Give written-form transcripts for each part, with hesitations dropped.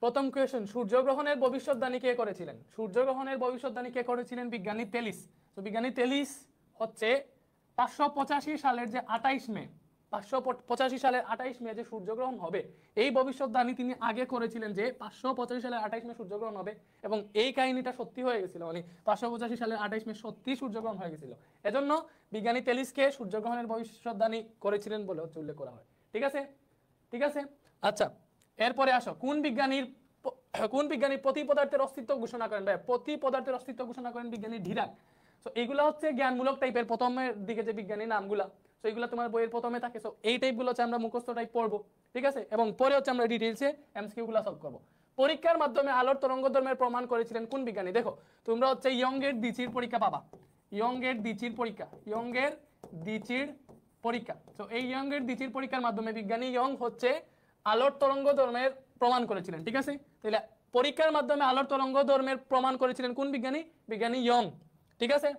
প্রথম কোয়েশ্চেন, সূর্যগ্রহণের ভবিষ্যৎবাণী কে করেছিলেন? সূর্যগ্রহণের ভবিষ্যৎবাণী কে করেছিলেন? বিজ্ঞানী তেলিস। তো বিজ্ঞানী তেলিস হচ্ছে 585 সালের যে 28 মে, 585 সালের 28 মে যে সূর্যগ্রহণ হবে, এই ভবিষ্যৎবাণী তিনি আগে করেছিলেন যে 585 সালের 28 মে সূর্যগ্রহণ হবে, এবং এই কাহিনীটা সত্যি হয়ে গেছিল। মানে 585 সালের 28 মে সত্যি সূর্যগ্রহণ হয়ে গেছিল। এজন্য বিজ্ঞানী তেলিসকে সূর্যগ্রহণের ভবিষ্যৎবাণী করেছিলেন বলে হচ্ছে উল্লেখ করা হয়। ঠিক আছে, ঠিক আছে। আচ্ছা, এরপরে আসো, কোন বিজ্ঞানী প্রতি পদার্থের অস্তিত্ব ঘোষণা করেন? ভাই, প্রতি পদার্থের অস্তিত্ব ঘোষণা করেন বিজ্ঞানী ডিরাক। সো এইগুলা হচ্ছে জ্ঞানমূলক টাইপের প্রথমের দিকে যে বিজ্ঞানী নামগুলা, সো এইগুলা তোমার বইয়ের প্রথমে থাকে। সো এই টাইপগুলো হচ্ছে আমরা মুখস্থ টাইপ পড়বো, ঠিক আছে, এবং পরে হচ্ছে আমরা ডিটেইলসে এমসিকিউ গুলা সলভ করবো। পরীক্ষার মাধ্যমে আলোর তরঙ্গধর্মের প্রমাণ করেছিলেন কোন বিজ্ঞানী? দেখো, তোমরা হচ্ছে ইয়ংয়ের দ্বিচির পরীক্ষা পাবা, ইয়ংয়ের দ্বিচির পরীক্ষা, ইয়ংয়ের দ্বিচির পরীক্ষা। তো এই ইয়ংয়ের দ্বিচির পরীক্ষার মাধ্যমে বিজ্ঞানী ইয়ং হচ্ছে আলোর তরঙ্গধর্মের প্রমাণ করেছিলেন। ঠিক আছে, তাহলে পরীক্ষার মাধ্যমে আলোর তরঙ্গধর্মের প্রমাণ করেছিলেন কোন বিজ্ঞানী? বিজ্ঞানী ইয়ং। ঠিক আছে।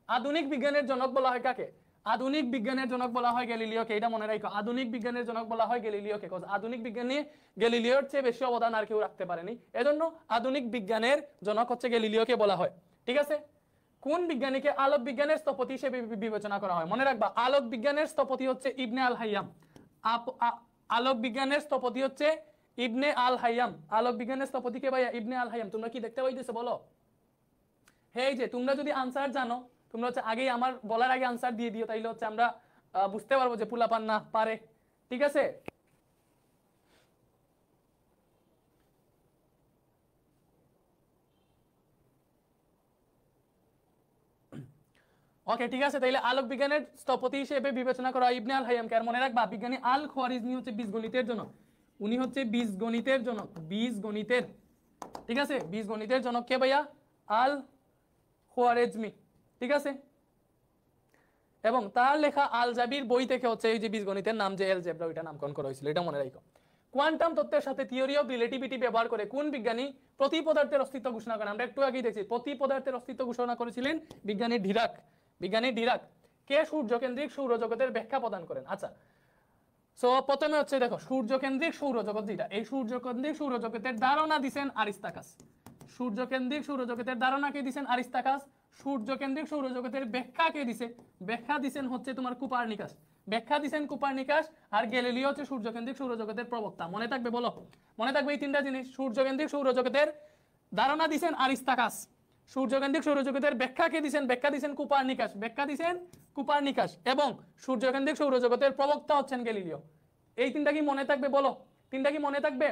আধুনিক বিজ্ঞানের জনক বলা হয় কাকে? আধুনিক বিজ্ঞানের জনক বলা হয় গ্যালিলিওকে। এটা মনে রাখো, আধুনিক বিজ্ঞানের জনক বলা হয় গ্যালিলিওকে। আধুনিক বিজ্ঞানী গ্যালিলিওর চেয়ে বেশি অবদান আর কেউ রাখতে পারেনি, এজন্য আধুনিক বিজ্ঞানের জনক হচ্ছে গ্যালিলিওকে বলা হয়। ঠিক আছে। কোন বিজ্ঞানীকে আলোক বিজ্ঞানের স্থপতি হিসেবে বিবেচনা করা হয়? মনে রাখবা, আলোক বিজ্ঞানের স্থপতি হচ্ছে ইবনে আল হাইয়াম। আলোক বিজ্ঞানের স্থপতি হচ্ছে ইবনে আল হাইয়াম। আলোক বিজ্ঞানের স্থপতি কে ভাইয়া? ইবনে আল হাইয়াম। তোমরা কি দেখতে পাইতেছো বলো? এই যে তোমরা যদি আনসার জানো, তোমরা হচ্ছে আগেই আমার বলার আগে আনসার দিয়ে দিও, তাইলে হচ্ছে আমরা বুঝতে পারবো যে পুলাপান না পারে। ঠিক আছে, ওকে, ঠিক আছে। তাইলে আলোক বিজ্ঞানের স্থপতি হিসেবে বিবেচনা করা হয় ইবনে আল হাইয়ামকে। আর মনে রাখবা, বিজ্ঞানী আল খোয়ারিজমি হচ্ছে বীজগণিতের জনক। উনি হচ্ছে বীজগণিতের জনক, বীজগণিতের। ঠিক আছে, বীজগণিতের জনক কে ভাইয়া? আল খোয়ারিজমি। ঠিক আছে, এবং তার লেখা আল জাবির বই থেকে হচ্ছে এই যে বীজগণিতের নাম যে এলজেব্রা, ওইটা নামকরণ করা হয়েছিল, এটা মনে রাখো। কোয়ান্টাম তত্ত্বের সাথে থিওরি অফ রিলেটিভিটি ব্যবহার করে কোন বিজ্ঞানী প্রতি পদার্থের অস্তিত্ব ঘোষণা করেন? আমরা একটু আগেই দেখছি, প্রতি পদার্থের অস্তিত্ব ঘোষণা করেছিলেন বিজ্ঞানী ডিরাক। বিজ্ঞানী ডিরাক কে সূর্যকেন্দ্রিক সৌরজগতের ব্যাখ্যা প্রদান করেন? আচ্ছা, সো প্রথমে হচ্ছে দেখো, সূর্যকেন্দ্রিক সৌরজগৎ যেটা, এই সূর্যকেন্দ্রিক সৌরজগতের ধারণা দিছেন আরিস্তাকাস। সূর্যকেন্দ্রিক সৌরজগতের ধারণা কে দিছেন? আরিস্তাকাস। সূর্যকেন্দ্রিক সৌরজগতের ব্যাখ্যা কে দিছে? ব্যাখ্যা দিছেন হচ্ছে তোমার কুপারনিকাস। ব্যাখ্যা দিছেন কুপারনিকাস। আর গ্যালিলিও হচ্ছে সূর্যকেন্দ্রিক সৌরজগতের প্রবক্তা। মনে থাকবে, বলো মনে থাকবে এই তিনটা জিনিস। সূর্যকেন্দ্রিক সৌরজগতের ধারণা দিছেন আরিস্তাকাস, সূর্যকেন্দ্রিক সৌরজগতের ব্যাখ্যা কে দিছেন? ব্যাখ্যা দিছেন কুপারনিকাস, ব্যাখ্যা দিছেন কুপারনিকাস, এবং সূর্যকেন্দ্রিক সৌরজগতের প্রবক্তা হচ্ছেন গ্যালিলিও। এই তিনটা কি মনে থাকবে? বলো, তিনটা কি মনে থাকবে?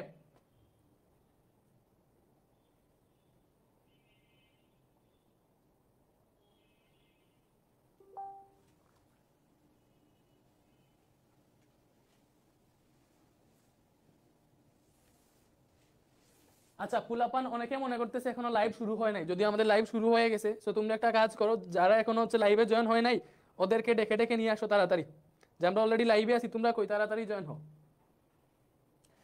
আচ্ছা, ফুলাপান অনেকে মনে করতেছে এখনো লাইভ শুরু হয় নাই। যদি আমাদের লাইভ শুরু হয়ে গেছে, তো তোমরা একটা কাজ করো, যারা এখনো হচ্ছে লাইভে জয়েন হয় নাই, ওদেরকে ডেকে ডেকে নিয়ে আসো তাড়াতাড়ি, যে আমরা অলরেডি লাইভে আছি, তোমরা কই, তাড়াতাড়ি জয়েন হও।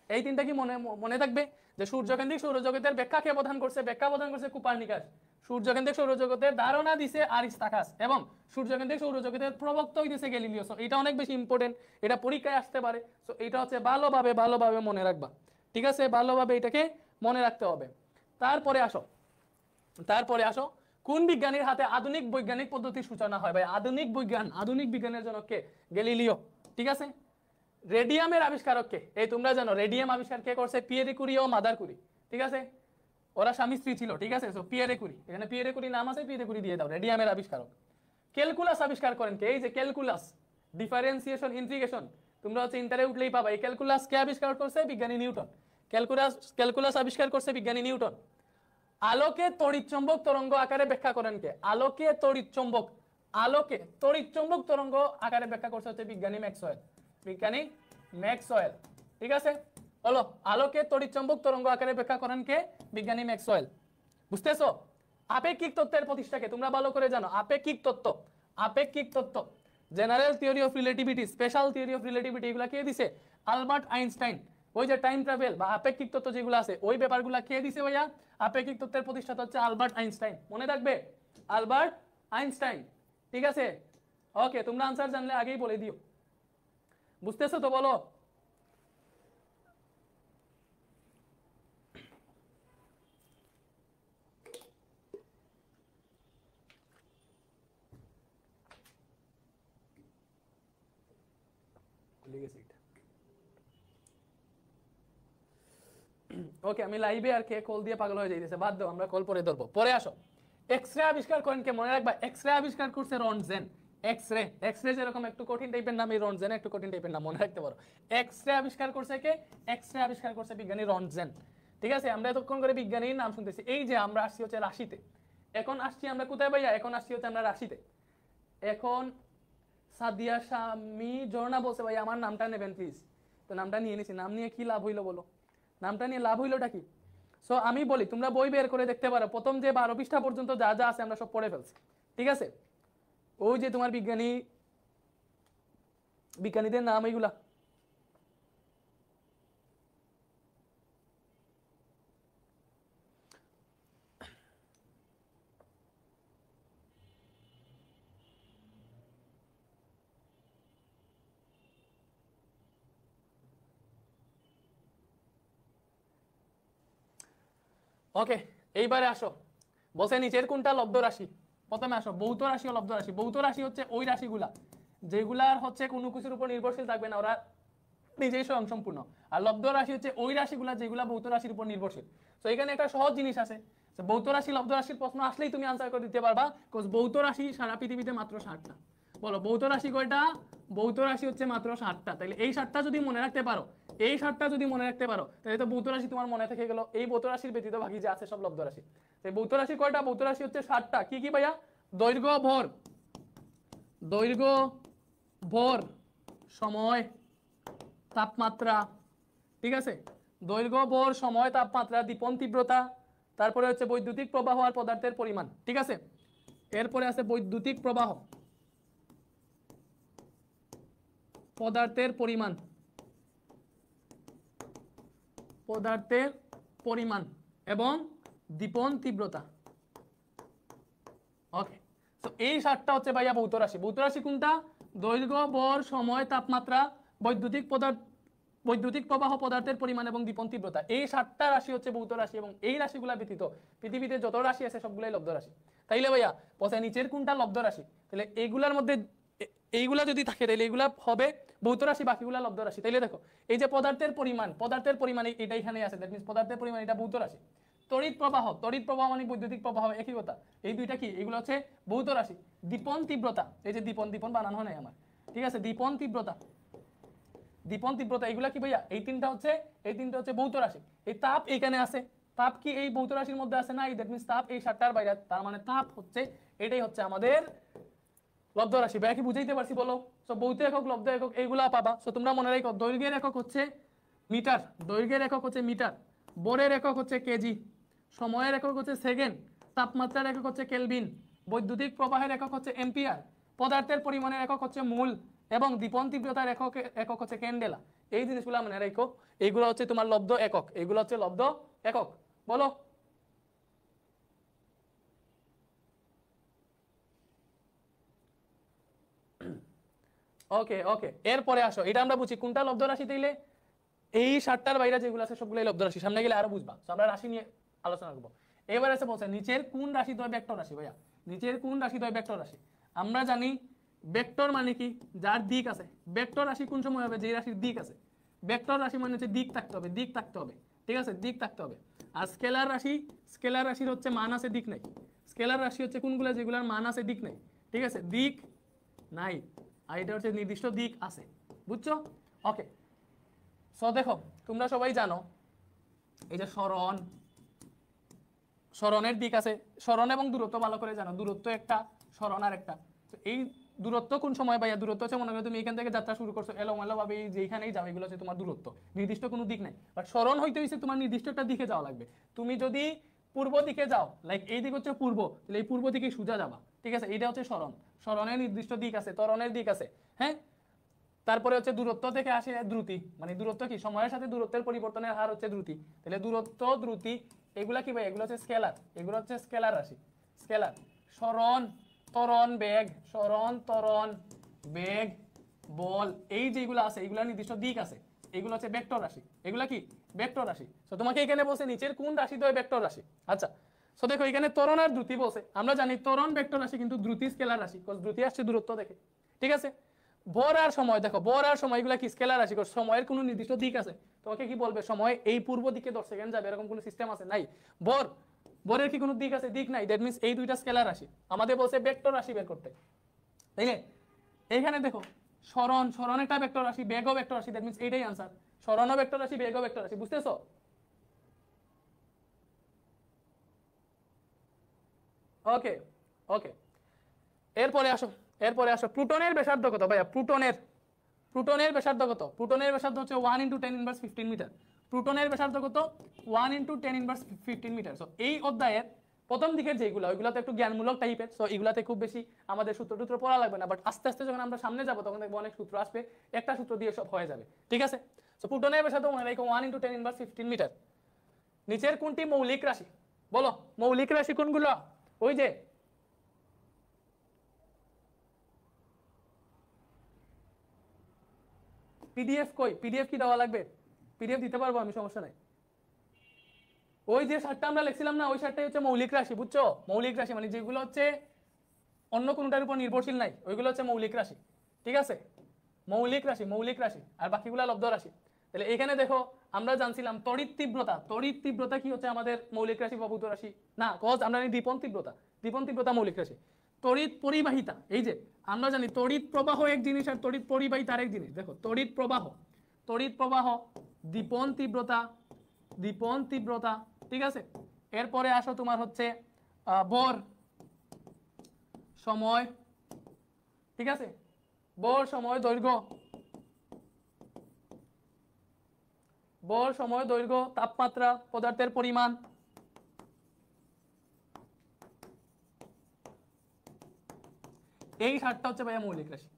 এই তিনটা কি মনে মনে থাকবে? যে সূর্যকেন্দ্রিক সৌরজগতের ব্যাখ্যা কে প্রদান করছে? ব্যাখ্যা প্রদান করছে কুপারনিকাস। সূর্যকেন্দ্রিক সৌরজগতের ধারণা দিছে আরিস্তাকাস, এবং সূর্যকেন্দ্রিক সৌরজগতের প্রবক্তা হইতেছে গ্যালিলিও। সো এটা অনেক বেশি ইম্পর্টেন্ট, এটা পরীক্ষায় আসতে পারে। সো এটা হচ্ছে ভালোভাবে ভালোভাবে মনে রাখবা। ঠিক আছে, ভালোভাবে এটাকে মনে রাখতে হবে। তারপরে আসো, তারপরে আসো, কোন বিজ্ঞানীর হাতে আধুনিক বৈজ্ঞানিক পদ্ধতির সূচনা হয়? ভাই, আধুনিক বিজ্ঞান, আধুনিক বিজ্ঞানের জনক কে? গ্যালিলিও। ঠিক আছে। রেডিয়ামের আবিষ্কারক কে? এই তোমরা জানো রেডিয়াম আবিষ্কার কে করছে? পিয়েরে কুরি ও মাদার কুরি। ঠিক আছে, ওরা স্বামী স্ত্রী ছিল। ঠিক আছে, সো পিয়েরে কুরি, এখানে পিয়েরে কুরি নাম আছে, পিয়েরে কুরি দিয়ে দাও। রেডিয়ামের আবিষ্কারক। ক্যালকুলাস আবিষ্কার করেন কে? এই যে ক্যালকুলাস, ডিফারেন্সিয়েশন, ইন্টিগ্রেশন, তোমরা হচ্ছে ইন্টারে উঠলেই পাবা। এই ক্যালকুলাস কে আবিষ্কার করছে? বিজ্ঞানী নিউটন। ক্যালকুলাস আবিষ্কার করছে বিজ্ঞানী নিউটন। আলোকে তড়িৎচুম্বক তরঙ্গ আকারে ব্যাখ্যা করেন কে? আলোকে তড়িৎচুম্বক, আলোকে তড়িৎচুম্বক তরঙ্গ আকারে ব্যাখ্যা করছে হচ্ছে বিজ্ঞানী ম্যাক্সওয়েল। বিজ্ঞানী ম্যাক্সওয়েল। ঠিক আছে, বলো, আলোকে তড়িৎচুম্বক তরঙ্গ আকারে ব্যাখ্যা করেন কে? বিজ্ঞানী ম্যাক্সওয়েল। বুঝতেছো? আপেক্ষিক তত্ত্বের প্রতিষ্ঠাকে তোমরা ভালো করে জানো। আপেক্ষিক তত্ত্ব, আপেক্ষিক তত্ত্ব, general theory of relativity, special theory of relativity, এগুলা কে দিছে? Albert Einstein. ওই যে টাইম ট্রাভেল বা আপেক্ষিক তত্ত্ব যেগুলো আছে, ওই ব্যাপারগুলো কে দিছে ভাইয়া? আপেক্ষিক তত্ত্বের প্রতিষ্ঠাতা হচ্ছে আলবার্ট আইনস্টাইন। মনে থাকবে, আলবার্ট আইনস্টাইন। ঠিক আছে, ওকে, তোমরা আনসার জানলে আগেই বলে দিও। বুঝতেছো তো? বলো। ভুলে গেছি এটা। ওকে, আমি লাইভে আর কে কল দিয়ে পাগল হয়ে যাইতেছে, বাদ দাও, আমরা কল পরে ধরবো। পরে আসো, এক্সরে আবিষ্কার করেন কে? মনে রাখবা, এক্সরে আবিষ্কার করছে রন্টজেন। এক্সরে, এক্সরে যেরকম একটু কঠিন টাইপের নাম, এই রন্টজেন একটু কঠিন টাইপের নাম, মনে রাখতে পারো। এক্সরে আবিষ্কার করছে কে? এক্সরে আবিষ্কার করছে বিজ্ঞানী রন্টজেন। ঠিক আছে, আমরা এতক্ষণ করে বিজ্ঞানীর নাম শুনতেছি। এই যে আমরা আসছি হচ্ছে রাশিতে, এখন আসছি আমরা কোথায় ভাইয়া? এখন আসছি হচ্ছে আমরা রাশিতে। এখন সাদিয়া স্বামী ঝর্ণা বলছে ভাই আমার নামটা নেবেন প্লিজ। তো নামটা নিয়ে নিছি। নাম নিয়ে কি লাভ হইলো বলো? নামটা নিয়ে লাভ হইলোটা কি? সো আমি বলি, তোমরা বই বের করে দেখতে পারো, প্রথম যে 12 পৃষ্ঠা পর্যন্ত যা যা আছে আমরা সব পড়ে ফেলছি। ঠিক আছে, ওই যে তোমার বিজ্ঞানীদের নাম এইগুলা। ওকে, এইবারে আসো, বসে নিচের কোনটা লব্ধ রাশি? প্রথমে আসো, ভৌত রাশি ও লব্ধ রাশি। ভৌত রাশি হচ্ছে ওই রাশিগুলা যেগুলার হচ্ছে কোনো কিছুর উপর নির্ভরশীল থাকবে না, ওরা নিজেই স্বয়ংসম্পূর্ণ। আর লব্ধ রাশি হচ্ছে ওই রাশিগুলা যেগুলা ভৌত রাশির উপর নির্ভরশীল। তো এখানে একটা সহজ জিনিস আছে, ভৌত রাশি লব্ধ রাশির প্রশ্ন আসলেই তুমি আনসার করে দিতে পারবা, বিকজ ভৌত রাশি সারা পৃথিবীতে মাত্র 60টা। বলো ভৌত রাশি কয়টা? ভৌত রাশি হচ্ছে মাত্র 60টা। তাহলে এই 60টা যদি মনে রাখতে পারো, এই 60টা যদি মনে রাখতে পারো, তাহলে তো ভৌত রাশি তোমার মনে থেকে গেল। এই ভৌত রাশির ব্যতীত বাকি যে আছে সব লব্ধ রাশি। তাই ভৌত রাশি কয়টা? ভৌত রাশি হচ্ছে 60টা। কি কি ভাইয়া? দৈর্ঘ্য, ভর, দৈর্ঘ্য, ভর, সময়, তাপমাত্রা। ঠিক আছে, দৈর্ঘ্য, ভর, সময়, তাপমাত্রা, দীপন তীব্রতা, তারপরে হচ্ছে বৈদ্যুতিক প্রবাহ আর পদার্থের পরিমাণ। ঠিক আছে, এরপরে আছে বৈদ্যুতিক প্রবাহ, পদার্থের পরিমাণ, পদার্থের পরিমাণ এবং দীপন তীব্রতা। ওকে, তো এই 60টা হচ্ছে ভাইয়া ভৌত রাশি। ভৌত রাশি কোনটা? দৈর্ঘ্য, ভর, সময়, তাপমাত্রা, বৈদ্যুতিক প্রবাহ, পদার্থের পরিমাণ এবং দীপন তীব্রতা। এই 60টা রাশি হচ্ছে ভৌত রাশি, এবং এই রাশিগুলা ব্যতীত পৃথিবীতে যত রাশি আছে সবগুলাই লব্ধ রাশি। তাইলে ভাইয়া পথে নিচের কোনটা লব্ধ রাশি? তাহলে এইগুলার মধ্যে এইগুলা যদি থাকে তাহলে এইগুলা হবে ভৌত রাশি, বাকিগুলা লব্ধ রাশি। তাইলে দেখো, এই যে পদার্থের পরিমাণ এটা এখানে আছে, দ্যাট মিন্স পদার্থের পরিমাণ এটা ভৌত রাশি। তড়িৎ প্রবাহ মানে বৈদ্যুতিক প্রবাহ, একই কথা। এই দুইটা কি? এগুলো হচ্ছে ভৌত রাশি। দীপন তীব্রতা, এই যে দীপন বানানো হয় নাই আমার, ঠিক আছে, দীপন তীব্রতা এগুলা কি ভাইয়া? এই তিনটা হচ্ছে ভৌত রাশি। এই তাপ এখানে আছে, তাপ কি এই ভৌত রাশির মধ্যে আছে? না, দ্যাট মিন্স তাপ এই 60টার বাইরে, তার মানে তাপ হচ্ছে, এটাই হচ্ছে আমাদের লব্ধ রাশি। ভাইয়া কি বুঝাইতে পারছি বলো? সো ভৌত একক, লব্ধ একক এইগুলা পাবা। সো তোমরা মনে রাখো, দৈর্ঘ্যের একক হচ্ছে মিটার, ভরের একক হচ্ছে কেজি, সময়ের একক হচ্ছে সেকেন্ড, তাপমাত্রার একক হচ্ছে কেলভিন, বৈদ্যুতিক প্রবাহের একক হচ্ছে এম্পিয়ার, পদার্থের পরিমাণের একক হচ্ছে মোল এবং দীপন তীব্রতার একক হচ্ছে ক্যান্ডেলা। এই জিনিসগুলো মনে রাখো, এইগুলো হচ্ছে তোমার লব্ধ একক, এইগুলো হচ্ছে লব্ধ একক। বলো ওকে ওকে, এরপরে আসো, এটা আমরা বুঝি কোনটা লব্ধ রাশি। তাইলে এই 60টার বাইরে যেগুলো আছে সবগুলাই লব্ধ রাশি। সামনে গেলে আরো বুঝবা। আমরা রাশি নিয়ে আলোচনা করবো। এবার এসে বলছে নিচের কোন রাশি দ্বয় ভেক্টর রাশি। ভাইয়া নিচের কোন রাশি দ্বয় ভেক্টর রাশি? আমরা জানি ভেক্টর মানে কি? যার দিক আছে। ভেক্টর রাশি কোন সময় হবে? যে রাশির দিক আছে। ভেক্টর রাশি মানে হচ্ছে দিক থাকতে হবে, ঠিক আছে, দিক থাকতে হবে। আর স্কেলার রাশির হচ্ছে মান আছে, দিক নাই। স্কেলার রাশি হচ্ছে কোনগুলো? যেগুলোর মান আছে, দিক নাই। ঠিক আছে, দিক নাই, আর এটা হচ্ছে নির্দিষ্ট দিক আছে। বুঝছো? ওকে, সো দেখো, তোমরা সবাই জানো এই যে সরণের দিক আছে, সরণ এবং দূরত্ব ভালো করে জানো। দূরত্ব একটা, সরণ আর একটা। তো এই দূরত্ব কোন সময় ভাইয়া? দূরত্ব হচ্ছে মনে করো তুমি এখান থেকে যাত্রা শুরু করছো, এলোমেলো ভাবে যেখানেই যাবে, এগুলো হচ্ছে তোমার দূরত্ব, নির্দিষ্ট কোনো দিক নাই। বাট সরণ হইতে হইছে তোমার নির্দিষ্ট একটা দিকে যাওয়া লাগবে। তুমি যদি পূর্ব দিকে যাও, লাইক এই দিক হচ্ছে পূর্ব, তাহলে এই পূর্ব দিকে সোজা যাবা। ঠিক আছে, এটা হচ্ছে সরণ। সরণের নির্দিষ্ট দিক আছে, ত্বরণের দিক আছে। হ্যাঁ, তারপরে হচ্ছে দূরত্ব থেকে আসে দ্রুতি, মানে দূরত্ব কি? সময়ের সাথে দূরত্বের পরিবর্তনের হার হচ্ছে দ্রুতি। তাহলে দূরত্ব, দ্রুতি এগুলা কি ভাই? এগুলো হচ্ছে স্কেলার, এগুলো হচ্ছে স্কেলার রাশি। স্কেলার, সরণ, ত্বরণ, বেগ, সরণ, ত্বরণ, বেগ, বল, এই যেগুলো আছে এগুলা নির্দিষ্ট দিক আছে, এগুলো হচ্ছে ভেক্টর রাশি। এগুলা কি? ভেক্টর রাশি। তো তোমাকে এখানে বলছে নিচের কোন রাশি দ্বয় ভেক্টর রাশি। আচ্ছা, সো দেখো এখানে ত্বরণ আর দ্রুতি বলছে। আমরা জানি ত্বরণ ভেক্টর রাশি, কিন্তু দ্রুতি স্কেলার রাশি, বিকজ দ্রুতি আসছে দূরত্ব দেখে। ঠিক আছে, ভর আর সময়, দেখো ভর আর সময় এগুলা কি স্কেলার রাশি, সময়ের কোনো নির্দিষ্ট দিক আছে? তোমাকে কি বলবে সময় এই পূর্ব দিকে 10 সেকেন্ড যাবে এরকম কোনো সিস্টেম আছে? নাই। ভর, ভরের কি কোনো দিক আছে? দিক নাই। দ্যাট মিন্স এই দুইটা স্কেলার রাশি। আমাদের বলছে ভেক্টর রাশি বের করতে, তাইলে এইখানে দেখো সরণ, সরণ একটা ভেক্টর রাশি, বেগও ভেক্টর রাশি। দ্যাট মিন্স এইটাই আনসার, সরণও ভেক্টর রাশি, বেগও ভেক্টর রাশি। বুঝতেছো? ওকে ওকে, এরপরে আসো, এরপরে আসো প্লুটনের ব্যাসার্ধ কত ভাইয়া? প্লুটনের, প্লুটনের ব্যাসার্ধ কত? প্লুটনের ব্যাসার্ধ হচ্ছে 1 × 10⁻15 মিটার। প্লুটনের ব্যাসার্ধ কত? 1 × 10⁻15 মিটার। সো এই অধ্যায়ের প্রথম দিকের যেগুলো, ওইগুলোতে একটু জ্ঞানমূলক টাইপের। সো এগুলাতে খুব বেশি আমাদের সূত্র টুত্র পড়া লাগবে না, বাট আস্তে আস্তে যখন আমরা সামনে যাবো তখন দেখবো অনেক সূত্র আসবে, একটা সূত্র দিয়ে সব হয়ে যাবে। ঠিক আছে? সো প্লুটনের ব্যাসার্ধ মনে রাখো 1 × 10⁻15 মিটার। নিচের কোনটি মৌলিক রাশি? বলো মৌলিক রাশি কোনগুলো? ওই যে পিডিএফ কই? পিডিএফ কি দেওয়া লাগবে? পিডিএফ দিতে পারবো আমি, সমস্যা নাই। ওই যে সারটা আমরা লিখছিলাম না, ওই সারটাই হচ্ছে মৌলিক রাশি। বুঝছো? মৌলিক রাশি মানে যেগুলো হচ্ছে অন্য কোনটার উপর নির্ভরশীল নাই, ওইগুলো হচ্ছে মৌলিক রাশি। ঠিক আছে? মৌলিক রাশি, মৌলিক রাশি, আর বাকিগুলো লব্ধ রাশি। তাহলে এখানে দেখো আমরা জানছিলাম তড়িৎ তীব্রতা, তড়িৎ তীব্রতা কি হচ্ছে আমাদের মৌলিক রাশি বা ভৌত রাশি না? কজ আমরা জানি দীপন তীব্রতা, দীপন তীব্রতা মৌলিক রাশি। তড়িৎ পরিবাহিতা, এই যে আমরা জানি তড়িৎ প্রবাহ এক জিনিস আর তড়িৎ পরিবাহিতা আরেক জিনিস। দেখো তড়িৎ প্রবাহ, তড়িৎ প্রবাহ, দীপন তীব্রতা, দীপন তীব্রতা। ঠিক আছে? এরপরে আসো তোমার হচ্ছে ভর, সময়। ঠিক আছে? ভর, সময়, দৈর্ঘ্য, ভর, সময়, দৈর্ঘ্য, তাপমাত্রা, পদার্থের পরিমাণ। এই সাতটা হচ্ছে ভাইয়া মৌলিক রাশি,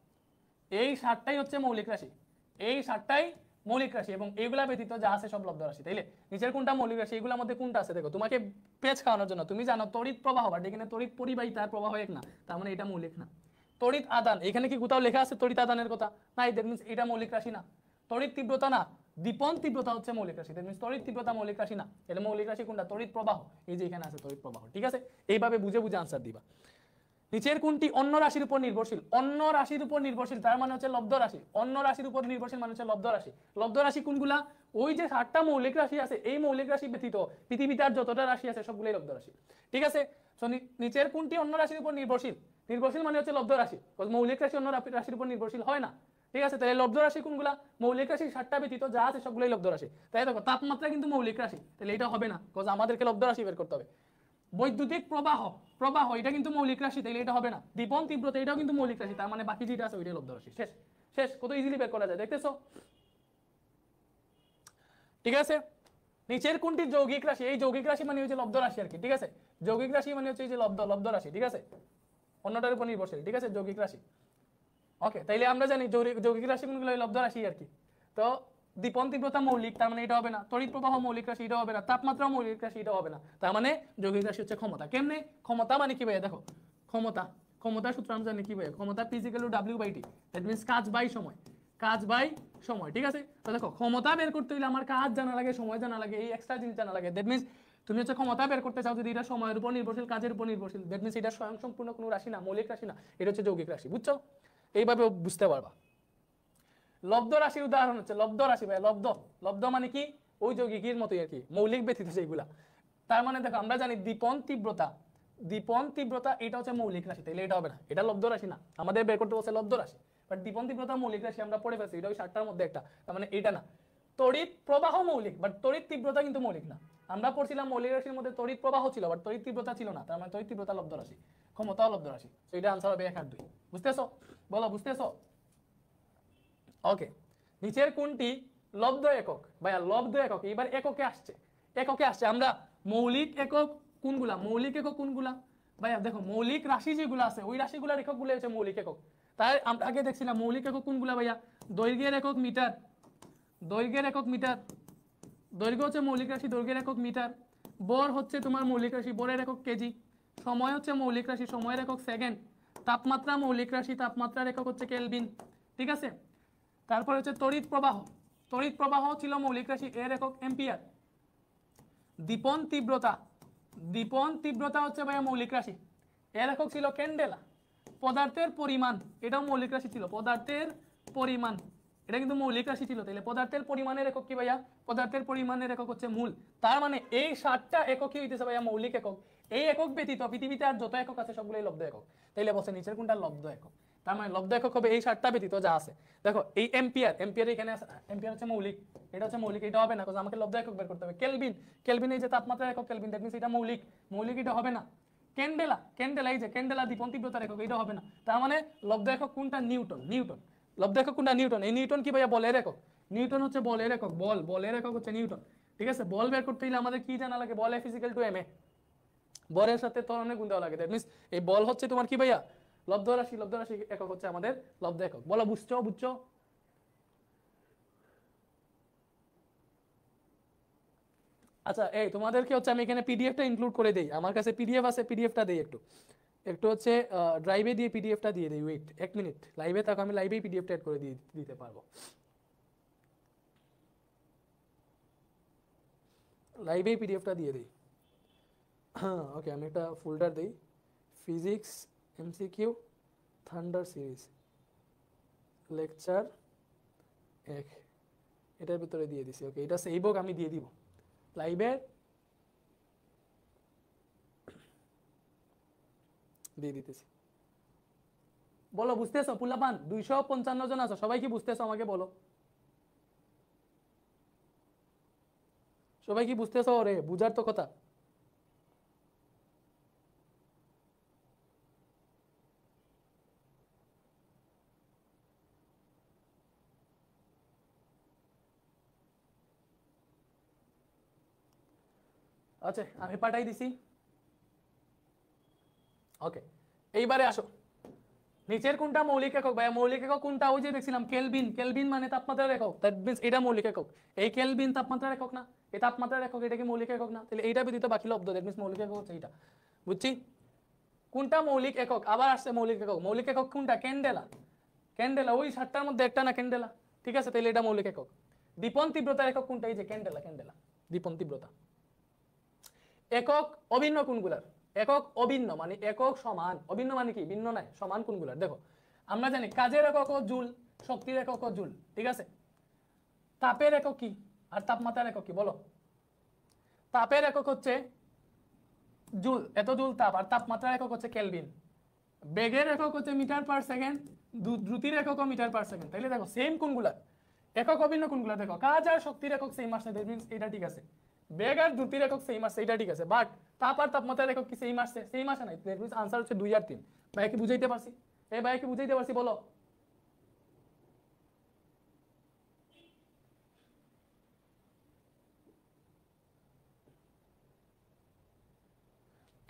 এই সাতটাই হচ্ছে মৌলিক রাশি, এই সাতটাই মৌলিক রাশি, এবং এইগুলা ব্যতীত যা আছে সব লব্ধ রাশি। তাইলে নিচের কোনটা মৌলিক রাশি? এগুলোর মধ্যে কোনটা আছে দেখো, তোমাকে পেজ খাওয়ানোর জন্য। তুমি জানো তড়িৎ প্রবাহ, বাট এখানে তড়িৎ পরিবাহিতার প্রবাহ এক না, তার মানে এটা মৌলিক না। তড়িৎ আদান, এখানে কি কোথাও লেখা আছে তড়িৎ আদানের কথা? নাই। দ্যাট মিন্স এটা মৌলিক রাশি না। তড়িৎ তীব্রতা না, দীপন তীব্রতা হচ্ছে মৌলিক রাশি। দ্যাট মিন্স তড়িৎ তীব্রতা মৌলিক রাশি না। এটা মৌলিক রাশি কোনটা? তড়িৎ প্রবাহ। এই যে এখানে আছে তড়িৎ প্রবাহ। ঠিক আছে? এইভাবে বুঝে বুঝে আনসার দিবা। নিচের কোনটি অন্য রাশির উপর নির্ভরশীল? অন্য রাশির উপর নির্ভরশীল তার মানে হচ্ছে লব্ধ রাশি। অন্য রাশির উপর নির্ভরশীল মানে হচ্ছে লব্ধ রাশি। লব্ধ রাশি কোনগুলা? ওই যে 7টা মৌলিক রাশি আছে, এই মৌলিক রাশি ব্যতীত পৃথিবীতে আর যতটা রাশি আছে সবগুলোই লব্ধ রাশি। ঠিক আছে? সো নিচের কোনটি অন্য রাশির উপর নির্ভরশীল? নির্ভরশীল মানে হচ্ছে লব্ধ রাশি, মৌলিক রাশি অন্য রাশির উপর নির্ভরশীল হয় না। ঠিক আছে? তাহলে লব্ধ রাশি কোনগুলা? মৌলিক রাশি 7টা ব্যতীত যা আছে সবগুলোই লব্ধ রাশি। তাই দেখো তাপমাত্রা কিন্তু মৌলিক রাশি, তাহলে এটা হবে না, বিকজ আমাদেরকে লব্ধ রাশি বের করতে হবে। বৈদ্যুতিক প্রবাহ, প্রবাহ এটা কিন্তু মৌলিক রাশি, তাইলে এটা হবে না। দীপন তীব্রতা এটাও কিন্তু মৌলিক রাশি, তার মানে বাকি যেটা আছে ওইটাই লব্ধ রাশি। শেষ, শেষ। কত ইজিলি বের করা যায়, দেখতেছো? ঠিক আছে? নিচের কোনটি যৌগিক রাশি? এই যৌগিক রাশি মানে হচ্ছে লব্ধ রাশি আর কি। ঠিক আছে? যৌগিক রাশি মানে হচ্ছে এই যে লব্ধ রাশি। ঠিক আছে? অন্যটার উপর নির্ভরশীল। ঠিক আছে? যৌগিক রাশি। ওকে, তাইলে আমরা জানি যৌগিক রাশি কোনগুলো? লব্ধ রাশি আর কি। তো দীপন তীব্রতা মৌলিক, তার মানে এটা হবে না। তড়িৎ প্রবাহ মৌলিক রাশি, এটা হবে না। তাপমাত্রা মৌলিক রাশি, এটা হবে না। তার মানে যৌগিক রাশি হচ্ছে ক্ষমতা। কেমনে? ক্ষমতা মানে কি ভাইয়া? দেখো ক্ষমতা, ক্ষমতার সূত্র আমরা জানি কি ভাইয়া? ক্ষমতা P=W/T, দ্যাট মিন্স কাজ বাই সময়, কাজ বাই সময়। ঠিক আছে? তো দেখো ক্ষমতা বের করতে হলে আমার কাজ জানা লাগে, সময় জানা লাগে, এই এক্সট্রা জিনিস জানা লাগে। দ্যাট মিন্স তুমি হচ্ছে ক্ষমতা বের করতে চাও যদি এটা সময়ের উপর নির্ভরশীল, কাজের উপর নির্ভরশীল, দ্যাট মিন্স এটা স্বয়ং সম্পূর্ণ কোনো রাশি না, মৌলিক রাশি না, এটা হচ্ছে যৌগিক রাশি। বুঝছো? এইভাবে বুঝতে পারবা। লব্ধ রাশির উদাহরণ হচ্ছে লব্ধ রাশি ভাই, লব্ধ, লব্ধ মানে কি? ওই যৌগিকের মতোই আর কি, মৌলিক ব্যতীত যেগুলা। তার মানে দেখো আমরা জানি দীপন তীব্রতা, দীপন তীব্রতা এটা হচ্ছে মৌলিক রাশি, তাইলে এটা হবে না, এটা লব্ধ রাশি না। আমাদের বের করতে বলছে লব্ধ রাশি, বাট দীপন তীব্রতা মৌলিক রাশি আমরা পড়ে ফেলছি, এটা ওই 7টার মধ্যে একটা, তার মানে এটা না। তড়িৎ প্রবাহ মৌলিক, বাট তড়িৎ তীব্রতা কিন্তু মৌলিক না। আমরা পড়ছিলাম মৌলিক রাশির মধ্যে তড়িৎ প্রবাহ ছিল, বাট তড়িৎ তীব্রতা ছিল না, তার মানে তড়িৎ তীব্রতা লব্ধ রাশি, ক্ষমতাও লব্ধ রাশি। তো এটা আনসার হবে 1 আর 2। বুঝতেছো? বলো বুঝতেছো? ওকে, নিচের কোনটি লব্ধ একক? ভাইয়া লব্ধ একক, এবার এককে আসছে, এককে আসছে। আমরা মৌলিক একক কোনগুলা? মৌলিক একক কোনগুলা ভাইয়া? দেখো মৌলিক রাশি যেগুলো আছে ওই রাশিগুলোর এককগুলো হচ্ছে মৌলিক একক। তাই আমরা আগে দেখছিলাম মৌলিক একক কোনগুলা ভাইয়া? দৈর্ঘ্যের একক মিটার, দৈর্ঘ্যের একক মিটার, দৈর্ঘ্য হচ্ছে মৌলিক রাশি, দৈর্ঘ্যের একক মিটার। বর হচ্ছে তোমার মৌলিক রাশি, বরের একক কেজি। সময় হচ্ছে মৌলিক রাশি, সময়ের একক সেকেন্ড। তাপমাত্রা মৌলিক রাশি, তাপমাত্রার একক হচ্ছে কেলভিন। ঠিক আছে? তারপরে হচ্ছে তড়িৎ প্রবাহ, তড়িৎ প্রবাহ ছিল মৌলিক রাশি, এর একক এম্পিয়ার। দীপন তীব্রতা, দীপন তীব্রতা হচ্ছে ভাইয়া মৌলিক রাশি, এর একক ছিল ক্যান্ডেলা। পদার্থের পরিমাণ, এটাও মৌলিক রাশি ছিল, পদার্থের পরিমাণ, এটা কিন্তু মৌলিক রাশি ছিল। তাহলে পদার্থের পরিমাণের একক কি ভাইয়া? পদার্থের পরিমাণের একক হচ্ছে মোল। তার মানে এই 7টা এককই হইতেছে ভাইয়া মৌলিক একক। এই একক ব্যতীত পৃথিবীতে আর যত একক আছে সবগুলোই লব্ধ একক। তাইলে বসে নিচের কোনটা লব্ধ একক? তার মানে লব্ধ একক হবে এই 7টা ব্যতীত যা আছে। দেখো এই এম্পিয়ার, এম্পিয়ার এখানে আছে, এম্পিয়ার হচ্ছে মৌলিক, এটা হচ্ছে মৌলিক, এটা হবে না, কারণ আমাকে লব্ধ একক বের করতে হবে। কেলভিন, কেলভিন এই যে তাপমাত্রার একক কেলভিন, দ্যাট মিন্স এটা মৌলিক, মৌলিক এটা হবে না। ক্যান্ডেলা, ক্যান্ডেলা এই যে ক্যান্ডেলা দীপন তীব্রতার একক, এটা হবে না। তার মানে লব্ধ একক কোনটা? Newton, newton. লব্ধ একক কোনটা? নিউটন। এই নিউটন কি ভাইয়া? বলের একক। নিউটন হচ্ছে বলের একক, বল, বলের একক হচ্ছে নিউটন। ঠিক আছে, বল বের করতে হলে আমাদের কি জানা লাগে? বল F = ma, বলের সাথে ত্বরণের গুণ দেওয়া লাগে। দ্যাট মিন্স এই বল হচ্ছে তোমার কি ভাইয়া? লব্ধ রাশি, লব্ধ রাশি একক হচ্ছে আমাদের লব্ধ একক। বলো বুঝছো? বুঝছো? আচ্ছা এই তোমাদেরকে হচ্ছে আমি এখানে পিডিএফটা ইনক্লুড করে দেই, আমার কাছে পিডিএফ আছে, পিডিএফটা দেই একটু, একটু হচ্ছে ড্রাইভে দিয়ে পিডিএফটা দিয়ে দেই। ওয়েট 1 মিনিট, লাইভে থাকো, আমি লাইভেই পিডিএফটা অ্যাড করে দিতে পারবো। লাইভেই পিডিএফটা দিয়ে দিই। হ্যাঁ ওকে, আমি একটা ফোল্ডার দিই, physics MCQ thunder series lecture 1, এটার ভিতরে দিয়ে দিছি। ওকে, এটা সেই বুক আমি দিয়ে দিব লাইভে, দিয়ে দিতেছি। বলো বুঝতেছো পুলাপান? 255 জন আছো, সবাই কি বুঝতেছো? আমাকে বলো, সবাই কি বুঝতেছো? রে বুঝার তো কথা। আচ্ছা আমি পাঠাই দিছি। ওকে, এইবারে আসো, নিচের কোনটা মৌলিক একক ভাইয়া? মৌলিক একক কোনটা? ওই যে দেখছিলাম কেলভিন, কেলভিন মানে তাপমাত্রার একক, দ্যাট মিন্স এটা মৌলিক একক। এই কেলভিন তাপমাত্রার একক না? এই তাপমাত্রার একক, এটা কি মৌলিক একক না? তাহলে এইটা ব্যতীত বাকি লব্ধ, দ্যাট মিন্স মৌলিক একক হচ্ছে এইটা। বুঝছি? কোনটা মৌলিক একক? আবার আসছে মৌলিক একক। মৌলিক একক কোনটা? ক্যান্ডেলা, ক্যান্ডেলা ওই 7টার মধ্যে একটা না ক্যান্ডেলা। ঠিক আছে, তাহলে এটা মৌলিক একক। দীপন তীব্রতার একক কোনটা? এই যে ক্যান্ডেলা, ক্যান্ডেলা দীপন তীব্রতা। একক অভিন্ন কোনগুলার? একক অভিন্ন মানে একক সমান, অভিন্ন মানে কি? ভিন্ন নাই, সমান কোনগুলার? দেখো আমরা জানি কাজের একক ও জুল, শক্তির একক ও জুল। ঠিক আছে, তাপের একক কি আর তাপমাত্রার একক কি? বলো। তাপের একক হচ্ছে জুল, এত জুল তাপ, আর তাপমাত্রার একক হচ্ছে কেলভিন। বেগের একক হচ্ছে মিটার পার সেকেন্ড, দ্রুতির একক মিটার পার সেকেন্ড। তাইলে দেখো সেম কোনগুলা? একক অভিন্ন কোনগুলা? দেখো কাজ আর শক্তির একক সেম আসছে, দ্যাট মিন্স এটা ঠিক আছে। বেগ আর দ্রুতির একক সেম আসছে, এটা ঠিক আছে। বাট তাপ আর তাপমাত্রার একক কি সেম আসছে? সেম আসে নাই, দ্যাট মিন্স आंसर হচ্ছে 2 আর 3। ভাই কি বুঝাইতে পারছি? এই ভাই কি বুঝাইতে পারছি? বলো।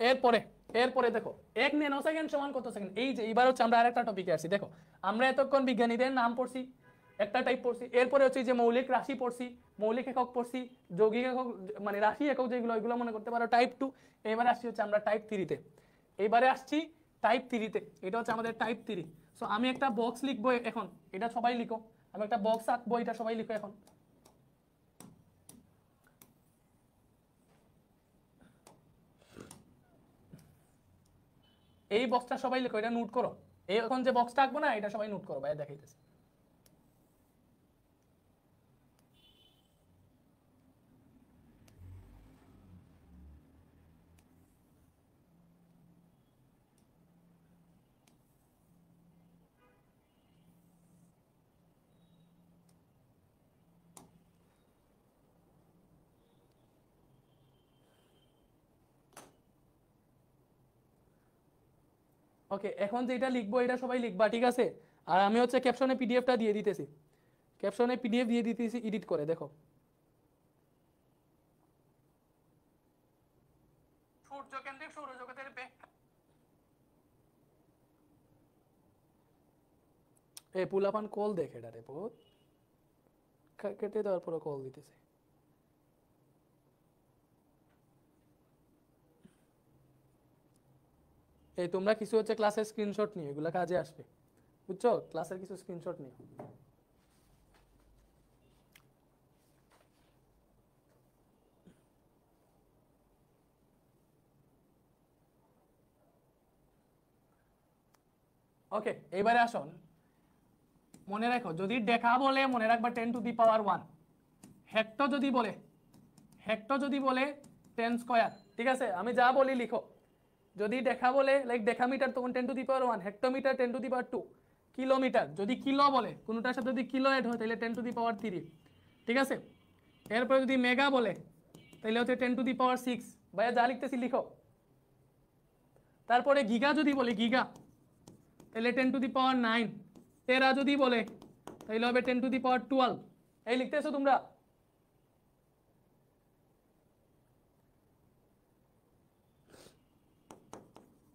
এরপরে এরপরে দেখো 1 ন্যানো সেকেন্ড সমান কত সেকেন্ড? এই যে এবার হচ্ছে আমরা আরেকটা টপিকে আসি। দেখো আমরা এতক্ষণ বিজ্ঞানীদের নাম পড়ছি, একটা টাইপ পড়ছি, এরপরে হচ্ছে যে মৌলিক রাশি পড়ছি, মৌলিক একক পড়ছি, যৌগিক একক মানে রাশি একক যেগুলো, এগুলো মনে করতে পারো টাইপ 2। এবারে আসছি হচ্ছে আমরা টাইপ 3-তে। এইবারে আসছি টাইপ 3-তে, এটা হচ্ছে আমাদের টাইপ 3। সো আমি একটা বক্স লিখবো এখন, এটা সবাই লিখো। আমি একটা বক্স আঁকবো, এটা সবাই লিখো এখন। এই বক্সটা সবাই লিখো, এটা নোট করো। এই এখন যে বক্সটা আঁকবো না, এটা সবাই নোট করো, ভাই দেখাইতেছে। ওকে, এখন যেটা লিখবো এটা সবাই লিখবা, ঠিক আছে? আর আমি হচ্ছে ক্যাপশনে পিডিএফটা দিয়ে দিতেছি, ক্যাপশনে পিডিএফ দিয়ে দিতেছি এডিট করে। দেখো সূর্যকেন্দ্রিক সৌরজগতের ব্যাখ্যা। এই পুলাপান কল দেখে ডারে বহুত কেটে দেওয়ার পরে কল দিতেছে। এই তোমরা কিছু হচ্ছে ক্লাসের স্ক্রিনশট নিও, এগুলা কাজে আসবে, বুঝছো? ক্লাসের কিছু স্ক্রিনশট নিও। ওকে, এবারে আসুন, মনে রাখো যদি ডেকা বলে মনে রাখবা 10 টু দি পাওয়ার 1, হেক্টর যদি বলে 10 স্কয়ার। ঠিক আছে, আমি যা বলি লিখো। যদি ডেকা বলে লাইক ডেকামিটার তখন 10 to the power 1, hectometre 10 to the power 2, kilometre যদি কিলো বলে কোনোটার সাথে যদি কিলো এড হয় তাহলে 10 টু দি পাওয়ার 3। ঠিক আছে, এরপরে যদি মেগা বলে তাহলে হচ্ছে 10 টু দি পাওয়ার 6। ভাইয়া যা লিখতেছি লিখো। তারপরে গিগা যদি বলে গিগা তাহলে 10 টু দি পাওয়ার 9। টেরা যদি বলে তাহলে হবে 10 টু দি পাওয়ার 12। এই লিখতেছো তোমরা?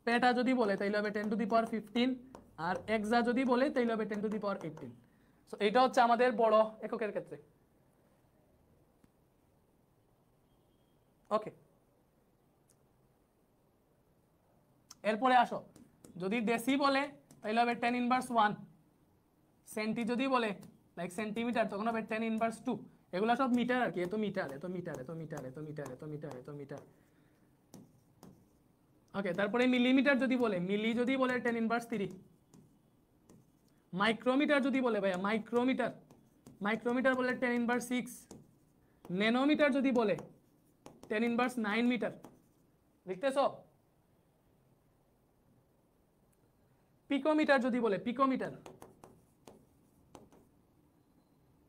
পেটা যদি বলে তাহলে হবে 10 টু দি পাওয়ার 15, আর এক্সা যদি বলে তাহলে হবে 10 টু দি পাওয়ার 18। সো এটা হচ্ছে আমাদের বড় এককের ক্ষেত্রে। ওকে, এরপরে আসো, যদি ডেসি বলে তাহলে হবে 10 ইনভার্স 1, সেন্টি যদি বলে লাইক সেন্টিমিটার তখন হবে 10 ইনভার্স 2। এগুলো সব মিটার আর কি, এত মিটার এত মিটার এত মিটার এত মিটার এত মিটার এত মিটার। ওকে, তারপরে মিলিমিটার যদি বলে, মিলি যদি বলে 10 ইনভার্স 3। মাইক্রোমিটার যদি বলে ভাইয়া মাইক্রোমিটার বলে 10 ইনভার্স 6। ন্যানোমিটার যদি বলে 10 ইনভার্স 9 মিটার। লিখতেছো? পিকোমিটার যদি বলে পিকোমিটার,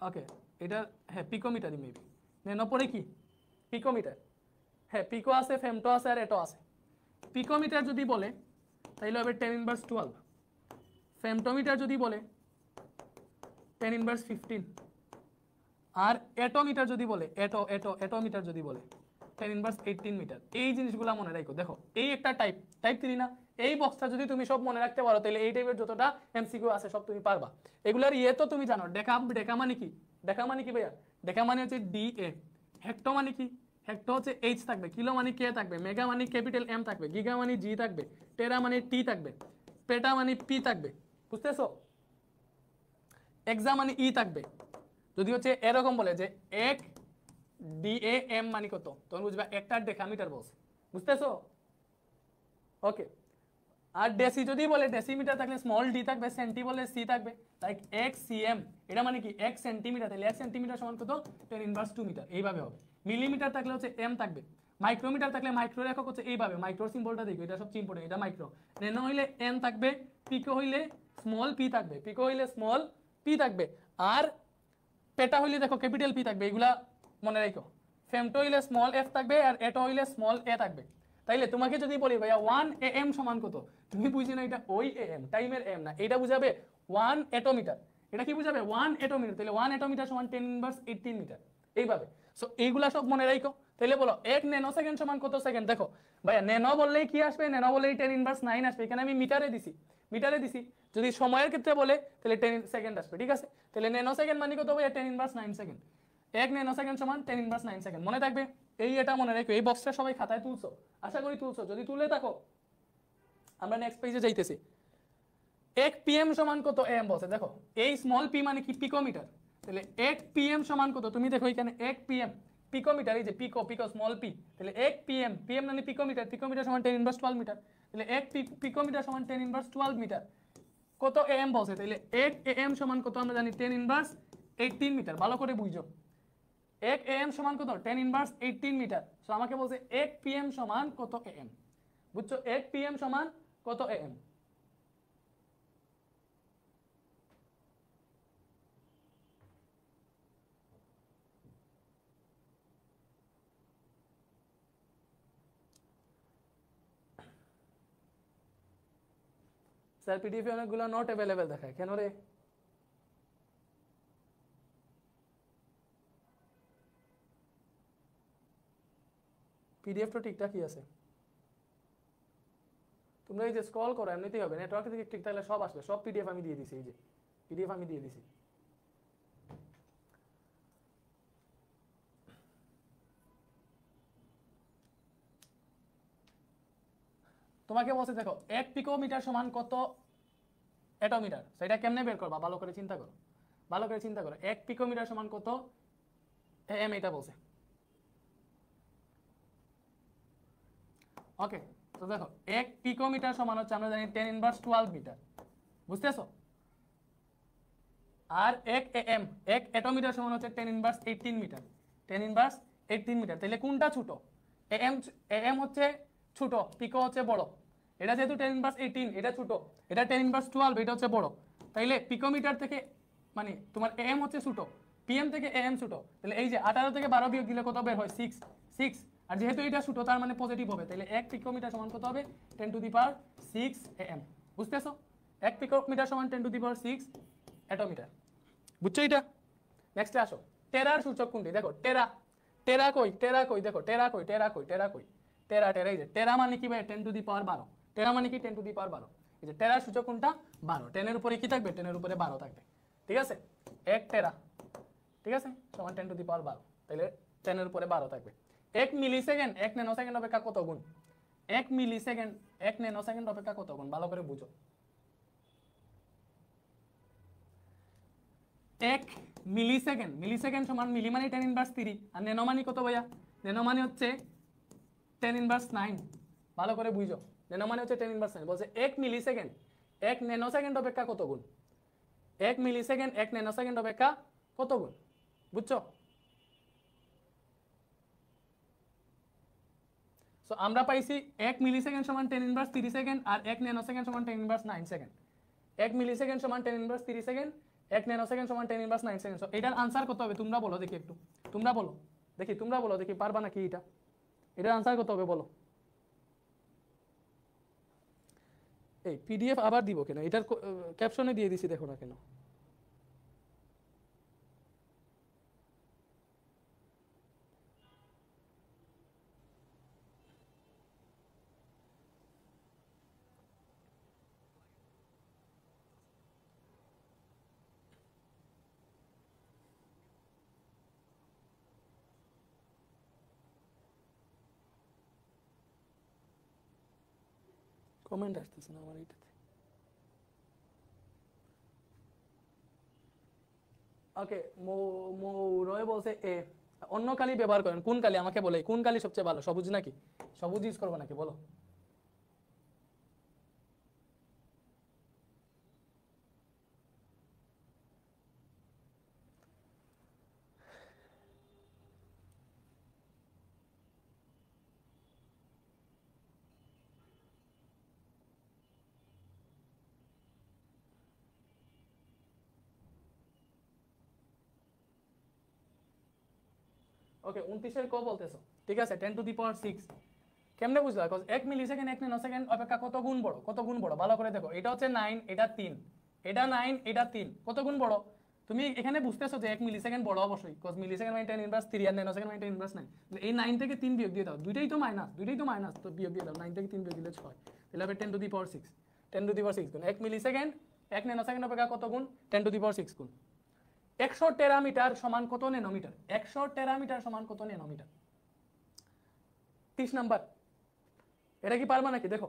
ওকে এটা হ্যাঁ পিকোমিটারই মেবি। ন্যানো পরে কি পিকোমিটার, হ্যাঁ পিকো আছে, ফেমটো আছে আর এটো আছে। পিকোমিটার যদি বলে তাহলে হবে 10 ইনভার্স 12। ফেমটোমিটার যদি বলে 10 ইনভার্স 15। আর এটোমিটার যদি বলে এটোমিটার যদি বলে 10 ইনভার্স 18 মিটার। এই জিনিসগুলো মনে রাখো। দেখো এই একটা টাইপ 3 না, এই বক্সটা যদি তুমি সব মনে রাখতে পারো তাহলে এই টাইপের যতটা এমসিকিউ আছে সব তুমি পারবা। এগুলার ইয়ে তো তুমি জানো, ডেকা মানে কি? ডেকা মানে কি ভাইয়া? ডেকা মানে হচ্ছে ডি এ। হেক্টো মানে কি? হেক্টো হচ্ছে এইচ থাকবে, কিলো মানে কে থাকবে, মেগা মানে ক্যাপিটাল এম থাকবে, গিগা মানে জি থাকবে, টেরা মানে টি থাকবে, পেটা মানে পি থাকবে। বুঝতেছো? এক্সা মানে ই থাকবে। যদি হচ্ছে এরকম বলে যে 1 DAM মানে কত, তখন বুঝবা একটা ডেকামিটার বলছে। বুঝতেছো? ওকে, আর ডেসি যদি বলে ডেসিমিটার থাকলে স্মল ডি থাকবে, সেন্টি বলে সি থাকবে, লাইক 1 cm এটা মানে কি 1 সেন্টিমিটার, তাহলে 1 সেন্টিমিটার সমান কত 10 ইনভার্স 2 মিটার। এইভাবে হবে। মিলিমিটার থাকলে হচ্ছে এম থাকবে। মাইক্রোমিটার থাকলে মাইক্রোর একক হচ্ছে এইভাবে, মাইক্রোর সিম্বলটা দেখো, এটা সবচেয়ে ইম্পর্টেন্ট, এটা মাইক্রো। ন্যানো হইলে এন থাকবে, পিকো হইলে স্মল পি থাকবে, পিকো হইলে স্মল পি থাকবে, আর পেটা হইলে দেখো ক্যাপিটাল পি থাকবে। এগুলা মনে রাখো। ফেমটো হইলে স্মল এফ থাকবে, আর এটো হইলে স্মল এ থাকবে। তাইলে তোমাকে যদি বলি ভাইয়া 1 AM সমান কত, তুমি বুঝি না এটা ওই AM টাইমের এম না, এটা বুঝাবে 1 এটোমিটার। এটা কি বুঝাবে 1 এটোমিটার, তাহলে 1 এটোমিটার সমান 10 ইনভার্স 18 মিটার। এইভাবে। সো এইগুলা সব মনে রাখো। তাহলে বলো 1 ন্যানো সেকেন্ড সমান কত সেকেন্ড। দেখো ভাইয়া ন্যানো বললেই কি আসবে, ন্যানো বললেই 10 ইনভার্স 9 আসবে। এখানে আমি মিটারে দিছি। যদি সময়ের ক্ষেত্রে বলে তাহলে 10 সেকেন্ড আসবে। ঠিক আছে, তাহলে ন্যানো সেকেন্ড মানে কত ভাইয়া 10 ইনভার্স 9 সেকেন্ড। 1 ন্যানো সেকেন্ড সমান 10 ইনভার্স 9 সেকেন্ড। মনে থাকবে? এটা মনে রাখো। এই বক্সটা সবাই খাতায় তুলছো, আশা করি তুলছো। যদি তুলে থাকো আমরা নেক্সট পেজে যাইতেছি। 1 PM সমান কত AM বলছে। দেখো এই স্মল পি মানে কি পিকোমিটার, তাহলে 1 PM সমান কত, তুমি দেখো এখানে 1 PM পিকোমিটার, এই যে পিকো স্মল পি, তাহলে 1 PM মানে পিকোমিটার সমান 10 ইনভার্স 12 মিটার। তাহলে 1 পিকোমিটার সমান 10 ইনভার্স 12 মিটার। কত AM বলছে, তাহলে 1 AM সমান কত আমরা জানি 10 ইনভার্স 18 মিটার। ভালো করে বুঝো, 1 AM সমান কত 10 ইনভার্স 18 মিটার। সো আমাকে বলছে 1 PM সমান কত AM। বুঝছো? 1 PM সমান কত AM। স্যার পিডিএফ এ অনেকগুলো নট অ্যাভেলেবেল দেখায় কেন রে? পিডিএফ তো ঠিকঠাকই আছে। তোমরা এই যে স্ক্রল করো এমনিতেই হবে, নেটওয়ার্ক থেকে ঠিক থাকলে সব আসবে। সব পিডিএফ আমি দিয়ে দিছি, এই যে পিডিএফ আমি দিয়ে দিছি। তোমাকে বলছে দেখো 1 পিকোমিটার সমান কত এটোমিটার। সেটা কেমনে বের করবা? ভালো করে চিন্তা করো, 1 পিকোমিটার সমান কত AM, এটা বলছে। ওকে, তো দেখো 1 পিকোমিটার সমান হচ্ছে আমরা জানি 10 ইনভার্স 12 মিটার। বুঝতেছো? আর 1 am 1 অ্যাটোমিটার সমান হচ্ছে 10 ইনভার্স 18 মিটার, 10 ইনভার্স 18 মিটার। তাহলে কোনটা ছোট? am হচ্ছে ছোট, পিকো হচ্ছে বড়। এটা যেহেতু 10 ইনভার্স 18, এটা ছোট, এটা 10 ইনভার্স 12, এটা হচ্ছে বড়। তাইলে পিকোমিটার থেকে মানে তোমার am হচ্ছে ছোট, pm থেকে am ছোট। তাহলে এই যে 18 থেকে 12 বিয়োগ দিলে কত বের হয়? 6। আর যেহেতু এটা ছোট তার মানে পজিটিভ হবে। তাহলে 1 পিকোমিটার সমান কত হবে? 10 টু দি পাওয়ার 6 am। বুঝতেছো? 1 পিকোমিটার সমান 10 টু দি পাওয়ার 6 অ্যাটোমিটার। বুঝছো এটা? নেক্সটে আসো, টেরার সূচক কোনটি? দেখো টেরা, টেরা কই, টেরা কই, দেখো টেরা কই, টেরা কই, টেরা কই, টেরা, টেরা। এই যে টেরা মানে কি ভাই? 10 টু দি পাওয়ার 12। টেরা মানে কি? 10 টু দি পাওয়ার 12। এই যে টেরার সূচক কোনটা? 12। 10 এর উপরে কি থাকবে? 10 এর উপরে 12 থাকবে। ঠিক আছে? 1 টেরা, ঠিক আছে, সমান 10 টু দি পাওয়ার 12। তাহলে 10 এর উপরে 12 থাকবে। 1 মিলিসেকেন্ড 1 ন্যানোসেকেন্ড অপেক্ষা কত গুণ? 1 মিলিসেকেন্ড 1 ন্যানোসেকেন্ড অপেক্ষা কত গুণ? ভালো করে বুঝো। 1 মিলিসেকেন্ড, মিলিসেকেন্ড সমান মিলি মানে 10 ইনভার্স 3 আর ন্যানো মানে কত ভাইয়া? ন্যানো মানে হচ্ছে 10 ইনভার্স 9। ভালো করে বুঝো, ন্যানো মানে হচ্ছে 10 ইনভার্স 9। বলছে 1 মিলিসেকেন্ড 1 ন্যানোসেকেন্ড অপেক্ষা কত গুণ? 1 মিলিসেকেন্ড 1 ন্যানোসেকেন্ড অপেক্ষা কত গুণ? বুঝছো? সো আমরা পাইছি 1 মিলিসেকেন্ড সমান 10 ইনভার্স 3 সেকেন্ড আর 1 ন্যানোসেকেন্ড সমান 10 ইনভার্স 9 সেকেন্ড। 1 মিলিসেকেন্ড সমান 10 ইনভার্স 3 সেকেন্ড, 1 ন্যানোসেকেন্ড সমান 10 ইনভার্স 9 সেকেন্ড। সো এটার আনসার কত হবে তোমরা বলো দেখি একটু, তোমরা বলো দেখি, তোমরা বলো দেখি, পারবা নাকি এটা? এটার আনসার কত হবে বলো? এই পিডিএফ আবার দিব কেন? এটার ক্যাপশনে দিয়ে দিছি, দেখো না কেন? কমেন্ট আসতেছে না আমার এটাতে। ওকে, রয় বলছে এ। অন্য কালি ব্যবহার করেন, কোন কালি আমাকে বলে? কোন কালি সবচেয়ে ভালো? সবুজ নাকি? সবুজ ইউজ করবো নাকি বলো? ওকে, 29 ক বলতেছো, ঠিক আছে, 10 টু দি পাওয়ার 6। কেমনে বুঝলা? কজ 1 মিলিসেকেন্ড 1 ন্যানোসেকেন্ড অপেক্ষা কত গুণ বড়? কত গুণ বড়? ভালো করে দেখো, এটা হচ্ছে 9, এটা 3, এটা 9, এটা 3, কত গুণ বড়? তুমি এখানে বুঝতেছো যে 1 মিলিসেকেন্ড বড় অবশ্যই, কজ মিলিসেকেন্ড মানে 10 ইনভার্স 3 আর ন্যানোসেকেন্ড মানে 10 ইনভার্স 9। এই 9 থেকে 3 বিয়োগ দিয়ে দাও, দুইটাই তো মাইনাস, দুইটাই তো মাইনাস, তো বিয়োগ দিয়ে দাও। 9 থেকে 3 বিয়োগ দিলে 6, তাহলে হবে 10 to the power 6। 10 to the power 6 গুণ 1 মিলিসেকেন্ড 1 ন্যানোসেকেন্ড অপেক্ষা কত গুণ? 10 টু দি পাওয়ার 6 গুণ। 100 টেরামিটার সমান কত ন্যানোমিটার? 100 টেরামিটার সমান কত ন্যানোমিটার? 30 নাম্বার। এটা কি পারবা নাকি? দেখো,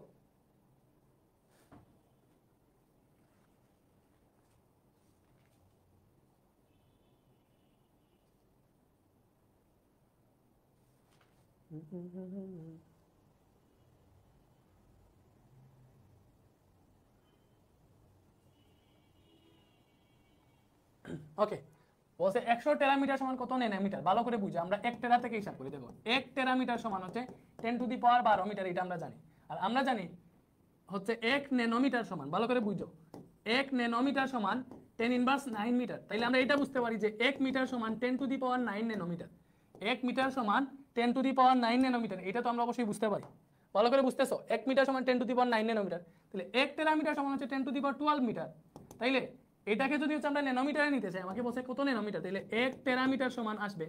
ওকে, বলছে 100 টেরামিটার সমান কত ন্যানোমিটার? ভালো করে বুঝো, আমরা 1 টেরা থেকে হিসাব করি। দেখো 1 টেরামিটার সমান হচ্ছে 10 টু দি পাওয়ার 12 মিটার, এটা আমরা জানি। আর আমরা জানি হচ্ছে 1 ন্যানোমিটার সমান, ভালো করে বুঝো, 1 ন্যানোমিটার সমান 10 ইনভার্স 9 মিটার। তাইলে আমরা এটা বুঝতে পারি যে 1 মিটার সমান 10 to the power 9 nanometre. 1 metre সমান 10 টু দি পাওয়ার 9 ন্যানোমিটার, এটা তো আমরা অবশ্যই বুঝতে পারি। ভালো করে বুঝতেছো? 1 মিটার সমান 10 টু দি পাওয়ার 9 ন্যানোমিটার। তাহলে 1 টেরামিটার সমান হচ্ছে 10 টু দি পাওয়ার 12 মিটার। তাইলে এটাকে যদি হচ্ছে আমরা ন্যানোমিটারে নিতে চাই, আমাকে বলছে কত ন্যানোমিটার, তাহলে 1 টেরামিটার সমান আসবে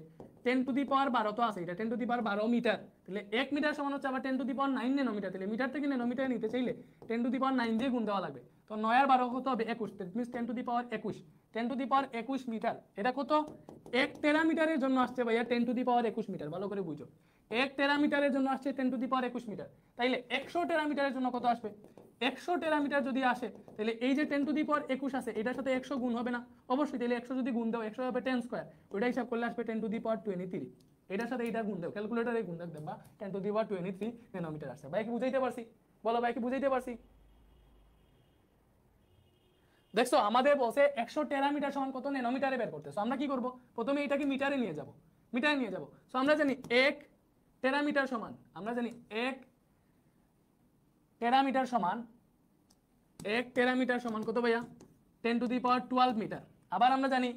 10 টু দি পাওয়ার 12, তো আছে এটা 10 টু দি পাওয়ার 12 মিটার। তাহলে 1 মিটার সমান হচ্ছে আবার 10 টু দি পাওয়ার 9 ন্যানোমিটার। তাহলে মিটার থেকে ন্যানোমিটারে নিতে চাইলে 10 টু দি পাওয়ার 9 দিয়ে গুণ দেওয়া লাগবে। তো 9 আর 12 কত হবে? 21। That means 10 to the power 21, 10 to the power 21 metre. এটা কত? 1 টেরামিটারের জন্য আসছে ভাইয়া 10 টু দি পাওয়ার 21 মিটার। ভালো করে বুঝো, 1 টেরামিটারের জন্য আসছে 10 টু দি পাওয়ার 21 মিটার। তাইলে 100 টেরামিটারের জন্য কত আসবে? 100 টেরামিটার যদি আসে, তাহলে এই যে 10 টু দি পাওয়ার 21 আছে, এটার সাথে 100 গুণ হবে না? অবশ্যই। তাহলে 100 যদি গুণ দাও, 100 হবে 10 স্কয়ার, ওইটা হিসাব করলে আসবে 10 টু দি পাওয়ার 23। এটার সাথে এটা গুণ দাও, ক্যালকুলেটরে গুণ দাও, দেখবা 10 টু দি পাওয়ার 23 ন্যানোমিটার আসছে। ভাই কি বুঝাইতে পারছি? বলো ভাই কি বুঝাইতে পারছি? দেখছো আমাদের বলছে 100 টেরামিটার সমান কত ন্যানোমিটারে বের করতে। সো আমরা কি করব, প্রথমে এটাকে মিটারে নিয়ে যাব, মিটারে নিয়ে যাব। সো আমরা জানি 1 টেরামিটার সমান, আমরা জানি 1 টেরামিটার সমান 1 টেরামিটার সমান কত ভাইয়া 10 টু দি পাওয়ার 12 মিটার। আবার আমরা জানি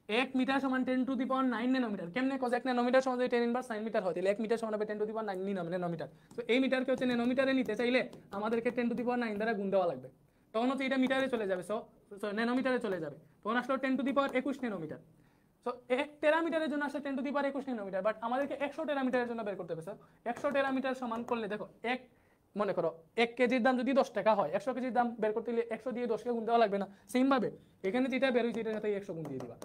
1 মিটার সমান 10 টু দি পাওয়ার 9 ন্যানোমিটার। কেমনে? কজ 1 ন্যানোমিটার সমান যদি 10 ইনভার্স 9 মিটার হয় তাহলে 1 মিটার সমান হবে 10 টু দি পাওয়ার 9 ন্যানোমিটার। তো এই মিটারকে হচ্ছে ন্যানোমিটারে নিতে চাইলে আমাদেরকে 10 টু দি পাওয়ার 9 দ্বারা গুণ দেওয়া লাগবে, তখন হচ্ছে এটা মিটারে চলে যাবে। সো ন্যানোমিটারে চলে যাবে, তখন আসলে 10 to the power 21 nanometre. So 1 টেরামিটারের জন্য আসলে 10 to the power 21 nanometre, but আমাদেরকে 100 টেরামিটারের জন্য বের করতে হবে। স্যার 100 টেরামিটার সমান করলে দেখো, এক মনে করো 1 কেজির দাম যদি 10 টাকা হয়, 100 কেজির দাম বের করতে হলে 100 দিয়ে 10 কে গুণ দেওয়া লাগবে না? সেম ভাবে এখানে যেটা বের হইছে এটার সাথে 100 গুণ দিয়ে দিবা।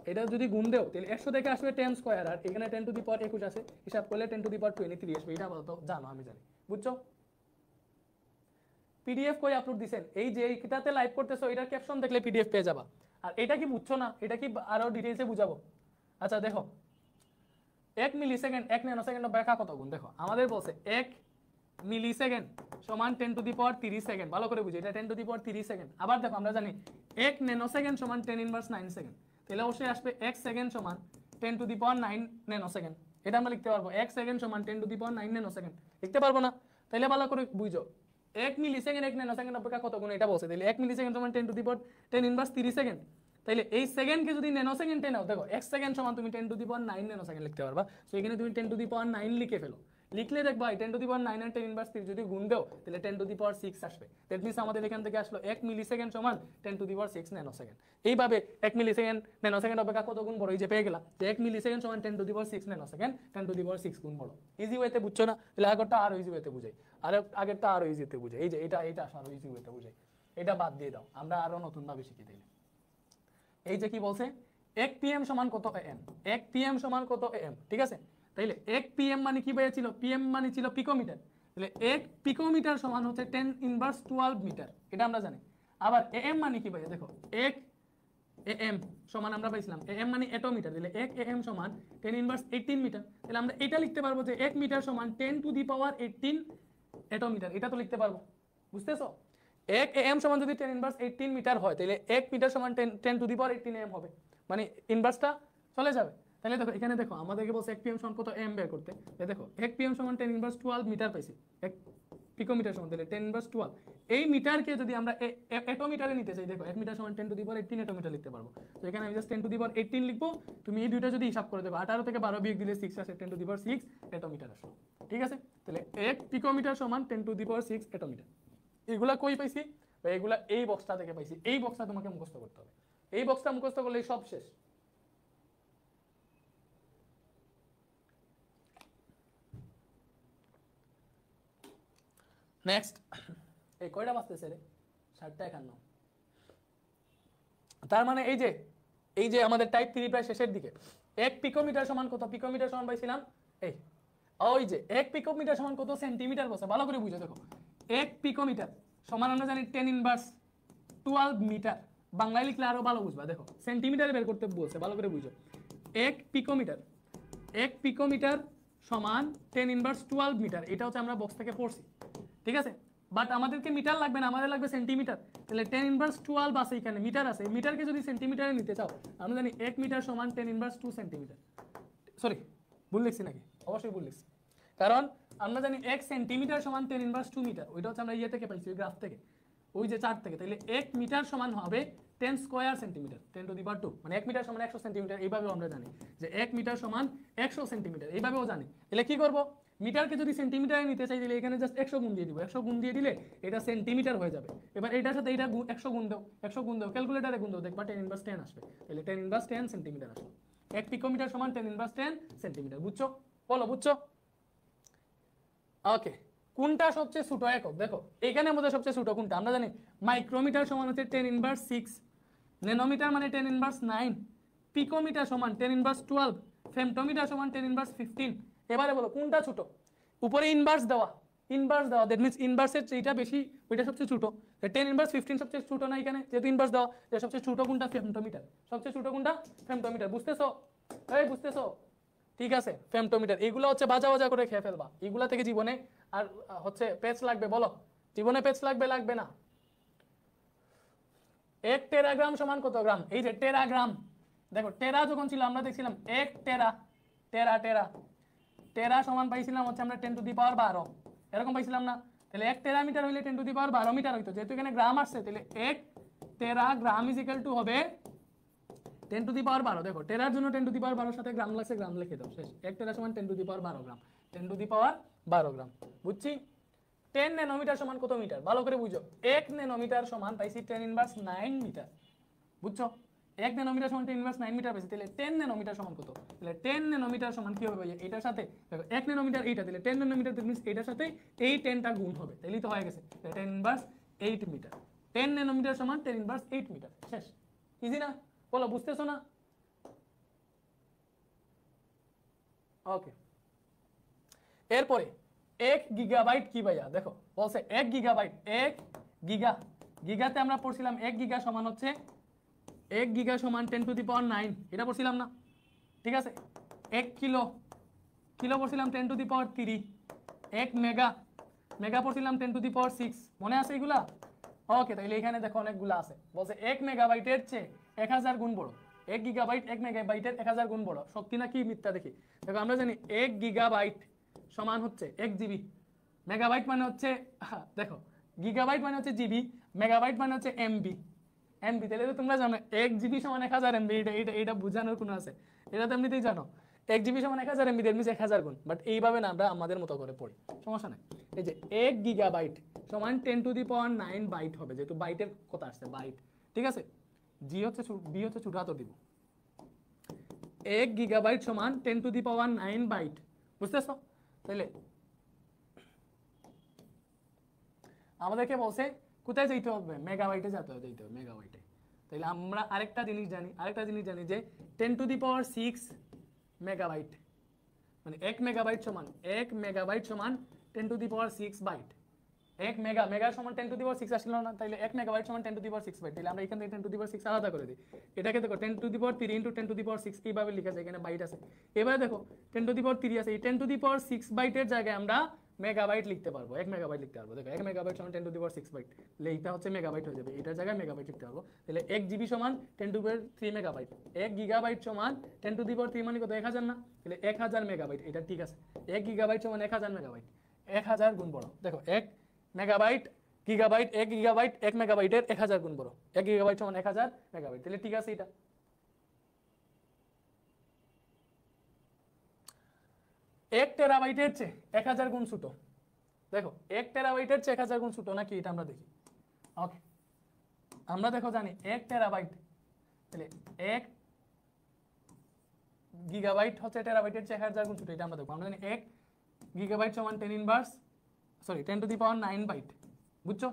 এটা যদি গুণ দেও তাহলে 100 থেকে আসবে 10 স্কয়ার, আর এখানে 10 টু দি পাওয়ার 21 আছে, হিসাব করলে 10 টু দি পাওয়ার 23 আসবে। এটা বলতো জানো, আমি জানি, বুঝছো? পিডিএফ কই আপলোড দিবেন? এই যে এইটাতে লাইভ করতেছো, এটার ক্যাপশন দেখলে পিডিএফ পেয়ে যাবা। আর এটা কি বুঝছো না? এটা কি আরো ডিটেইলসে বুঝাবো? আচ্ছা দেখো, 1 মিলিসেকেন্ড 1 ন্যানোসেকেন্ড ব্যাখ্যা কত গুণ? দেখো আমাদের বলছে 1 মিলিসেকেন্ড সমান 10 টু দি পাওয়ার 30 সেকেন্ড। ভালো করে বুঝি, এটা 10 টু দি পাওয়ার 30 সেকেন্ড। আবার দেখো আমরা জানি 1 ন্যানোসেকেন্ড সমান 10 ইনভার্স 9 সেকেন্ড, তাহলে অবশ্যই আসবে 1 সেকেন্ড সমান 10 টু দি পাওয়ার 9 ন্যানোসেকেন্ড। এটা আমরা লিখতে পারবো 1 সেকেন্ড সমান 10 টু দি পাওয়ার 9 ন্যানোসেকেন্ড। লিখতে পারবো না? তাহলে ভালো করে বুঝো, 1 মিলিসেকেন্ড 1 ন্যানোসেকেন্ড অপেক্ষা কত গুণ এটা বলছে। তাহলে 1 মিলিসেকেন্ড সমান 10 to the power 10 inverse 30 second. তাহলে এই সেকেন্ডকে যদি ন্যানোসেকেন্ডে নাও, দেখো 1 সেকেন্ড সমান তুমি 10 টু দি পাওয়ার 9 ন্যানোসেকেন্ড লিখতে পারবা। সো এখানে তুমি 10 টু দি পাওয়ার 9 লিখে ফেলো। লিখলে দেখবা 10 to the power 9 R 10 inverse 30 যদি গুণ দাও তাহলে 10 টু দি পাওয়ার 6 আসবে। দ্যাট মিন্স আমাদের এখান থেকে আসলো 1 মিলিসেকেন্ড সমান 10 টু দি পাওয়ার 6 ন্যানোসেকেন্ড। এইভাবে 1 মিলিসেকেন্ড ন্যানোসেকেন্ড অপেক্ষা কত গুণ বড়, এই যে পেয়ে গেলাম যে 1 মিলিসেকেন্ড সমান 10 to the power 6 nanosecond, 10 to the power 6 গুণ বড়। ইজি ওয়েতে বুঝছো না? তাহলে আগেরটা আরো ইজি ওয়েতে বুঝাই, আর আগেরটা আরো ইজিতে বুঝাই। এই যে এটা আসলে আরো ইজি ওয়েতে বুঝাই, এটা বাদ দিয়ে দাও, আমরা আরো নতুন ভাবে শিখি। তাইলে এই যে কি বলছে 1 পিএম সমান কত এএম, 1 পিএম সমান কত এএম, ঠিক আছে? তাইলে 1 পিএম মানে কি ছিল? পিএম মানে ছিল পিকোমিটার। তাহলে 1 পিকোমিটার সমান হচ্ছে 10 ইনভার্স 12 মিটার, এটা আমরা জানি। আবার এএম মানে কি ভাই? দেখো 1 এএম সমান আমরা পাইছিলাম এএম মানে এটোমিটার, তাহলে 1 এএম সমান 10 ইনভার্স 18 মিটার। তাহলে আমরা এটা লিখতে পারবো যে 1 মিটার সমান 10 টু দি পাওয়ার 18 এটোমিটার। এটা তো লিখতে পারবো, বুঝতেছো? 1 এএম সমান যদি 10 ইনভার্স 18 মিটার হয় তাহলে 1 মিটার সমান 10 টু দি পাওয়ার 18 এএম হবে, মানে ইনভার্সটা চলে যাবে। তাহলে দেখো এখানে দেখো আমাদেরকে বলছে 1 পিএম সমান কত এম বের করতে। দেখো 1 পিএম সমান 10 ইনভার্স 12 মিটার পাইছি, 1 পিকোমিটার সমান তাহলে 10 ইনভার্স 12। এই মিটারকে যদি আমরা এটোমিটারে নিতে চাই, দেখো 1 মিটার সমান 10 টু দি পাওয়ার 18 এটোমিটার লিখতে পারবো। তো এখানে আমি জাস্ট 10 টু দি পাওয়ার 18 লিখবো। তুমি এই দুইটা যদি হিসাব করে দেখো 18 থেকে 12 বিয়োগ দিলে 6 আসে, 10 টু দি পাওয়ার 6 এটোমিটার আসলো, ঠিক আছে? তাহলে 1 পিকোমিটার সমান 10 টু দি পাওয়ার 6 এটোমিটার। এগুলা কই পাইছি? এগুলা এই বক্সটা থেকে পাইছি। এই বক্সটা তোমাকে মুখস্থ করতে হবে, এই বক্সটা মুখস্থ করলে সব শেষ। নেক্সট, এই কয়টা বাজতেছে রে? 7:51। তার মানে এই যে আমাদের টাইপ 3 প্রায় শেষের দিকে। 1 পিকোমিটার সমান কত? পিকোমিটার সমান পাইছিলাম এই, ওই যে 1 পিকোমিটার সমান কত সেন্টিমিটার বলছে, ভালো করে বুঝো। দেখো 1 পিকোমিটার সমান আমরা জানি 10 ইনভার্স 12 মিটার। বাংলায় লিখলে আরো ভালো বুঝবা। দেখো সেন্টিমিটারে বের করতে বলছে, ভালো করে বুঝো। 1 পিকোমিটার সমান 10 ইনভার্স 12 মিটার। এটা হচ্ছে আমরা বক্স থেকে পড়ছি, ঠিক আছে? বাট আমাদেরকে মিটার লাগবে না, আমাদের লাগবে সেন্টিমিটার। তাহলে 10 ইনভার্স 12 আছে, এখানে মিটার আছে। মিটারকে যদি সেন্টিমিটারে নিতে চাও, আমরা জানি 1 মিটার সমান 10 ইনভার্স 2 সেন্টিমিটার। সরি, ভুল লিখছি নাকি? অবশ্যই ভুল লিখছি, কারণ আমরা জানি 1 সেন্টিমিটার সমান 10 ইনভার্স 2 মিটার। ওইটা হচ্ছে আমরা ইয়ে থেকে পাইছি, ওই গ্রাফ থেকে, ওই যে চার্ট থেকে। তাহলে 1 মিটার সমান হবে 10 স্কয়ার সেন্টিমিটার, 10 টু দি পাওয়ার 2, মানে 1 মিটার সমান 100 সেন্টিমিটার। এইভাবেও আমরা জানি যে 1 মিটার সমান 100 সেন্টিমিটার, এইভাবেও জানি। তাহলে কি করব? মিটারকে যদি সেন্টিমিটারে নিতে চাই তাহলে এখানে জাস্ট 100 গুণ দিয়ে দিব। 100 গুণ দিয়ে দিলে এটা সেন্টিমিটার হয়ে যাবে। এবার এটার সাথে এটা 100 গুণ দাও, 100 গুণ দাও, ক্যালকুলেটরে গুণ দাও, দেখবা 10 ইনভার্স 10 আসবে। তাহলে 10 ইনভার্স 10 সেন্টিমিটার আসবে। 1 পিকোমিটার সমান 10 ইনভার্স 10 সেন্টিমিটার। বুঝছো? বলো বুঝছো? ওকে, কোনটা সবচেয়ে ছোট একক? দেখো এখানের মধ্যে সবচেয়ে ছোট কোনটা? আমরা জানি মাইক্রোমিটার সমান হচ্ছে 10 ইনভার্স 6, ন্যানোমিটার মানে 10 ইনভার্স 9, পিকোমিটার সমান 10 ইনভার্স 12, ফেমটোমিটার সমান 10 ইনভার্স 15। এবারে বলো কোনটা ছোট? উপরে ইনভার্স দেওয়া, দ্যাট মিন্স ইনভার্সের যেটা বেশি ওইটা সবচেয়ে ছোট। 10 ইনভার্স 15 সবচেয়ে ছোট না, এখানে যেহেতু ইনভার্স দেওয়া, এটা সবচেয়ে ছোট কোনটা? ফেমটোমিটার। সবচেয়ে ছোট কোনটা? ফেমটোমিটার। বুঝতেছো? এই বুঝতেছো? ঠিক আছে, ফেমটোমিটার। এগুলো হচ্ছে বাজা বাজা করে খেয়ে ফেলবা, এগুলা থেকে জীবনে আর হচ্ছে পেজ লাগবে। বলো জীবনে পেজ লাগবে না? 1 টেরাগ্রাম সমান কত গ্রাম? এই যে টেরাগ্রাম, দেখো টেরা যখন ছিল আমরা দেখছিলাম 1 টেরা, টেরা টেরা টেরা সমান পাইছিলাম হচ্ছে আমরা 10 টু দি পাওয়ার 12, এরকম পাইছিলাম না? তাহলে 1 টেরামিটার হইলে 10 টু দি পাওয়ার 12 মিটার হইতো, যেহেতু এখানে গ্রাম আসছে তাহলে 1 টেরাগ্রাম ইজ ইকুয়াল টু হবে 10 টু দি পাওয়ার 12। দেখো টেরার জন্য 10 টু দি পাওয়ার 12 সাথে গ্রাম লাগছে, গ্রাম লিখে দাও, শেষ। 1 টেরা সমান 10 to the power 12 gram, 10 to the power 12 গ্রাম, বুঝছি? 10 ন্যানোমিটার সমান কত মিটার? ভালো করে বুঝো, 1 ন্যানোমিটার সমান পাইছি 10 ইনভার্স 9 মিটার, বুঝছো? 1 ন্যানোমিটার সমান 10 ইনভার্স 9 মিটার পাইছি, তাহলে 10 ন্যানোমিটার সমান কত? তাহলে 10 ন্যানোমিটার সমান কি হবে ভাই? এটার সাথে দেখো 1 ন্যানোমিটার এইটা, তাহলে 10 ন্যানোমিটার দ্যাট মিন্স এটার সাথে এই 10টা গুণ হবে, তাহলেই তো হয়ে গেছে 10 ইনভার্স 8 মিটার। 10 ন্যানোমিটার সমান 10 ইনভার্স 8 মিটার, শেষ। ইজি না? বলো, বুঝতেছো না? ওকে, এরপরে 1 গিগাবাইট কি ভাইয়া? দেখো বলছে 1 গিগাবাইট, 1 গিগা, গিগাতে আমরা পড়ছিলাম 1 গিগা সমান হচ্ছে 1 গিগা সমান 10 টু দি পাওয়ার 9, এটা পড়ছিলাম না? ঠিক আছে। 1 কিলো, কিলো পড়ছিলাম 10 to the power 3। 1 mega, mega পড়ছিলাম 10 টু দি পাওয়ার 6, মনে আছে এগুলা? ওকে, তাহলে এখানে দেখো অনেকগুলো আছে। বলছে 1 মেগাবাইটের চেয়ে 1000 গুণ বড়, 1 গিগাবাইট 1 মেগাবাইটের 1000 গুণ বড়, সত্যি না কি মিথ্যা দেখি। দেখো আমরা জানি 1 গিগাবাইট সমান হচ্ছে 1 জিবি, মেগাবাইট মানে হচ্ছে দেখো গিগাবাইট মানে হচ্ছে জিবি, মেগাবাইট মানে হচ্ছে এমবি, এমবি। তাহলে তো তোমরা জানো 1 জিবি সমান 1000 এমবি, এটা বোঝানোর কোনো আছে? এটা তো এমনিতেই জানো 1 জিবি সমান 1000 এমবি, দ্যাট মিন্স 1000 গুণ। বাট এইভাবে না, আমরা আমাদের মতো করে পড়ি, সমস্যা নাই। এই যে 1 গিগাবাইট সমান 10 টু দি পাওয়ার 9 বাইট হবে, যেহেতু বাইটের কথা আসছে, বাইট। ঠিক আছে, জি হচ্ছে বি হচ্ছে ছোট হাতের দিব। 1 গিগাবাইট সমান 10 টু দি পাওয়ার 9 বাইট, বুঝতেছো? তাহলে আমাদেরকে বলছে কোথায় যেতে হবে? মেগাবাইটে যেতে হবে, মেগাবাইটে। তাহলে আমরা আরেকটা জিনিস জানি যে 10 টু দি পাওয়ার 6 মেগাবাইট, মানে 1 মেগাবাইট সমান 1 মেগাবাইট সমান 10 to the power 6 byte. 1 mega, mega সমান 10 টু দি পাওয়ার 6 আসলো না? তাহলে 1 মেগাবাইট সমান 10 টু দি পাওয়ার 6 বাইট। তাহলে আমরা এখান থেকে 10 টু দি পাওয়ার 6 আলাদা করে দিই। এটাকে দেখো 10 to the power 3 into 10 to the power 6 এইভাবে লেখা যায়, এখানে বাইট আছে। এবারে দেখো 10 টু দি পাওয়ার 3 আছে, এই 10 টু দি পাওয়ার 6 বাইটের জায়গায় আমরা মেগাবাইট লিখতে পারবো, 1 মেগাবাইট লিখতে পারবো। দেখো 1 মেগাবাইট সমান 10 টু দি পাওয়ার 6 বাইট, তাহলে এটা হচ্ছে মেগাবাইট হয়ে যাবে, এটার জায়গায় মেগাবাইট লিখতে পারবো। তাহলে 1 জিবি সমান 10 to the power 3 megabyte, 1 gigabyte সমান 10 টু দি পাওয়ার 3 মানে কত? 1000 না? তাহলে 1000 মেগাবাইট, এটা ঠিক আছে। 1 গিগাবাইট সমান 1000 মেগাবাইট, 1000 গুণ বড়। দেখো 1 মেগাবাইট গিগাবাইট, 1 গিগাবাইট 1 মেগাবাইটের 1000 গুণ বড়, 1 গিগাবাইট সমান 1000 মেগাবাইট, তাহলে ঠিক আছে। এটা 1 টেরাবাইটের চেয়ে 1000 গুণ ছোট। দেখো 1 টেরাবাইটের চেয়ে 1000 গুণ ছোট নাকি? এটা আমরা দেখি। ওকে, আমরা দেখো জানি 1 টেরাবাইট, তাহলে 1 গিগাবাইট হচ্ছে টেরাবাইটের চেয়ে 1000 গুণ ছোট, এটা আমরা দেখো। আমরা জানি 1 গিগাবাইট সমান 10 inverse 10 to the power 9 byte, বুঝছো?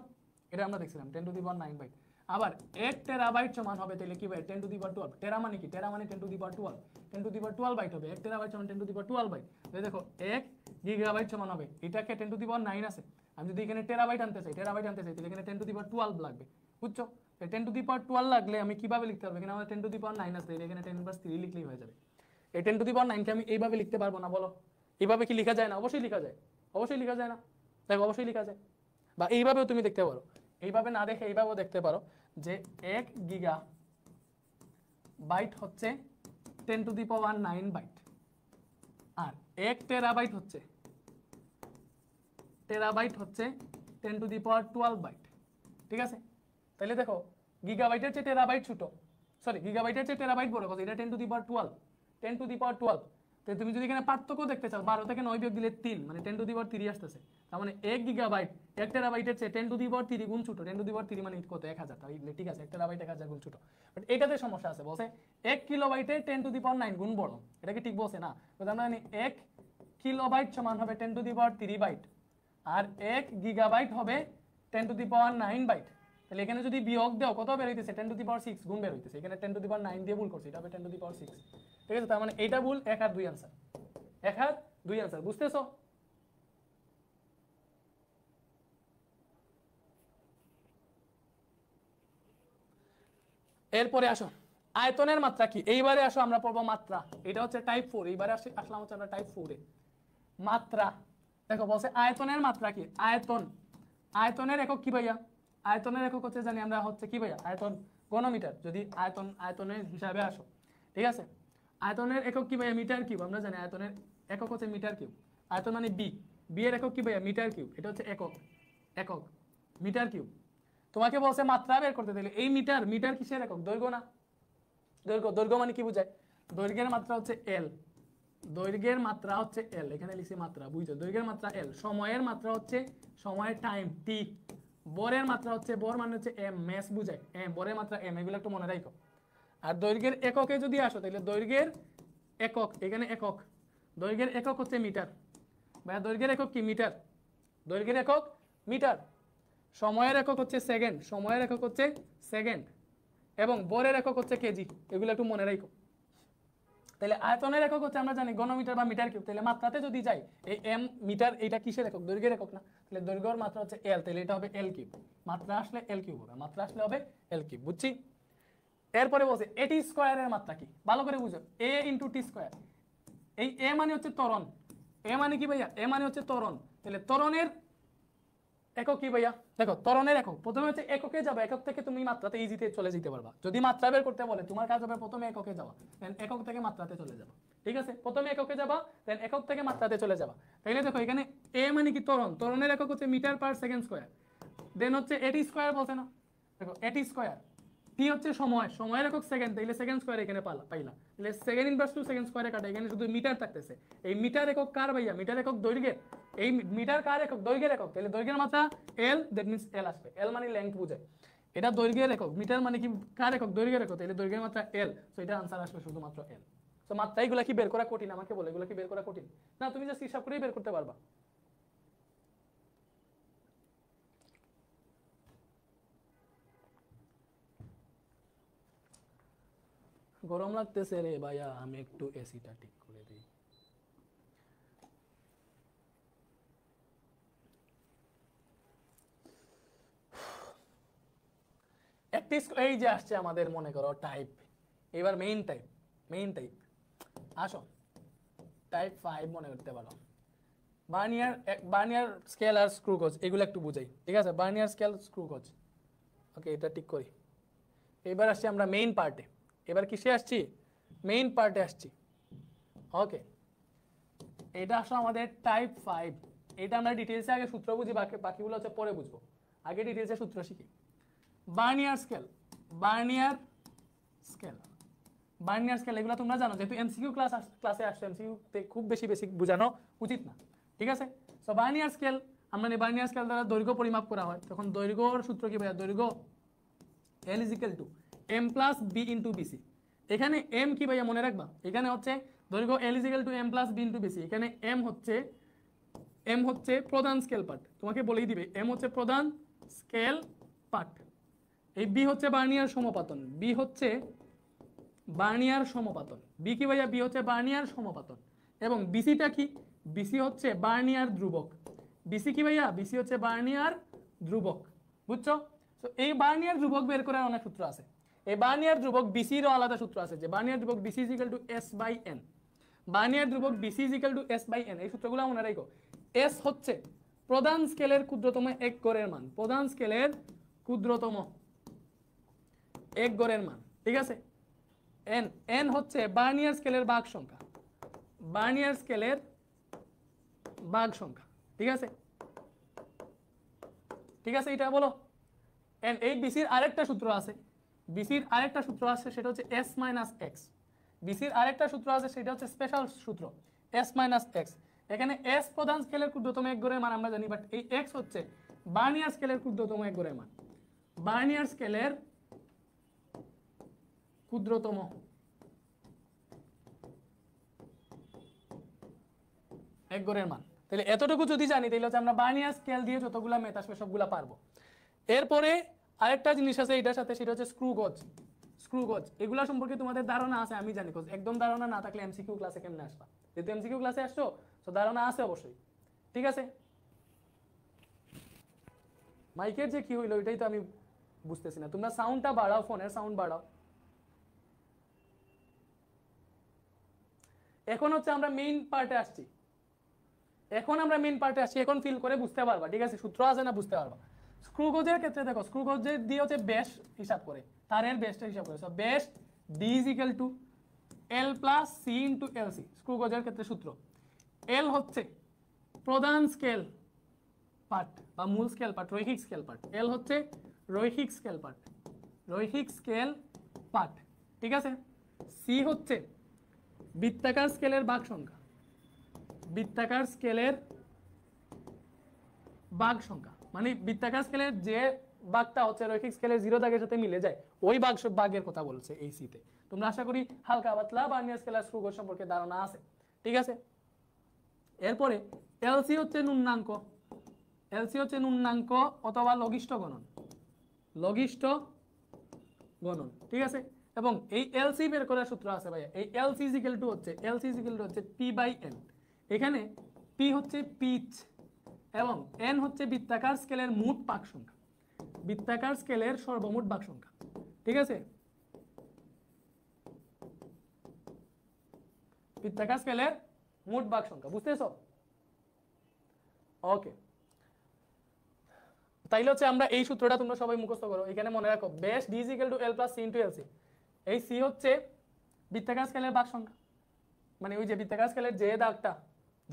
এটা আমরা দেখছিলাম 10 টু দি পাওয়ার 9 বাইট। আবার 1 টেরাবাইট সমান হবে তাহলে কি ভাই? 10 টু দি পাওয়ার 12। টেরা মানে কি? টেরা মানে 10 to the power 12, 10 to the power 12 byte হবে। 1 টেরাবাইট সমান 10 টু দি পাওয়ার 12 বাইট। তাহলে দেখো 1 গিগাবাইট সমান হবে, এটাকে 10 টু দি পাওয়ার 9 আছে, আমি যদি এখানে টেরাবাইট আনতে চাই, তাহলে এখানে 10 টু দি পাওয়ার 12 লাগবে, বুঝছো? 10 টু দি পাওয়ার 12 লাগলে আমি কিভাবে লিখতে পারবো? এখানে আমার 10 টু দি পাওয়ার 9 আছে, এখানে 10 ইনভার্স 3 লিখলেই হয়ে যাবে। এই 10 টু দি পাওয়ার 9 কে আমি এইভাবে লিখতে পারবো না? বলো, এইভাবে কি লেখা যায় না? অবশ্যই লেখা যায়, অবশ্যই লেখা যায় না? দেখো অবশ্যই লেখা যায়। বা এইভাবেও তুমি দেখতে পারো, এইভাবে না দেখে এইভাবেও দেখতে পারো যে 1 গিগা বাইট হচ্ছে 10 টু দি পাওয়ার 9 বাইট, আর 1 টেরাবাইট হচ্ছে 10 টু দি পাওয়ার 12 বাইট। ঠিক আছে, তাহলে দেখো গিগাবাইটের চেয়ে টেরাবাইট ছোট, সরি গিগাবাইটের চেয়ে টেরাবাইট বড়, কথা এটা 10 to the power 12, 10 to the power 12। তো তুমি যদি এখানে পার্থক্য দেখতে চাও, 12 থেকে 9 বিয়োগ দিলে 3, মানে 10 টু দি পাওয়ার 3 আসতেছে। তার মানে 1 গিগাবাইট 1 টেরাবাইটের চেয়ে 10 টু দি পাওয়ার 3 গুণ ছোট, 10 টু দি পাওয়ার 3 মানে কত? 1000। তাহলে ঠিক আছে, 1 টেরাবাইট 1000 গুণ ছোট। বাট এটাতে সমস্যা আছে, বলছে 1 কিলোবাইটে 10 টু দি পাওয়ার 9 গুণ বড়, এটা কি ঠিক বলছে? না, আমরা জানি 1 কিলোবাইট সমান হবে 10 টু দি পাওয়ার 3 বাইট, আর 1 গিগাবাইট হবে 10 টু দি পাওয়ার 9 বাইট। তাহলে এখানে যদি বিয়োগ দাও কত বের হইতেছে? 10 টু দি পাওয়ার 6 গুণ বের হইতেছে। এখানে 10 টু দি পাওয়ার 9 দিয়ে ভুল করছে, এটা হবে 10 টু দি পাওয়ার 6। ঠিক আছে, তার মানে এইটা ভুল, 1 আর 2 आंसर, 1 আর 2 आंसर, বুঝতেছো? এরপরে আসো আয়তনের মাত্রা কি? এইবারে আসো আমরা পড়বো মাত্রা, এটা হচ্ছে টাইপ 4। এইবারে আসলাম হচ্ছে আমরা টাইপ 4 এ। মাত্রা দেখো বলছে আয়তনের মাত্রা কি? আয়তন, আয়তনের একক কি ভাইয়া? আয়তনের একক হচ্ছে জানি আমরা হচ্ছে কি ভাইয়া? আয়তন ঘনমিটার। যদি আয়তনের হিসাবে আসো, ঠিক আছে, আয়তনের একক কি ভাইয়া? Metre cube. আমরা জানি আয়তনের একক হচ্ছে মিটার কিউব। আয়তন মানে বি, বি এর একক কি ভাইয়া? Metre cube. এটা হচ্ছে একক, একক মিটার কিউব। তোমাকে বলছে মাত্রা বের করতে দিলে, এই মিটার, মিটার কিসের একক? দৈর্ঘ্য না? দৈর্ঘ্য, দৈর্ঘ্য মানে কি বোঝায়? দৈর্ঘ্যের মাত্রা হচ্ছে এল, দৈর্ঘ্যের মাত্রা হচ্ছে এল, এখানে লিখছি মাত্রা, বুঝছো? দৈর্ঘ্যের মাত্রা এল, সময়ের মাত্রা হচ্ছে সময়ের টাইম টি, বরের মাত্রা হচ্ছে, বর মানে হচ্ছে এম, ম্যাস বুঝায় এম, বরের মাত্রা এম, এগুলো একটু মনে রাখো। আর দৈর্ঘ্যের এককে যদি আসো তাহলে দৈর্ঘ্যের একক, এখানে একক, দৈর্ঘ্যের একক হচ্ছে মিটার। ভাইয়া দৈর্ঘ্যের একক কি? মিটার। দৈর্ঘ্যের একক মিটার। সময়ের একক হচ্ছে সেকেন্ড, সময়ের একক হচ্ছে সেকেন্ড, এবং বরের একক হচ্ছে কেজি, এগুলো একটু মনে রাখো। তাহলে আয়তনের একক হচ্ছে আমরা জানি ঘনমিটার বা মিটার কিউব। তাহলে মাত্রাতে যদি যাই, এই এম মিটার, এটা কিসের একক? দৈর্ঘ্যের একক না? তাহলে দৈর্ঘ্যের মাত্রা হচ্ছে এল, তাহলে এটা হবে এল কিউব। মাত্রা আসলে এল কিউব হবে, মাত্রা আসলে হবে এল কিউব, বুঝছি? এরপরে বলছে এটি স্কয়ারের মাত্রা কি? ভালো করে বুঝো, এ ইন্টু টি স্কয়ার। এই এ মানে হচ্ছে ত্বরণ, এ মানে কি ভাইয়া? এ মানে হচ্ছে ত্বরণ। তাহলে ত্বরণের একক কি ভাইয়া? দেখো ত্বরণের একক প্রথমে হচ্ছে এককে যাবে, একক থেকে তুমি মাত্রাতে ইজিতে চলে যেতে পারবা। যদি মাত্রা বের করতে বলে তোমার কাজ হবে প্রথমে এককে যাওয়া, দেন একক থেকে মাত্রাতে চলে যাবা, ঠিক আছে? প্রথমে এককে যাবা, দেন একক থেকে মাত্রাতে চলে যাবা। তাইলে দেখো এখানে এ মানে কি? ত্বরণ, ত্বরণের একক হচ্ছে মিটার পার সেকেন্ড স্কয়ার। দেন হচ্ছে এটি স্কয়ার বলছে না? দেখো এটি স্কয়ার, টি হচ্ছে সময়, সময়ের একক সেকেন্ড, তাইলে সেকেন্ড স্কয়ার এখানে পাইলা, তাহলে সেকেন্ড ইনভার্স টু সেকেন্ড স্কয়ারে কাটা, এখানে শুধু মিটার থাকতেছে। এই মিটার একক কার ভাইয়া? মিটার একক দৈর্ঘ্যের। এই মিটার কার একক? দৈর্ঘ্যের একক। তাহলে দৈর্ঘ্যের মাত্রা এল, দ্যাট মিন্স এল আসবে। এল মানে লেংথ বোঝায়, এটা দৈর্ঘ্যের একক। মিটার মানে কি? কার একক? দৈর্ঘ্যের একক। তাহলে দৈর্ঘ্যের মাত্রা এল, সো এটা আনসার আসবে শুধুমাত্র এল। তো মাত্রা এগুলা কি বের করা কঠিন? আমাকে বলে এগুলা কি বের করা কঠিন? না, তুমি জাস্ট হিসাব করেই বের করতে পারবা। গরম লাগতেছে রে ভাইয়া, আমি একটু এসিটা ঠিক করে দিই। একটি এই যে আসছে আমাদের মনে করো টাইপ, এবার মেইন টাইপ, মেইন টাইপ আসো, টাইপ 5 মনে করতে পারো। বার্নিয়ার, বার্নিয়ার স্কেল আর স্ক্রু গজ, এগুলো একটু বুঝাই, ঠিক আছে? বার্নিয়ার স্কেল, স্ক্রু গজ, ওকে, এটা ঠিক করি। এবার আসছি আমরা মেইন পার্টে। এবার কিসে আসছি? মেইন পার্টে আসছি, ওকে। এটা আসলে আমাদের টাইপ 5। এটা আমরা ডিটেইলসে আগে সূত্র বুঝি, বাকিগুলো হচ্ছে পরে বুঝবো। আগে ডিটেইলসে সূত্র শিখি। Barnier scale, Barnier scale, Barnier scale এগুলো তোমরা জানো, যেহেতু এমসিকিউ ক্লাসে আসছে, এমসিকিউ তে খুব বেশি বেসিক বোঝানো উচিত না, ঠিক আছে? সো বার্নিয়ার স্কেল, আমরা বার্নিয়ার স্কেল দ্বারা দৈর্ঘ্য পরিমাপ করা হয়, তখন দৈর্ঘ্যর সূত্র কি ভাইয়া? দৈর্ঘ্য L is equal to m plus b into bc। এখানে m কি ভাইয়া? মনে রাখবা, এখানে হচ্ছে দৈর্ঘ্য L is equal to m plus b into bc। এখানে m হচ্ছে প্রধান স্কেল পার্ট, তোমাকে বলেই দিবে m হচ্ছে প্রধান স্কেল পার্ট। এই b হচ্ছে বার্নিয়ার সমপাতন, b হচ্ছে বার্নিয়ার সমপাতন। b কি ভাইয়া? b হচ্ছে বার্নিয়ার সমপাতন। এবং বিসিটা কি? বিসি হচ্ছে বার্নিয়ার ধ্রুবক। বিসি কি ভাইয়া? বিসি হচ্ছে বার্নিয়ার ধ্রুবক, বুঝছো? তো এই বার্নিয়ার ধ্রুবক বের করার অনেক সূত্র আছে। এই বার্নিয়ার ধ্রুবক বিসিরও আলাদা সূত্র আছে, যে বার্নিয়ার ধ্রুবক VC is equal to S by N. Vernier ধ্রুবক VC is equal to S by N, এই সূত্রগুলো মনে রাখো। এস হচ্ছে প্রধান স্কেলের ক্ষুদ্রতম এক গড়ের মান, প্রধান স্কেলের ক্ষুদ্রতম এক গড়ের মান, ঠিক আছে? এন, এন হচ্ছে বার্নিয়ার স্কেলের ভাগ সংখ্যা, বার্নিয়ার স্কেলের ভাগ সংখ্যা, ঠিক আছে? ঠিক আছে, এটা বলো। এন্ড এই বিসির আরেকটা সূত্র আছে, বিসির আরেকটা সূত্র আছে, সেটা হচ্ছে এস মাইনাস এক্স। বিসির আরেকটা সূত্র আছে, সেটা হচ্ছে স্পেশাল সূত্র এস মাইনাস এক্স। এখানে এস প্রধান স্কেলের ক্ষুদ্রতম এক গড়ের মান আমরা জানি, বাট এই এক্স হচ্ছে বার্নিয়ার স্কেলের ক্ষুদ্রতম এক গড়ের মান, বার্নিয়ার স্কেলের ক্ষুদ্রতম এক গড়ের মান। তাহলে এতটুকু যদি জানি, তাহলে হচ্ছে আমরা বার্নিয়ার স্কেল দিয়ে যতগুলা মেথ আসবে সবগুলা পারবো। এরপরে আরেকটা জিনিস আছে এটার সাথে, সেটা হচ্ছে স্ক্রু গজ। স্ক্রু গজ এগুলা সম্পর্কে তোমাদের ধারণা আছে আমি জানি, একদম ধারণা না থাকলে এমসিকিউ ক্লাসে কেমনে আসবা? যেহেতু এমসিকিউ ক্লাসে আসছো, তো ধারণা আছে অবশ্যই, ঠিক আছে? মাইকের যে কি হইলো এটাই তো আমি বুঝতেছি না। তোমরা সাউন্ডটা বাড়াও, ফোনের সাউন্ড বাড়াও। এখন হচ্ছে আমরা মেইন পার্টে আসছি, এখন আমরা মেইন পার্টে আসছি, এখন ফিল করে বুঝতে পারবা, ঠিক আছে? সূত্র আছে না, বুঝতে পারবা। স্ক্রু গজের ক্ষেত্রে দেখো স্ক্রু গজের দিয়ে হচ্ছে বেশ হিসাব করে, তারের বেশটা হিসাব করে। সো বেশ D is equal to L plus C into L C. Screw গজের ক্ষেত্রে সূত্র, এল হচ্ছে প্রধান স্কেল পার্ট বা মূল স্কেল পার্ট, রৈখিক স্কেল পার্ট। এল হচ্ছে রৈখিক স্কেল পার্ট, রৈখিক স্কেল পার্ট, ঠিক আছে। সি হচ্ছে বৃত্তাকার স্কেলের ভাগ সংখ্যা, বৃত্তাকার স্কেলের ভাগ সংখ্যা, মানে বৃত্তাকার স্কেলের যে ভাগটা হচ্ছে রৈখিক স্কেলের 0 দাগের সাথে মিলে যায়, ওই ভাগের কথা বলছে এই সিতে। তোমরা আশা করি হালকা পাতলা বার্নিয়ার স্কেলার স্ক্রু গজ সম্পর্কে ধারণা আছে, ঠিক আছে। এরপরে এলসি হচ্ছে ন্যূনাঙ্ক, এলসি হচ্ছে ন্যূনাঙ্ক অথবা লঘিষ্ঠ গণন, লঘিষ্ঠ গণন, ঠিক আছে। এবং এই এলসি বের করার সূত্র আছে ভাইয়া, এই এলসি ইজ ইকুয়াল টু হচ্ছে পি বাই এন। এখানে পি হচ্ছে পিচ এবং এন হচ্ছে বৃত্তাকার স্কেলের মোট ভাগ সংখ্যা, বৃত্তাকার স্কেলের সর্বমোট ভাগ সংখ্যা, ঠিক আছে। বৃত্তাকার স্কেলের মোট ভাগ সংখ্যা, বুঝতেছো? ওকে, তাইলে হচ্ছে আমরা এই সূত্রটা তোমরা সবাই মুখস্থ করো। এখানে মনে রাখো base D is equal to L plus C into LC. এই সি হচ্ছে বৃত্তাকার স্কেলের ভাগ সংখ্যা, মানে ওই যে বৃত্তাকার স্কেলের যে দাগটা,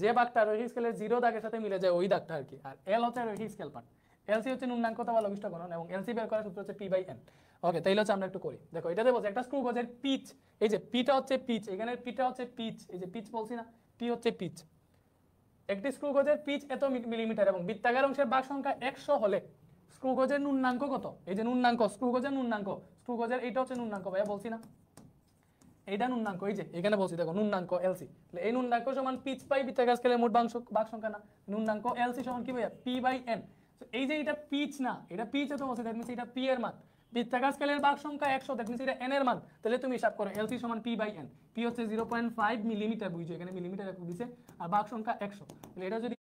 যে ভাগটা রৈখিক স্কেলের 0 দাগের সাথে মিলে যায় ওই দাগটা আর কি। আর এল হচ্ছে রৈখিক স্কেল পার্ট, এলসি হচ্ছে ন্যূনাঙ্ক অথবা লঘিষ্ঠ গণন এবং এলসি বের করার সূত্র হচ্ছে পি বাই এন। ওকে, তাইলে হচ্ছে আমরা একটু করি। দেখো এটাতে বলছে একটা স্ক্রু গজের পিচ, এই যে পিটা হচ্ছে পিচ, এখানে পিটা হচ্ছে পিচ, এই যে পিচ বলছি না, পি হচ্ছে পিচ। একটি স্ক্রু গজের পিচ এত মিলিমিটার এবং বৃত্তাকার অংশের ভাগ সংখ্যা 100 হলে স্ক্রু গজের ন্যূনাঙ্ক কত? এই যে ন্যূনাঙ্ক, স্ক্রু গজের ন্যূনাঙ্ক, স্ক্রু গজের এইটা হচ্ছে ন্যূনাঙ্ক ভাইয়া, বলছি না এইটা ন্যূনাঙ্ক, এই যে এখানে বলছি দেখো ন্যূনাঙ্ক এলসি। তাহলে এই ন্যূনাঙ্ক সমান পিচ বাই বৃত্তাকার স্কেলের মোট ভাগ সংখ্যা না, ন্যূনাঙ্ক এলসি সমান কি ভাইয়া? P by N. এই যে এটা পিচ না, এটা পিচ এত বলছে, দ্যাট মিন্স এটা পি এর মান, বৃত্তাকার স্কেলের ভাগ সংখ্যা 100, দ্যাট মিন্স এটা এন এর মান। তাহলে তুমি হিসাব করো এলসি সমান পি বাই এন। পি হচ্ছে 0.5 মিলিমিটার, বুঝছো এখানে মিলিমিটার একক দিছে, আর ভাগ সংখ্যা 100। তাহলে এটা যদি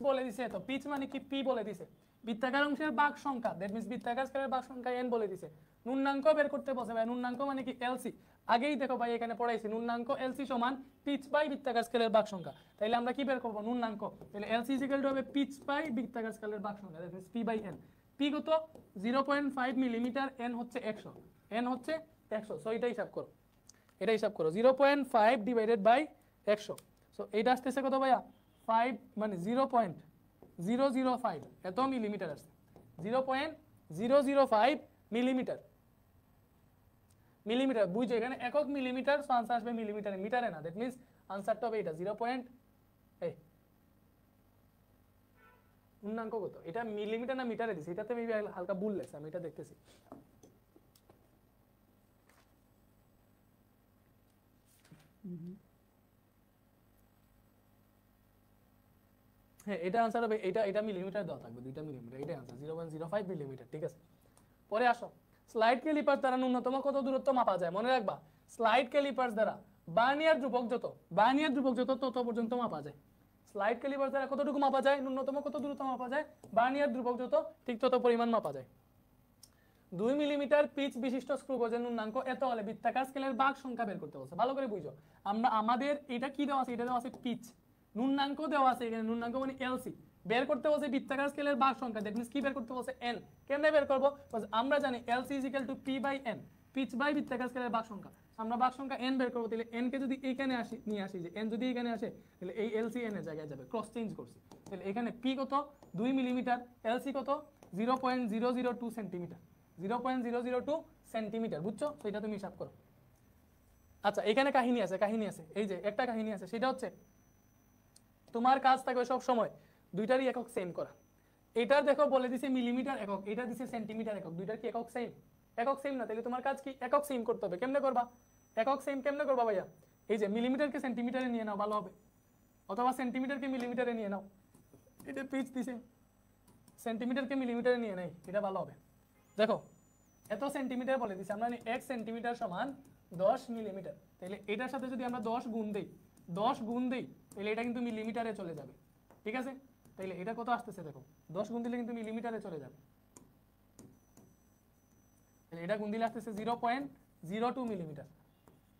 বলে দিছে, তো পিচ মানে কি? পি বলে দিছে। বৃত্তাকার অংশের ভাগ সংখ্যা, দ্যাট মিন্স বৃত্তাকার স্কেলের ভাগ সংখ্যা এন বলে দিছে। ন্যূনাঙ্ক বের করতে বসে ভাই, ন্যূনাঙ্ক মানে কি? এলসি। আগেই দেখো ভাই এখানে পড়াইছি, ন্যূনাঙ্ক এলসি সমান পিচ বাই বৃত্তাকার স্কেলের ভাগ সংখ্যা। তাহলে আমরা কি বের করব? ন্যূনাঙ্ক। তাহলে এলসি ইজ ইকুয়াল টু হবে পিচ বাই বৃত্তাকার স্কেলের ভাগ সংখ্যা, that means P by N. P কত? 0.5 মিলিমিটার, এন হচ্ছে 100, এন হচ্ছে 100। সো এটা হিসাব করো, এটা হিসাব করো 0.5 ডিভাইডেড বাই 100। সো এটা আসতেছে কত ভাইয়া? 5 মানে 0.005 এত মিলিমিটার আসছে, 0.005 মিলিমিটার। মিলিমিটার বুঝছো, এখানে একক মিলিমিটার, সো আনসার আসবে মিলিমিটারে, মিটারে না। দ্যাট মিন্স আনসারটা হবে এটা 0. পূর্ণাঙ্ক কত? এটা মিলিমিটার না মিটারে দিছি, এটাতে মেবি হালকা ভুল লেখছে, আমি এটা দেখতেছি। হ্যাঁ, এটা আনসার হবে, এটা মিলিমিটার দেওয়া থাকবে, 2টা মিলিমিটার, এটাই আনসার 0.05 মিলিমিটার, ঠিক আছে। পরে আসো, স্লাইড ক্যালিপার দ্বারা ন্যূনতম কত দূরত্ব মাপা যায়? মনে রাখবা স্লাইড ক্যালিপার দ্বারা বার্নিয়ার ধ্রুবক যত তত পর্যন্ত মাপা যায়। স্লাইড ক্যালিপার দ্বারা কতটুকু মাপা যায়? ন্যূনতম কত দূরত্ব মাপা যায়? বার্নিয়ার ধ্রুবক যত ঠিক তত পরিমাণ মাপা যায়। 2 মিলিমিটার পিচ বিশিষ্ট স্ক্রু গজের ন্যূনাঙ্ক এত হলে বৃত্তাকার স্কেলের ভাগ সংখ্যা বের করতে বলছে। ভালো করে বুঝো, আমাদের এটা কি দেওয়া আছে? এটা দেওয়া আছে পিচ, ন্যূনাঙ্ক দেওয়া আছে এখানে, ন্যূনাঙ্ক মানে এলসি। বের করতে বলছে বৃত্তাকার স্কেলের ভাগ সংখ্যা, দ্যাট মিন্স কি বের করতে বলছে? এন। কেমনে বের করব? আমরা জানি LC is equal to P by N, pitch by বৃত্তাকার স্কেলের ভাগ সংখ্যা। আমরা ভাগ সংখ্যা এন বের করব, তাহলে এন কে যদি এইখানে নিয়ে আসি, যে এন যদি এখানে আসে, তাহলে এই এলসি এন এর জায়গায় যাবে, ক্রস চেঞ্জ করছি। তাহলে এখানে পি কত? 2 মিলিমিটার, এলসি কত? 0.002 সেন্টিমিটার, 0.002 সেন্টিমিটার, বুঝছো? তো এটা তুমি হিসাব করো। আচ্ছা, এখানে কাহিনী আছে, এই যে একটা কাহিনী আছে, সেটা হচ্ছে তোমার কাজ থাকবে সব সময় দুইটারই একক সেম করা। এটার দেখো বলে দিছে মিলিমিটার একক, এটা দিছে সেন্টিমিটার একক, দুইটার কি একক সেম? একক সেম না, তাহলে তোমার কাজ কি? একক সেম করতে হবে। কেমনে করবা একক সেম? কেমনে করবা ভাইয়া? এই যে মিলিমিটারকে সেন্টিমিটারে নিয়ে নাও, ভালো হবে, অথবা সেন্টিমিটারকে মিলিমিটারে নিয়ে নাও। এটা পিচ দিছে, সেন্টিমিটারকে মিলিমিটারে নিয়ে নেই, এটা ভালো হবে। দেখো এত সেন্টিমিটার বলে দিছে, আমরা 1 সেন্টিমিটার সমান 10 মিলিমিটার। তাহলে এটার সাথে যদি আমরা 10 গুণ দেই, তাহলে এটা কিন্তু মিলিমিটারে চলে যাবে, ঠিক আছে। তাহলে এটা কত আসতেছে দেখো, 10 গুণ দিলে কিন্তু মিলিমিটারে চলে যাবে। তাহলে এটা গুণ দিলে আসতেছে 0.02 মিলিমিটার,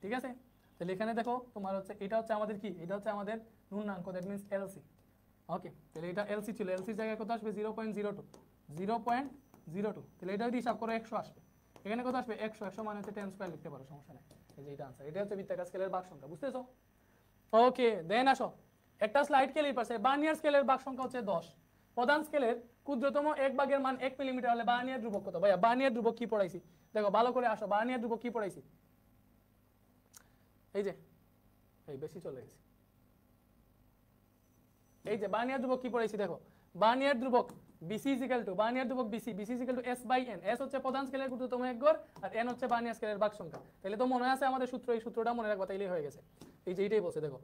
ঠিক আছে। তাহলে এখানে দেখো তোমার হচ্ছে, এটা হচ্ছে আমাদের কি? এটা হচ্ছে আমাদের ন্যূনাঙ্ক, দ্যাট মিন্স এলসি। ওকে, তাহলে এটা এলসি ছিল, এলসির জায়গায় কত আসবে 0.02, 0.02, তাহলে এটা যদি হিসাব করো 100 আসবে। এখানে কত আসবে 100, 100 মানে হচ্ছে 10 স্কয়ার লিখতে পারো, সমস্যা নেই। এই যে এটা আনসার, এটা হচ্ছে বৃত্তাকার স্কেলের ভাগ সংখ্যা, বুঝতেছো? ওকে, দেন আসো একটা স্লাইড ক্যালিপার্সে বার্নিয়ার স্কেলের ভাগ সংখ্যা হচ্ছে 10। প্রধান স্কেলের ক্ষুদ্রতম এক ভাগের মান 1 মিলিমিটার হলে বার্নিয়ার ধ্রুবক কত? ভাইয়া বার্নিয়ার ধ্রুবক কি পড়াইছি দেখো ভালো করে আসো, বার্নিয়ার ধ্রুবক কি পড়াইছি? এই যে এই বেশি চলে গেছে, এই যে বার্নিয়ার ধ্রুবক কি পড়াইছি দেখো, বার্নিয়ার ধ্রুবক BC বার্নিয়ার ধ্রুবক BC S/n। S হচ্ছে প্রধান স্কেলের ক্ষুদ্রতম এক গড় আর n হচ্ছে বার্নিয়ার স্কেলের ভাগ সংখ্যা। তাহলে তো মনে আছে আমাদের সূত্র, এই সূত্রটা মনে রাখবা, তাইলেই হয়ে গেছে। এই যে এইটাই বলছে দেখো,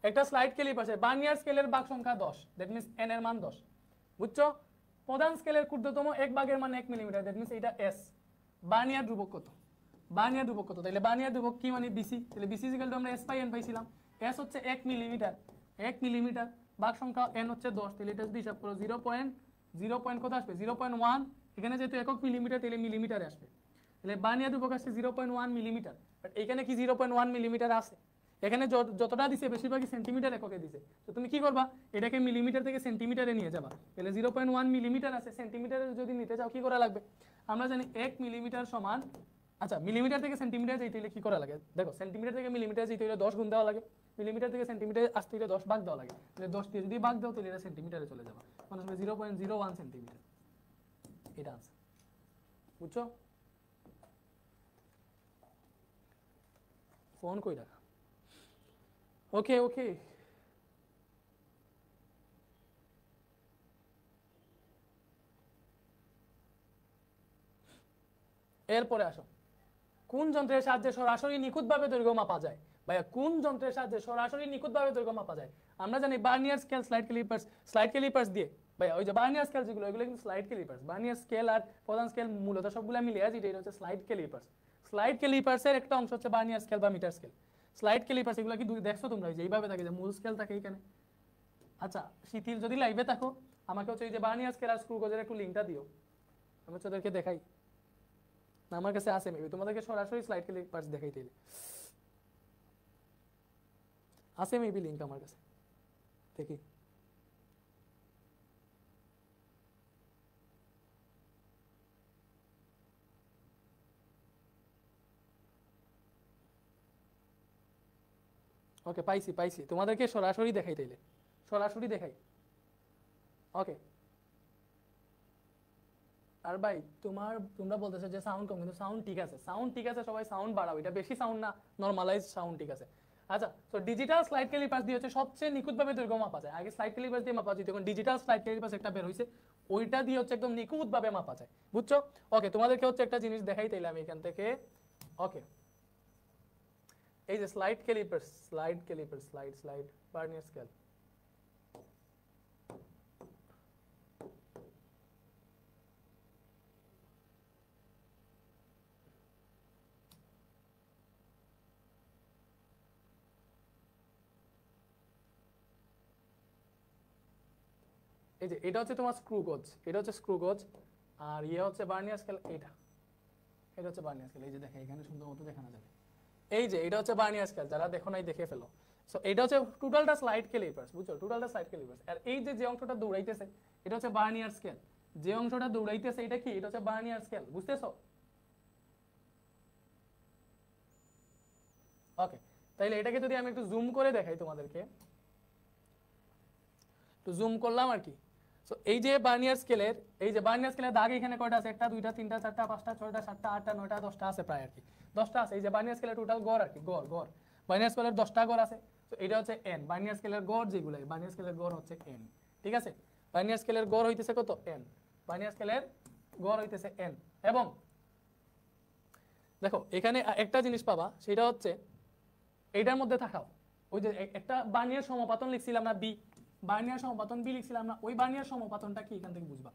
একটা স্লাইড ক্যালিপার্সে বার্নিয়ার স্কেলের ভাগ সংখ্যা 10, দ্যাট মিন্স n এর মান 10, বুঝছো? প্রধান স্কেলের ক্ষুদ্রতম এক ভাগের মান 1 মিলিমিটার, দ্যাট মিন্স এটা S। বার্নিয়ার ধ্রুবক কত? বার্নিয়ার ধ্রুবক কত? তাহলে বার্নিয়ার ধ্রুবক কি মানে BC, তাহলে BC আমরা S/n পাইছিলাম। S হচ্ছে 1 মিলিমিটার, 1 মিলিমিটার, ভাগ সংখ্যা n হচ্ছে 10, তাহলে এটা যদি হিসাব করো 0. কত আসবে 0.1, এখানে যেহেতু একক মিলিমিটার তাহলে মিলিমিটারে আসবে, তাহলে বার্নিয়ার ধ্রুবক আসছে 0.1 মিলিমিটার। বাট এখানে কি 0.1 মিলিমিটার আছে? এখানে যতটা দিছে বেশিরভাগই সেন্টিমিটার এককে দিছে, তো তুমি কি করবা এটাকে মিলিমিটার থেকে সেন্টিমিটারে নিয়ে যাবা। তাহলে 0.1 মিলিমিটার আছে, সেন্টিমিটারে যদি নিতে চাও কি করা লাগবে? আমরা জানি 1 মিলিমিটার সমান, আচ্ছা মিলিমিটার থেকে সেন্টিমিটার যেতে হলে কি করা লাগে দেখো, সেন্টিমিটার থেকে মিলিমিটার যেতে হলে 10 গুণ দেওয়া লাগে, মিলিমিটার থেকে সেন্টিমিটার আসতে হলে 10 ভাগ দেওয়া লাগে, তাহলে 10 দিয়ে যদি ভাগ দাও তাহলে এটা সেন্টিমিটারে চলে যাবে, মানে 0.01 সেন্টিমিটার। এটা আনসার, বুঝছো? ফোন কই রাখা? ওকে ওকে, এরপরে আসো, কোন যন্ত্রের সাহায্যে সরাসরি নিখুঁতভাবে দৈর্ঘ্য মাপা যায়? ভাইয়া কোন যন্ত্রের সাহায্যে সরাসরি নিখুঁতভাবে দৈর্ঘ্য মাপা যায়? আমরা জানি বার্নিয়ার স্কেল, স্লাইড ক্যালিপার্স দিয়ে। ভাইয়া ওই যে বার্নিয়ার স্কেল যেগুলো, এগুলো কিন্তু স্লাইড ক্যালিপার্স। বার্নিয়ার স্কেল আর প্রধান স্কেল মূলত সবগুলো মিলিয়ে আছে, এটা হচ্ছে স্লাইড ক্যালিপার্স। স্লাইড ক্যালিপার্সের একটা অংশ হচ্ছে বার্নিয়ার স্কেল বা মিটার স্কেল। স্লাইড ক্যালিপার্স এগুলো কি দেখছো তোমরা? যে এইভাবে থাকে, যে মূল স্কেল থাকে এখানে। আচ্ছা শিথিল যদি লাইভে থাকো আমাকে হচ্ছে এই যে বার্নিয়ার স্কেল আর স্ক্রু গজের একটু লিঙ্কটা দিও, আমি হচ্ছে ওদেরকে দেখাই। না আমার কাছে আছে, মেবি তোমাদেরকে সরাসরি স্লাইড ক্যালিপার্স দেখাই দিলে আছে মেবি লিঙ্ক আমার কাছে, দেখি। ওকে পাইছি পাইছি, তোমাদেরকে সরাসরি দেখাই তাইলে, সরাসরি দেখাই। ওকে, আর ভাই তোমরা বলতেছো যে সাউন্ড কম, কিন্তু সাউন্ড ঠিক আছে, সাউন্ড ঠিক আছে, সবাই সাউন্ড বাড়াও, এটা বেশি সাউন্ড না, নরমালাইজ সাউন্ড ঠিক আছে। আচ্ছা, তো ডিজিটাল স্লাইড ক্যালিপার্স দিয়ে হচ্ছে সবচেয়ে নিখুঁতভাবে দৈর্ঘ্য মাপা যায়। আগে স্লাইড ক্যালিপার্স দিয়ে মাপা যেত, এখন ডিজিটাল স্লাইড ক্যালিপার্স একটা বের হইছে, ওইটা দিয়ে হচ্ছে একদম নিখুঁতভাবে মাপা যায়, বুঝছো? ওকে, তোমাদেরকে হচ্ছে একটা জিনিস দেখাই তাইলে আমি এখান থেকে। ওকে, এই যে slide callipers, slide Barnier scale, এই যে এটা হচ্ছে তোমার স্ক্রু গজ, এটা হচ্ছে স্ক্রু গজ, আর ইয়ে হচ্ছে বার্নিয়ার স্কেল, এটা হচ্ছে বার্নিয়ার স্কেল। এই যে দেখে এখানে সুন্দর মতো দেখানো যাবে, এই যে এটা হচ্ছে বার্নিয়ার স্কেল, যারা দেখো নাই দেখে ফেলো। সো এটা হচ্ছে টোটালটা স্লাইড ক্যালিপার্স, বুঝছো? টোটালটা স্লাইড ক্যালিপার্স। আর এই যে অংশটা দৌড়াইতেছে এটা হচ্ছে বার্নিয়ার স্কেল, যে অংশটা দৌড়াইতেছে এটা কি? এটা হচ্ছে বার্নিয়ার স্কেল, বুঝতেছো? ওকে, তাইলে এটাকে যদি আমি একটু জুম করে দেখাই তোমাদেরকে, একটু জুম করলাম আর কি। সো এই যে বার্নিয়ার স্কেলের, এই যে বার্নিয়ার স্কেলের দাগ এখানে কয়টা আছে? 1 2 3 4 5 6 7 8 9 10টা আছে প্রায় আর কি, 10টা আছে। এই যে বার্নিয়ার স্কেলের টোটাল গড় আর কি, গড় বার্নিয়ার স্কেলের 10টা গড় আছে। তো এটা হচ্ছে n, বার্নিয়ার স্কেলের গড় যেগুলো, বার্নিয়ার স্কেলের গড় হচ্ছে n, ঠিক আছে? বার্নিয়ার স্কেলের গড় হইতেছে কত? n, বার্নিয়ার স্কেলের গড় হইতেছে n। এবং দেখো এখানে একটা জিনিস পাবা, সেটা হচ্ছে এইটার মধ্যে থাকাও, ওই যে একটা বার্নিয়ার সমাপাতন লিখছিলাম না বি, বার্নিয়ার সমাপাতন বি লিখছিলাম না, ওই বার্নিয়ার সমাপাতনটা কি এখান থেকে বুঝবা।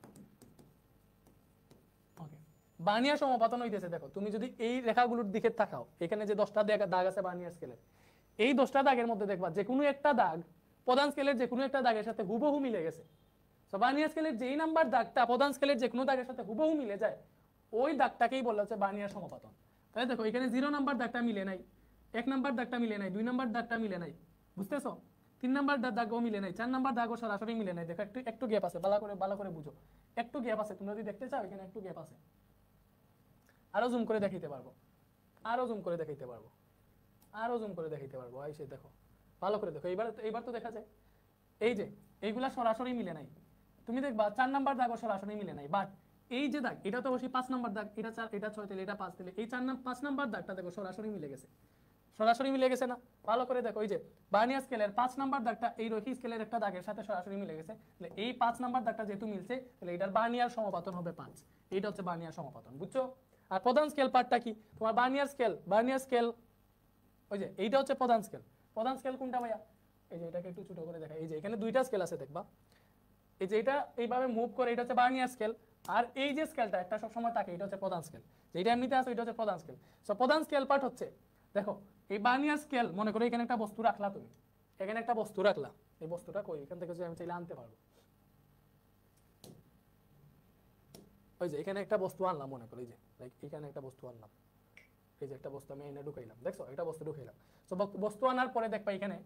ওকে, বার্নিয়ার সমাপাতন হইতেছে, দেখো তুমি যদি এই রেখাগুলোর দিকে তাকাও, এখানে যে 10টা দাগ আছে বার্নিয়ার স্কেলের, এই 10টা দাগের মধ্যে দেখবা যে কোনো একটা দাগ প্রধান স্কেলের যে কোনো একটা দাগের সাথে হুবহু মিলে গেছে। তো বার্নিয়ার স্কেলের যেই নাম্বার দাগটা প্রধান স্কেলের যে কোনো দাগের সাথে হুবহু মিলে যায়, ওই দাগটাকেই বলা হচ্ছে বার্নিয়ার সমাপাতন। তাহলে দেখো এখানে 0 নাম্বার দাগটা মিলে নাই, 1 নাম্বার দাগটা মিলে নাই, 2 নাম্বার দাগটা মিলে নাই, বুঝতেছো? 3 নাম্বার দাগও মিলে নাই, 4 নাম্বার দাগও সরাসরি মিলে নাই। দেখো একটু একটু গ্যাপ আছে, ভালো করে বুঝো, একটু গ্যাপ আছে। তোমরা যদি দেখতে চাও এখানে একটু গ্যাপ আছে, আরো জুম করে দেখাইতে পারবো, আরো জুম করে দেখাইতে পারবো, আরো জুম করে দেখাইতে পারবো। আইসে দেখো, ভালো করে দেখো, এইবার তো দেখা যায়। এই যে এইগুলা সরাসরি মিলে নাই, তুমি দেখবা 4 নাম্বার দাগও সরাসরি মিলে নাই। বাট এই যে দাগ, এটা তো অবশ্যই 5 নাম্বার দাগ, এটা 4, এটা 6, তাহলে এটা 5, তাহলে এই 5 নাম্বার দাগটা দেখো সরাসরি মিলে গেছে, সরাসরি মিলে গেছে না? ভালো করে দেখো, এই যে বার্নিয়ার স্কেলের 5 নাম্বার দাগটা এই রৈখিক স্কেলের একটা দাগের সাথে সরাসরি মিলে গেছে, তাহলে এই 5 নাম্বার দাগটা যেহেতু মিলছে, তাহলে এটার বার্নিয়ার সমাপতন হবে 5। এইটা হচ্ছে বার্নিয়ার সমাপতন, বুঝছো? আর প্রধান স্কেল পার্টটা কি? তোমার বার্নিয়ার স্কেল, ওই যে এইটা হচ্ছে প্রধান স্কেল। প্রধান স্কেল কোনটা ভাইয়া? এই যে এটাকে একটু ছোট করে দেখা, এই যে এখানে দুইটা স্কেল আছে দেখবা, এই যে এটা এইভাবে মুভ করে, এটা হচ্ছে বার্নিয়ার স্কেল। আর এই যে স্কেলটা একটা সব সময় থাকে, এটা হচ্ছে প্রধান স্কেল, যেটা এমনিতে আছে এটা হচ্ছে প্রধান স্কেল। সো প্রধান স্কেল পার্ট হচ্ছে, দেখো এই বার্নিয়ার স্কেল, মনে করো এখানে একটা বস্তু রাখলা, তুমি এখানে একটা বস্তু রাখলা, এই বস্তুটা কই, এখান থেকে আমি চাইলে আনতে পারবো, ওই যে এখানে একটা বস্তু আনলাম, মনে করো এই যে লাইক এখানে একটা বস্তু আনলাম, এই যে একটা বস্তু আমি এনে ঢুকাইলাম, দেখছো একটা বস্তু ঢুকাইলাম। সো বস্তু আনার পরে দেখবা এখানে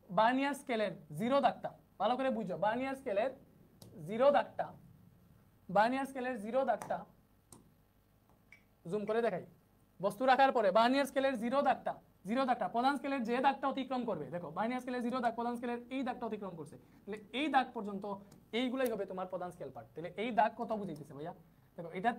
বার্নিয়ার স্কেলের 0 দাগটা, ভালো করে বুঝো, বার্নিয়ার স্কেলের 0 দাগটা, বার্নিয়ার স্কেলের 0 দাগটা জুম করে দেখাই। বস্তু রাখার পরে বার্নিয়ার স্কেলের 0 দাগটা, 0 দাগটা প্রধান স্কেলের যে দাগটা অতিক্রম করবে, দেখো বার্নিয়ার স্কেলের 0 দাগ প্রধান স্কেলের এই দাগটা অতিক্রম করছে, তাহলে এই দাগ পর্যন্ত এইগুলাই হবে তোমার প্রধান স্কেল পার্ট। তাহলে এই দাগ কত বুঝাইতেছে ভাইয়া? দেখো এটা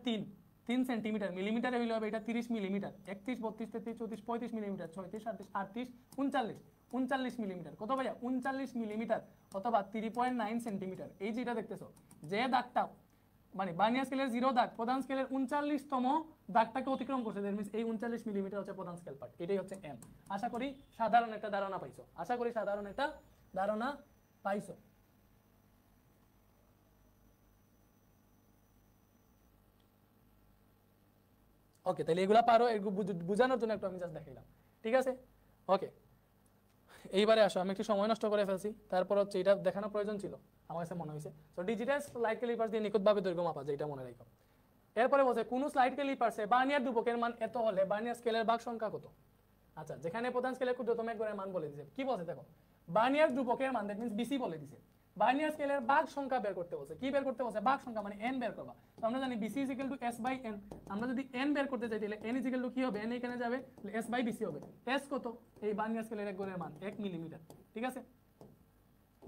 3 সেন্টিমিটার, মিলিমিটারে হইলে হবে এটা 30 মিলিমিটার, 31, 32, 33, 34, 35 মিলিমিটার, 36, 38, 38, 39 মিলিমিটার। কত ভাইয়া? 39 মিলিমিটার অথবা 3.9 সেন্টিমিটার। এই যেটা দেখতেছো, যে দাগটা মানে বার্নিয়ার স্কেলের 0 দাগ প্রধান স্কেলের 39তম দাগটাকে অতিক্রম করছে, দ্যাট মিন্স এই 39 মিলিমিটার হচ্ছে প্রধান স্কেল পার্ট, এটাই হচ্ছে এম। আশা করি সাধারণ একটা ধারণা পাইছো, আশা করি সাধারণ একটা ধারণা পাইছো। ওকে, তাহলে এগুলা পারো, এগুলো বোঝানোর জন্য একটু আমি জাস্ট দেখাইলাম, ঠিক আছে? ওকে, এইবারে আসো, আমি একটু সময় নষ্ট করে ফেলছি, তারপর হচ্ছে এটা দেখানোর প্রয়োজন ছিল আমার কাছে মনে হয়েছে। তো ডিজিটাল স্লাইড ক্যালিপার্স দিয়ে নিখুঁতভাবে দৈর্ঘ্য মাপা যায়, এটা মনে রাখো। এরপরে বলছে কোন স্লাইড ক্যালিপার্সে বার্নিয়ার ধ্রুবকের মান এত হলে বার্নিয়ার স্কেলের ভাগ সংখ্যা কত? আচ্ছা, যেখানে প্রধান স্কেলের ক্ষুদ্রতম এক গড়ের মান বলে দিয়েছে, কি বলছে দেখো, বার্নিয়ার ধ্রুবকের মান, দ্যাট মিন্স বিসি বলে দিয়েছে। বার্নিয়ার স্কেলের ভাগ সংখ্যা বের করতে বলছে, কি বের করতে বলছে? ভাগ সংখ্যা, মানে এন বের করবা। তো আমরা জানি BC is equal to S by N, আমরা যদি এন বের করতে চাই তাহলে এন ইজ ইকুয়াল টু কি হবে? এন এখানে যাবে, এস বাই বিসি হবে। এস কত? এই বার্নিয়ার স্কেলের এক গড়ের মান 1 মিলিমিটার, ঠিক আছে?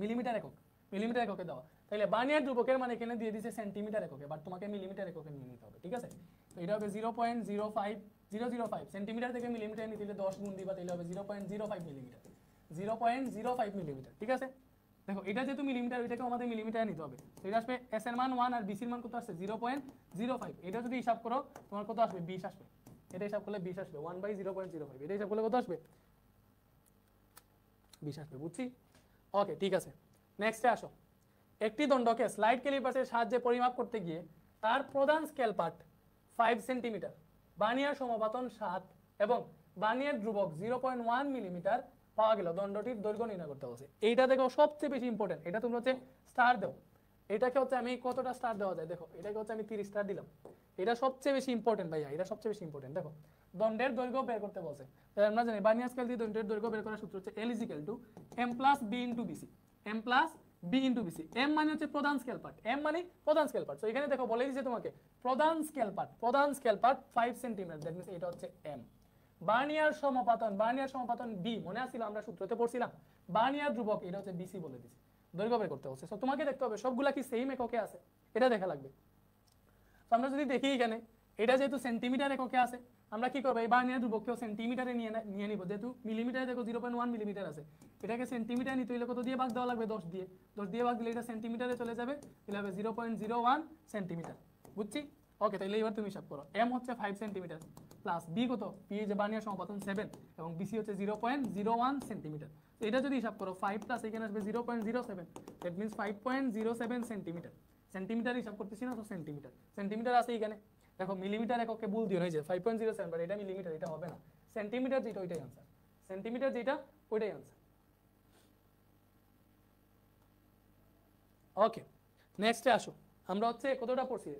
মিলিমিটার একক, মিলিমিটার এককে দেওয়া, তাহলে বার্নিয়ার ধ্রুবকের মান এখানে দিয়ে দিয়েছে সেন্টিমিটার এককে, বাট তোমাকে মিলিমিটার এককে নিয়ে নিতে হবে, ঠিক আছে? তো এটা হবে 0.05005 সেন্টিমিটার থেকে মিলিমিটার নিতে হলে 10 গুণ দিবা, তাহলে হবে 0.05 মিলিমিটার, 0.05 মিলিমিটার, ঠিক আছে? দেখো এটা যেহেতু মিলিমিটার, ওইটাকে আমাদের মিলিমিটারে নিতে হবে। তো এটা আসবে এস এর মান 1 আর বিসির মান কত আসছে? 0.05। এটা যদি হিসাব করো তোমার কত আসবে? 20 আসবে। এটা হিসাব করলে 20 আসবে, 1/0.05। এটা হিসাব করলে কত আসবে? 20 আসবে, বুঝছি? ওকে, ঠিক আছে, নেক্সটে আসো। একটি দণ্ডকে স্লাইড ক্যালিপার্সের সাহায্যে পরিমাপ করতে গিয়ে তার প্রধান স্কেল পার্ট 5 সেন্টিমিটার, বার্নিয়ার সমাপতন 7 এবং বার্নিয়ার ধ্রুবক 0.1 মিলিমিটার পাওয়া গেল, দণ্ডটির দৈর্ঘ্য নির্ণয় করতে বলছে। এইটা দেখো সবচেয়ে বেশি ইম্পর্টেন্ট, এটা তুমি হচ্ছে স্টার দাও। এটাকে হচ্ছে আমি কতটা স্টার দেওয়া যায় দেখো, এটাকে হচ্ছে আমি 30 স্টার দিলাম। এটা সবচেয়ে বেশি ইম্পর্টেন্ট ভাইয়া, এটা সবচেয়ে বেশি ইম্পর্টেন্ট। দেখো দণ্ডের দৈর্ঘ্য বের করতে বলছে, তাহলে আমরা জানি বার্নিয়ার স্কেল দিয়ে দণ্ডের দৈর্ঘ্য বের করার সূত্র হচ্ছে L = m + b * bc, m + b * bc। m মানে হচ্ছে প্রধান স্কেল পার্ট, m মানে প্রধান স্কেল পার্ট। সো এখানে দেখো বলে দিয়েছে তোমাকে প্রধান scale part 5 centimetre, that means এটা হচ্ছে m। বার্নিয়ার সমাপতন b, মনে আছিল আমরা সূত্রতে পড়ছিলাম, বার্নিয়ার ধ্রুবক এটা হচ্ছে bc বলে দিয়েছে, দৈর্ঘ্য বের করতে হচ্ছে। সো তোমাকে দেখতে হবে সবগুলা কি সেম এককে আছে, এটা দেখা লাগবে। তো আমরা যদি দেখি এখানে এটা যেহেতু সেন্টিমিটার এককে আছে, আমরা কি করব? এই বার্নিয়ার ধ্রুবককেও সেন্টিমিটারে নিয়ে নিব, যেহেতু মিলিমিটারে দেখো 0.1 মিলিমিটার আছে, এটাকে সেন্টিমিটার নিতে হলে কত দিয়ে ভাগ দেওয়া লাগবে? 10 দিয়ে। 10 দিয়ে ভাগ দিলে এটা সেন্টিমিটারে চলে যাবে, তাহলে হবে 0.01 সেন্টিমিটার, বুঝছি? ওকে, তাহলে এবার তুমি হিসাব করো, m হচ্ছে 5 সেন্টিমিটার প্লাস b কত? b যে বার্নিয়ার সমাপতন 7 এবং bc হচ্ছে 0.01 সেন্টিমিটার। তো এটা যদি হিসাব করো 5 প্লাস এখানে আসবে 0.07, দ্যাট মিন্স 5.07 সেন্টিমিটার। সেন্টিমিটার হিসাব করতেছি না, তো সেন্টিমিটার আছে এখানে। দেখো মিলিমিটার এককে ভুল দিও, হয়েছে 5.07, বাট এটা মিলিমিটার, এটা হবে না। সেন্টিমিটার যেটা ওইটাই आंसर, সেন্টিমিটার যেটা ওইটাই आंसर। ওকে, নেক্সটে আসো, আমরা হচ্ছে কতটা পড়ছি?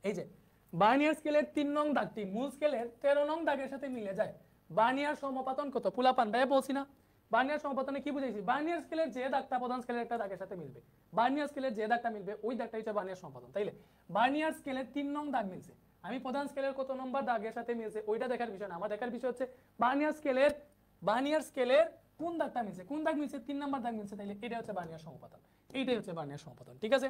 এই যে বার্নিয়ার স্কেলের 3 নং দাগটি মূল স্কেলের 13 নং দাগের সাথে মিলে যায়, বার্নিয়ার সমপাতন কত? পোলাপান ভাই বলছি না, বার্নিয়ার সমপাতনে কি বুঝাইছি? বার্নিয়ার স্কেলের যে দাগটা প্রধান স্কেলের একটা দাগের সাথে মিলবে, বার্নিয়ার স্কেলের যে দাগটা মিলবে ওই দাগটাই হচ্ছে বার্নিয়ার সমপাতন। তাইলে বার্নিয়ার স্কেলের 3 নং দাগ মিলছে, আমি প্রধান স্কেলের কত নম্বর দাগের সাথে মিলছে ওইটা দেখার বিষয় না, আমার দেখার বিষয় হচ্ছে বার্নিয়ার স্কেলের কোন দাগটা মিলছে, কোন দাগ মিলছে? 3 নম্বর দাগ মিলছে, তাইলে এটা হচ্ছে বার্নিয়ার সমপাতন, এইটাই হচ্ছে বার্নিয়ার সমপাতন। ঠিক আছে,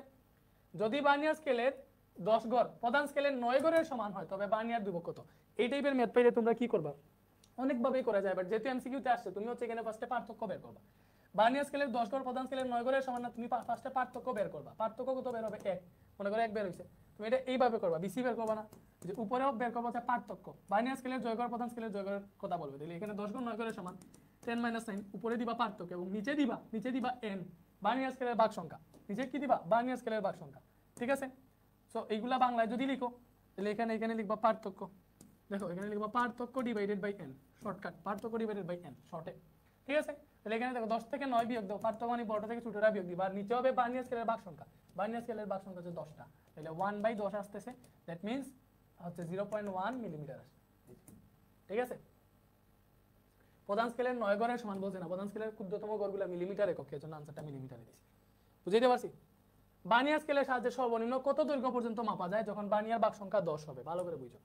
যদি বার্নিয়ার স্কেলের 10 গড় প্রধান স্কেলের 9 গড়ের সমান হয় তবে বার্নিয়ার ধ্রুবক কত? এই টাইপের ম্যাথ পাইলে তোমরা কি করবা? অনেকভাবেই করা যায়, বাট যেহেতু এমসিকিউতে আসছে তুমি হচ্ছে এখানে ফার্স্টে পার্থক্য বের করবা। বার্নিয়ার স্কেলের 10 গড় প্রধান স্কেলের 9 গড়ের সমান না, তুমি ফার্স্টে পার্থক্য বের করবা। পার্থক্য কত বের হবে? 1, মনে করো 1 বের হইছে, তুমি এটা এইভাবে করবা, বিসি বের করবা না, যে উপরেও বের করবা হচ্ছে পার্থক্য। বার্নিয়ার স্কেলের জয় গড় প্রধান স্কেলের জয় গড়ের কথা বলবে, তাহলে এখানে 10 গড় 9 গড়ের সমান 10 - 9, উপরে দিবা পার্থক্য এবং নিচে দিবা n, বার্নিয়ার স্কেলের ভাগ সংখ্যা, নিচে কি দিবা? বার্নিয়ার স্কেলের ভাগ সংখ্যা। ঠিক আছে, সো এইগুলা বাংলায় যদি লিখো তাহলে এখানে লিখবা পার্থক্য, দেখো এখানে লিখবা পার্থক্য ডিভাইডেড বাই n, শর্টকাট পার্থক্য ডিভাইডেড বাই n শর্টে। ঠিক আছে, তাহলে এখানে দেখো 10 থেকে 9 বিয়োগ দাও, পার্থক্য মানে বড় থেকে ছোটটা বিয়োগ দিবা, আর নিচে হবে বার্নিয়ার স্কেলের ভাগ সংখ্যা, বার্নিয়ার স্কেলের ভাগ সংখ্যা হচ্ছে 10টা, তাহলে 1/10 আসতেছে, দ্যাট মিন্স হচ্ছে 0.1 মিলিমিটার আসে। ঠিক আছে, প্রধান স্কেলের 9 গড়ের সমান বলছে না, প্রধান স্কেলের ক্ষুদ্রতম গড়গুলো মিলিমিটার এককে, এজন্য আনসারটা মিলিমিটারে দিছি। বুঝাইতে পারছি? বার্নিয়ার স্কেলের সাহায্যে সর্বনিম্ন কত দৈর্ঘ্য পর্যন্ত মাপা যায় যখন বার্নিয়ার ভাগ সংখ্যা 10 হবে? ভালো করে বুঝো,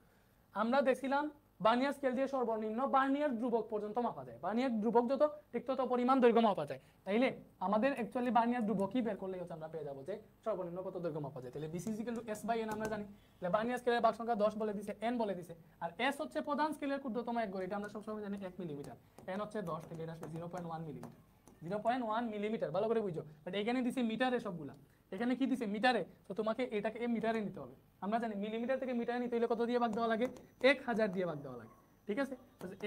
আমরা দেখছিলাম বার্নিয়ার স্কেল দিয়ে সর্বনিম্ন বার্নিয়ার ধ্রুবক পর্যন্ত মাপা যায়, বার্নিয়ার ধ্রুবক যত ঠিক তত পরিমাণ দৈর্ঘ্য মাপা যায়, তাইলে আমাদের অ্যাকচুয়ালি বার্নিয়ার ধ্রুবকই বের করলেই হচ্ছে আমরা পেয়ে যাবো যে সর্বনিম্ন কত দৈর্ঘ্য মাপা যায়। তাহলে BC = S/N আমরা জানি, তাহলে বার্নিয়ার স্কেলের ভাগ সংখ্যা 10 বলে দিছে, n বলে দিছে, আর S হচ্ছে প্রধান স্কেলের ক্ষুদ্রতম এক গড়, এটা আমরা সবসময় জানি 1 মিলিমিটার, n হচ্ছে 10, তাহলে এটা আসবে 0.1 মিলিমিটার, 0.1 মিলিমিটার। ভালো করে বুঝো, বাট এখানে দিছে মিটারে সবগুলা, এখানে কি দিছে? মিটারে, তো তোমাকে এটাকে মিটারে নিতে হবে। আমরা জানি মিলিমিটার থেকে মিটারে নিতে হলে কত দিয়ে ভাগ দেওয়া লাগে? 1000 দিয়ে ভাগ দেওয়া লাগে। ঠিক আছে,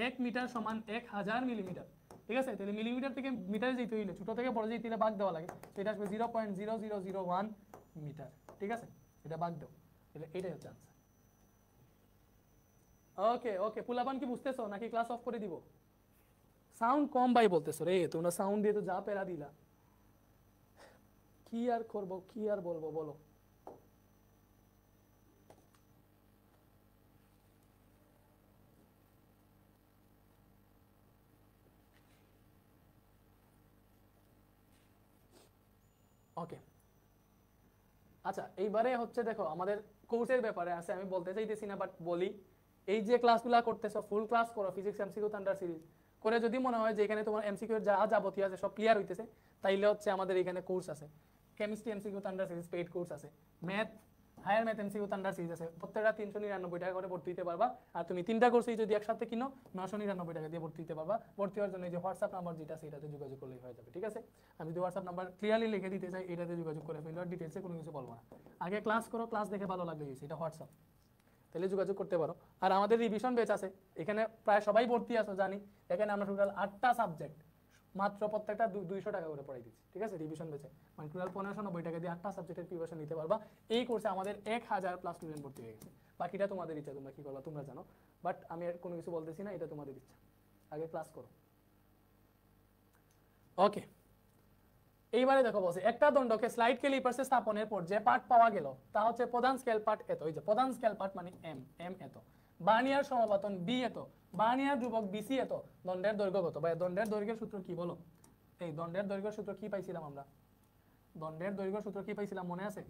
1 মিটার সমান 1000 মিলিমিটার। ঠিক আছে, তাহলে মিলিমিটার থেকে মিটারে যেতে হইলে ছোট থেকে বড় যেতে হলে ভাগ দেওয়া লাগে, তো এটা আসবে 0.0001 মিটার। ঠিক আছে, এটা ভাগ দাও, তাহলে এটাই হচ্ছে আনসার। ওকে ওকে, পুলাপান কি বুঝতেছো নাকি ক্লাস অফ করে দিব? সাউন্ড কম ভাই বলতেছো রে, তোমরা সাউন্ড দিয়ে তো যা পেরা দিলা, কি আর করবো, কি আর বলবো বলো। ওকে, আচ্ছা এইবারে হচ্ছে দেখো আমাদের কোর্সের ব্যাপারে আছে, আমি বলতে চাইতেছি না বাট বলি, এই যে ক্লাসগুলো করতেছো ফুল ক্লাস করো, ফিজিক্স এমসিকিউ থান্ডার সিরিজ করে, যদি মনে হয় যে এখানে তোমার এমসিকিউ যা যাবতীয় আছে সব ক্লিয়ার হইতেছে, তাইলে হচ্ছে আমাদের এখানে কোর্স আছে, chemistry MCQ thunder series paid course আছে, math higher math MCQ thunder series আছে, প্রত্যেকটা 399 টাকা করে ভর্তি দিতে পারবা, আর তুমি 3টা কোর্সই যদি একসাথে কিনো 999 টাকা দিয়ে ভর্তি দিতে পারবা। ভর্তি হওয়ার জন্য এই যে হোয়াটসঅ্যাপ নাম্বার যেটা আছে এটাতে যোগাযোগ করলেই হয়ে যাবে। ঠিক আছে, আমি যদি হোয়াটসঅ্যাপ নাম্বার ক্লিয়ারলি লিখে দিতে চাই, এটাতে যোগাযোগ করে ফেলো, ডিটেইলসে কোনো কিছু বলবো না, আগে ক্লাস করো, ক্লাস দেখে ভালো লাগলে গেছে, এটা হোয়াটসঅ্যাপ, তাহলে যোগাযোগ করতে পারো। আর আমাদের রিভিশন ব্যাচ আছে, এখানে প্রায় সবাই ভর্তি আছো জানি, এখানে আমরা টোটাল 8টা সাবজেক্ট মাত্র প্রত্যেকটা 200 টাকা করে পড়াই দিচ্ছি। ঠিক আছে, রিভিশন ব্যাচে মানে টোটাল 1590 টাকা দিয়ে 8টা সাবজেক্টের প্রিপারেশন নিতে পারবা। এই কোর্সে আমাদের 1000+ স্টুডেন্ট ভর্তি হয়ে গেছে, বাকিটা তোমাদের ইচ্ছা, তোমরা কি করবা তোমরা জানো, বাট আমি আর কোনো কিছু বলতেছি না, এটা তোমাদের ইচ্ছা, আগে ক্লাস করো। ওকে, এইবারে দেখো বলছে একটা দণ্ডকে স্লাইড ক্যালিপার্সে স্থাপনের পর যে পার্ট পাওয়া গেল তা হচ্ছে প্রধান স্কেল পার্ট এত, এই যে প্রধান স্কেল পার্ট মানে এম এত, বার্নিয়ার সমপাতন বি এত, বার্নিয়ার ধ্রুবক বিসি এত, দণ্ডের দৈর্ঘ্য কত? ভাই দণ্ডের দৈর্ঘ্যের সূত্র কি বলো? এই দণ্ডের দৈর্ঘ্যের সূত্র কি পাইছিলাম আমরা? দণ্ডের দৈর্ঘ্য সূত্র কি পাইছিলাম মনে আছে?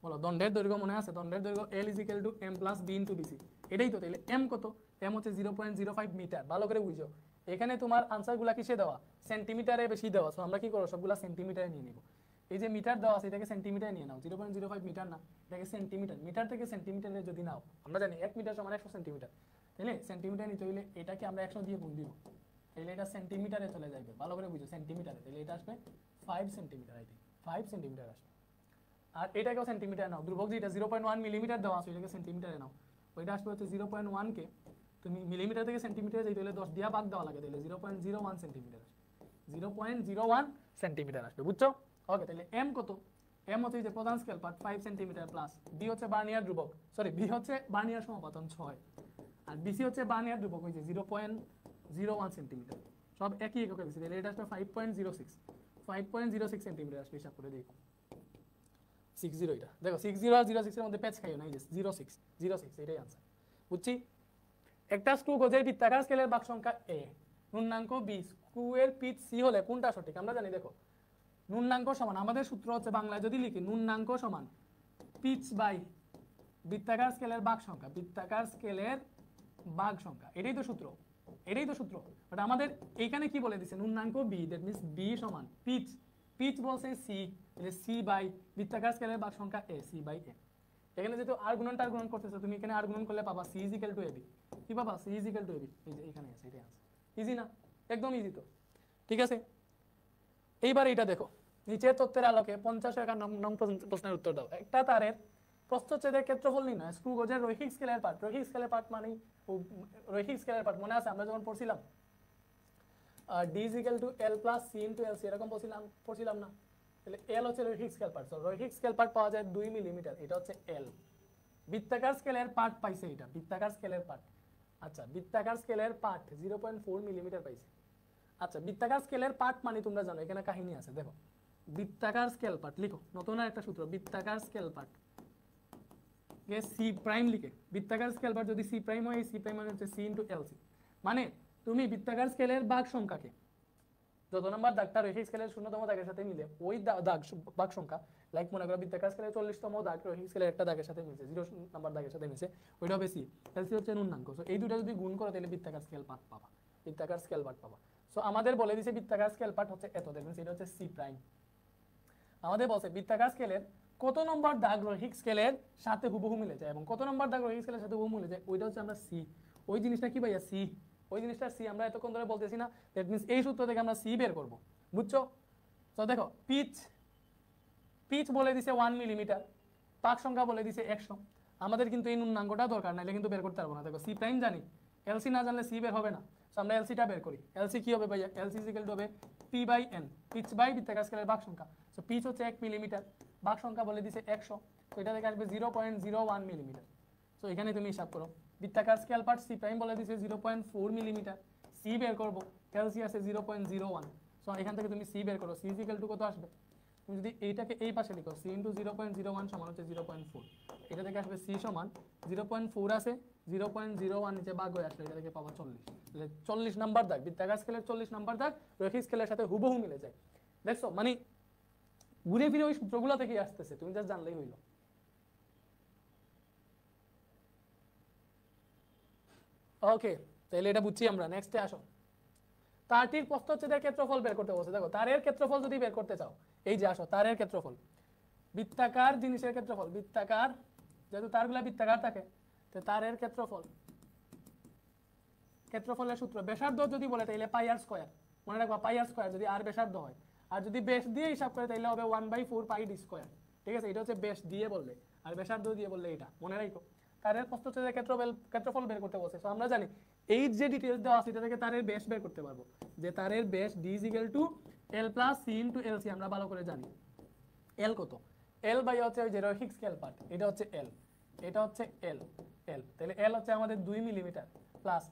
বলো, দণ্ডের দৈর্ঘ্য মনে আছে? দণ্ডের দৈর্ঘ্য L = m + b × bc, এটাই তো। তাহলে m কত? m হচ্ছে 0.05 মিটার। ভালো করে বুঝো, এখানে তোমার আনসারগুলো কিসে দেওয়া? সেন্টিমিটারে বেশি দেওয়া, সো আমরা কি করব সবগুলা সেন্টিমিটারে নিয়ে নিব। এই যে মিটার দেওয়া আছে এটাকে সেন্টিমিটারে নিয়ে নাও, 0.05 মিটার না, এটাকে সেন্টিমিটার, মিটার থেকে সেন্টিমিটারে যদি নাও, আমরা জানি 1 মিটার সমান 100 সেন্টিমিটার, তাহলে সেন্টিমিটার নিতে হইলে এটাকে আমরা 100 দিয়ে গুণ দিব, তাহলে এটা সেন্টিমিটারে চলে যাবে। ভালো করে বুঝো, সেন্টিমিটারে, তাহলে এটা আসবে 5 সেন্টিমিটার, আই থিঙ্ক 5 সেন্টিমিটার আসবে। আর এটাকেও সেন্টিমিটার নাও, ধ্রুবক যেটা 0.1 মিলিমিটার দেওয়া আছে এটাকে সেন্টিমিটারে নাও, ওইটা আসবে হচ্ছে 0.1 কে তুমি মিলিমিটার থেকে সেন্টিমিটারে যেতে হলে 10 দিয়া ভাগ দেওয়া লাগে, তাহলে 0.01 সেন্টিমিটার আসবে, 0.01 সেন্টিমিটার আসবে। বুঝছো? ওকে, তাহলে m কত? m হচ্ছে যে প্রধান scale part 5 centimetre plus b হচ্ছে বার্নিয়ার ধ্রুবক, সরি b হচ্ছে বার্নিয়ার সমপাতন 6, আর bc হচ্ছে বার্নিয়ার ধ্রুবক হইছে 0.01 সেন্টিমিটার, সব একই এককে দিছি, তাহলে এটা আসবে 5.06 সেন্টিমিটার আসবে। হিসাব করে দেখো 60, এটা দেখো 60 আর 06 এর মধ্যে প্যাচ খাইও না, এই যে 06 এটাই आंसर। বুঝছি? একটা স্ক্রু গজের বৃত্তাকার স্কেলের ভাগ সংখ্যা a, নুন্নাঙ্ক b, স্ক্রু এর পিচ c হলে কোনটা সঠিক? আমরা জানি দেখো নুন্নাঙ্ক সমান, আমাদের সূত্র হচ্ছে বাংলায় যদি লিখি নুন্নাঙ্ক সমান পিচ বাই বৃত্তাকার স্কেলের ভাগ সংখ্যা, বৃত্তাকার স্কেলের ভাগ সংখ্যা, এটাই তো সূত্র, এটাই তো সূত্র। বাট আমাদের এইখানে কি বলে দিছে নুন্নাঙ্ক b, দ্যাট মিন্স b সমান পিচ, পিচ বলছে c, তাহলে c বাই বৃত্তাকার স্কেলের ভাগ সংখ্যা a, c বাই a। এখানে যেহেতু আর গুণন করতেছো তুমি, এখানে আর গুণন করলে পাবা c is equal two ab, কি পাবা c is equal two ab, এই যে এখানে আছে, এটাই আছে, ইজি না? একদম ইজি তো, ঠিক আছে। এইবার এটা দেখো, নিচের তথ্যের আলোকে 50 নং প্রশ্নের উত্তর দাও। একটা তারের প্রস্থচ্ছেদের ক্ষেত্রফল নির্ণয়, স্ক্রু গজের রৈখিক স্কেলের পার্ট, রৈখিক স্কেলের পার্ট মানে রৈখিক স্কেলের পার্ট মনে আছে আমরা যখন পড়ছিলাম d is equal to l plus c into l, এরকম পড়ছিলাম না? তাহলে l হচ্ছে রৈখিক স্কেল পার্ট, সো রৈখিক স্কেল পার্ট পাওয়া যায় 2 মিলিমিটার, এটা হচ্ছে l। বৃত্তাকার স্কেলের পার্ট পাইছে এটা, বৃত্তাকার স্কেলের পার্ট, আচ্ছা বৃত্তাকার স্কেলের পার্ট 0.4 মিলিমিটার পাইছে। আচ্ছা বৃত্তাকার স্কেলের পার্ট মানে তোমরা জানো এখানে কাহিনী আছে, দেখো বৃত্তাকার স্কেল পার্ট লিখো, নতুন একটা সূত্র, বৃত্তাকার scale part K C prime লিখে, বৃত্তাকার স্কেল পার্ট যদি সি প্রাইম হয়, সি প্রাইম মানে হচ্ছে সি ইনটু এলসি, মানে তুমি বৃত্তাকার স্কেলের ভাগ সংখ্যাকে যত নাম্বার দাগটা রৈখিক স্কেলের 0তম দাগের সাথে মিলে ওই দাগ ভাগ সংখ্যা, লাইক মনে করো বৃত্তাকার স্কেলের 40তম দাগ রৈখিক স্কেলের একটা দাগের সাথে মিলছে, 0 নাম্বার দাগের সাথে মিলছে, ওইটা হবে সি, এলসি হচ্ছে নুন্নাঙ্ক। সো এই দুটো যদি গুণ করো তাহলে বৃত্তাকার স্কেল পার্ট পাবা, বৃত্তাকার স্কেল পার্ট পাবা। সো আমাদের বলে দিয়েছে বৃত্তাকার স্কেল পার্ট হচ্ছে এত, দেখবেন এটা হচ্ছে সি প্রাইম। আমাদের বলছে বৃত্তাকার স্কেলের কত নম্বর দাগ রৈখিক স্কেলের সাথে হুবহু মিলে যায়, এবং কত নম্বর দাগ রৈখিক স্কেলের সাথে হুবহু মিলে যায় ওইটা হচ্ছে আমরা সি, ওই জিনিসটা কি ভাইয়া সি, ওই জিনিসটা সি, আমরা এতক্ষণ ধরে বলতেছি না, দ্যাট মিন্স এই সূত্র থেকে আমরা সি বের করব, বুঝছো? তো দেখো পিচ, পিচ বলে দিছে 1 মিলিমিটার, পাক সংখ্যা বলে দিছে 100, আমাদের কিন্তু এই নুন্নাঙ্কটা দরকার, নাইলে কিন্তু বের করতে পারবো না। দেখো সি প্রাইম জানি, এলসি না জানলে সি বের হবে না, সো আমরা এলসিটা বের করি। এলসি কি হবে ভাইয়া? এলসি ইজ ইকুয়াল টু হবে P by N, pitch by বৃত্তাকার স্কেলের ভাগ সংখ্যা। সো পিচ হচ্ছে 1 মিলিমিটার, ভাগ সংখ্যা বলে দিছে 100, তো এটা থেকে আসবে 0.01 মিলিমিটার। সো এখানে তুমি হিসাব করো, বৃত্তাকার স্কেল পার্ট সি প্রাইম বলে দিছে 0.4 মিলিমিটার, সি বের করব, এলসি আছে 0.01, সো এখান থেকে তুমি সি বের করো, সি ইজ ইকুয়াল টু কত আসবে? তুমি যদি এইটাকে এই পাশে লিখো, সি ইন্টু 0.01 সমান হচ্ছে 0.4, এটা থেকে আসবে সি সমান 0.4 আছে 0.01 নিচে ভাগ হয়ে আসলে এটা থেকে পাবো 40, তাহলে 40 নাম্বার দাগ, বৃত্তাকার স্কেলের 40 নাম্বার দাগ রৈখিক স্কেলের সাথে হুবহু মিলে যায়। দেখছো মানে ঘুরে ফিরে ওই সূত্রগুলো থেকেই আসতেছে, তুমি জাস্ট জানলেই হইলো। ওকে, তাহলে এটা বুঝছি আমরা। নেক্সটে আসো, তারটির প্রস্থচ্ছেদের ক্ষেত্রফল বের করতে বলছে। দেখো তারের ক্ষেত্রফল যদি বের করতে চাও, এই যে আসো তারের ক্ষেত্রফল, বৃত্তাকার জিনিসের ক্ষেত্রফল, বৃত্তাকার যেহেতু তারগুলা বৃত্তাকার থাকে, তো তারের ক্ষেত্রফল, ক্ষেত্রফলের সূত্র ব্যাসার্ধ যদি বলে তাহলে পাই আর স্কয়ার, মনে রাখবা পাই আর স্কয়ার যদি আর ব্যাসার্ধ হয়, আর যদি বেশ দিয়ে হিসাব করে তাহলে হবে 1/4 পাই ডি স্কয়ার, ঠিক আছে? এটা হচ্ছে বেশ দিয়ে বললে, আর ব্যাসার্ধ দিয়ে বললে এটা মনে রাখো। তারের প্রস্থচ্ছেদের ক্ষেত্রফল বের করতে বলছে, তো আমরা জানি এই যে ডিটেইলস দেওয়া আছে এটা থেকে তারের বেশ বের করতে পারবো, যে তারের বেশ d is equal to l plus c into lc, আমরা ভালো করে জানি l কত, l বাই হচ্ছে ওই যে রৈখিক স্কেল পার্ট, এটা হচ্ছে l, এটা হচ্ছে l, তাহলে l হচ্ছে আমাদের 2 মিলিমিটার প্লাস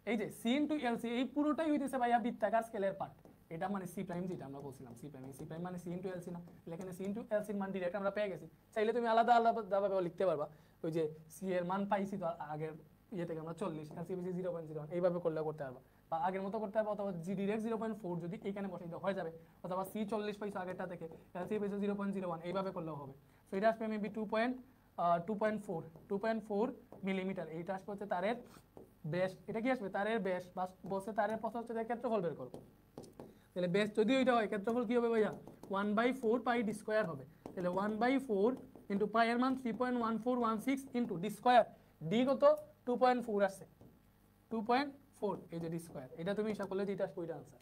এই যে c into lc, এই পুরোটাই হইতেছে ভাইয়া বৃত্তাকার স্কেলের পার্ট, এটা মানে c প্রাইম যেটা আমরা বলছিলাম, c প্রাইম মানে c into lc না, এখানে c into lc এর মান ডাইরেক্ট আমরা পেয়ে গেছি, চাইলে তুমি আলাদা আলাদাভাবে লিখতে পারবা, ওই যে c এর মান পাইছি তো আগের ইয়ে থেকে আমরা 40, lc বেশি 0.01, এইভাবে করলেও করতে পারবা, বা আগের মতো করতে পারবা, অথবা ডিরেক্ট 0.4 যদি এখানে বসাই দাও হয়ে যাবে, অথবা c 40 পাইছো আগেরটা থেকে, lc বেশি 0.01, এইভাবে করলেও হবে। সো এটা আসবে মেবি 2.4 মিলিমিটার, এইটা আসবে হচ্ছে তারের ব্যাস, এটা কি আসবে তারের ব্যাস, বলছে তারের প্রস্থচ্ছেদের ক্ষেত্রফল বের করো, তাহলে বেস যদি ওইটা হয় ক্ষেত্রফল কি হবে ভাইয়া? 1/4 পাই ডি স্কয়ার হবে, তাহলে 1/4 ইন্টু পাই এর মান 3.1416 ইন্টু ডি স্কয়ার, ডি কত 2.4 আসছে, 2.4 এই যে ডি স্কয়ার, এটা তুমি হিসাব করলে যেটা আসবে ওইটা আনসার।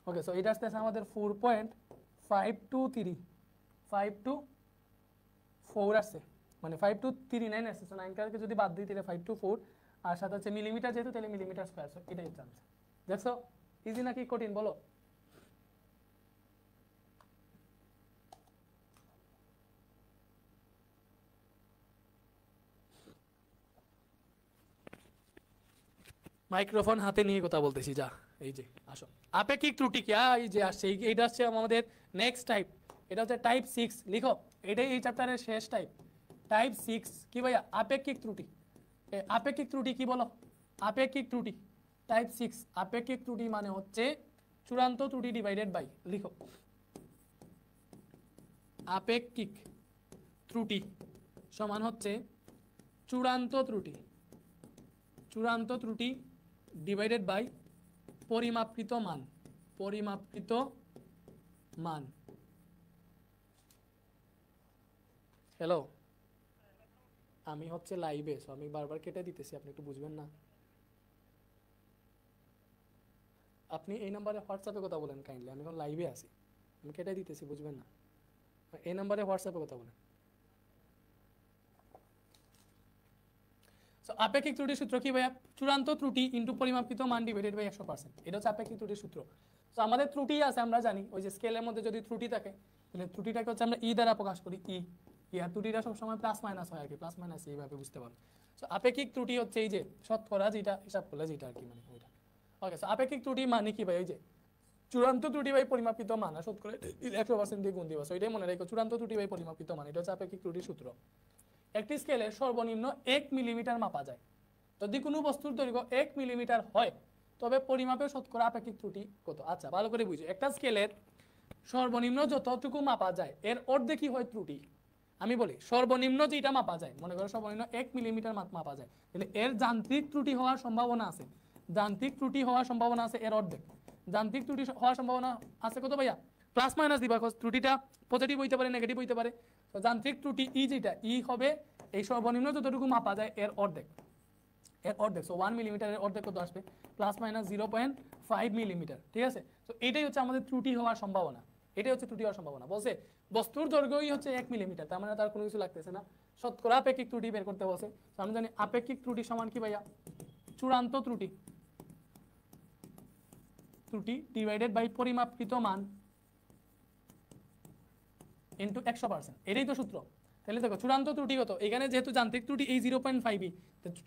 ওকে, সো এটা আসতেছে আমাদের 4.523 আসছে, মানে 5239 আসছে, সো 9 টাকে যদি বাদ দিই তাহলে 524, আর সাথে হচ্ছে মিলিমিটার, যেহেতু তাহলে মিলিমিটার স্কয়ার, সো এটাই হচ্ছে আনসার। দেখছো ইজি নাকি কঠিন বলো? মাইক্রোফোন হাতে নিয়ে কথা বলতেছি, যা এই যে আসো, আপেক্ষিক ত্রুটি কি এই যে আসছে, এইটা আসছে আমাদের নেক্সট টাইপ, এটা হচ্ছে টাইপ 6 লিখো এটাই এই চ্যাপ্টারের শেষ টাইপ 6 কি ভাইয়া আপেক্ষিক ত্রুটি আপেক্ষিক ত্রুটি কি বলো আপেক্ষিক ত্রুটি টাইপ 6 আপেক্ষিক ত্রুটি মানে হচ্ছে চূড়ান্ত ত্রুটি ডিভাইডেড বাই লিখো আপেক্ষিক ত্রুটি সমান হচ্ছে চূড়ান্ত ত্রুটি ডিভাইডেড বাই পরিমাপকৃত মান হ্যালো আমি হচ্ছে লাইভে সো আমি বারবার কেটে দিতেছি আপনি একটু বুঝবেন না আপনি এই নাম্বারে হোয়াটসঅ্যাপে কথা বলেন কাইন্ডলি আমি এখন লাইভে আছি আমি কেটে দিতেছি বুঝবেন না এই নাম্বারে হোয়াটসঅ্যাপে কথা বলেন সো আপেক্ষিক ত্রুটির সূত্র কি ভাইয়া চূড়ান্ত ত্রুটি ইনটু পরিমাপিত মান ডিভাইডেড বাই 100% এটা হচ্ছে আপেক্ষিক ত্রুটির সূত্র সো আমাদের ত্রুটি আছে আমরা জানি ওই যে স্কেলের মধ্যে যদি ত্রুটি থাকে তাহলে ত্রুটিটাকে হচ্ছে আমরা ই দ্বারা প্রকাশ করি ই আর ত্রুটিটা সব সময় প্লাস মাইনাস হয় আর কি প্লাস মাইনাস এইভাবে বুঝতে পারো সো আপেক্ষিক ত্রুটি হচ্ছে এই যে শতকরা যেটা হিসাব করলে যেটা আর কি মানে ওইটা ওকে সো আপেক্ষিক ত্রুটি মানে কি ভাই এই যে চূড়ান্ত ত্রুটি বাই পরিমাপিত মান আর শতকরা 100% দিয়ে গুণ দিবা সো এটাই মনে রাখো চূড়ান্ত ত্রুটি বাই পরিমাপিত মান এটা হচ্ছে আপেক্ষিক ত্রুটির সূত্র একটি স্কেলে সর্বনিম্ন 1 মিলিমিটার মাপা যায় যদি কোনো বস্তুর দৈর্ঘ্য 1 মিলিমিটার হয় তবে পরিমাপের শতকরা আপেক্ষিক ত্রুটি কত আচ্ছা ভালো করে বুঝো একটা স্কেলের সর্বনিম্ন যতটুকু মাপা যায় এর অর্ধেকই হয় ত্রুটি আমি বলি সর্বনিম্ন যেটা মাপা যায় মনে করো সর্বনিম্ন 1 মিলিমিটার মাপা যায় তাহলে এর যান্ত্রিক ত্রুটি হওয়ার সম্ভাবনা আছে এর অর্ধেক যান্ত্রিক ত্রুটি হওয়ার সম্ভাবনা আছে কত ভাইয়া প্লাস মাইনাস দিবা ত্রুটিটা পজিটিভ হইতে পারে নেগেটিভ হইতে পারে তো যান্ত্রিক ত্রুটি যেটা হবে এই সর্বনিম্ন যতটুকু মাপা যায় এর অর্ধেক সো 1 মিলিমিটারের অর্ধেক কত আসবে প্লাস মাইনাস 0.5 মিলিমিটার ঠিক আছে তো এটাই হচ্ছে আমাদের ত্রুটি হওয়ার সম্ভাবনা বলছে বস্তুর দৈর্ঘ্যই হচ্ছে 1 মিলিমিটার তার মানে তার কোনো কিছু লাগতেছে না শতকরা আপেক্ষিক ত্রুটি বের করতে বলছে তো আমরা জানি আপেক্ষিক ত্রুটি সমান কি ভাইয়া চূড়ান্ত ত্রুটি ডিভাইডেড বাই পরিমাপকৃত মান ইনটু 100% এটাই তো সূত্র তাহলে দেখো চূড়ান্ত ত্রুটি কত এখানে যেহেতু যান্ত্রিক ত্রুটি এই 0.5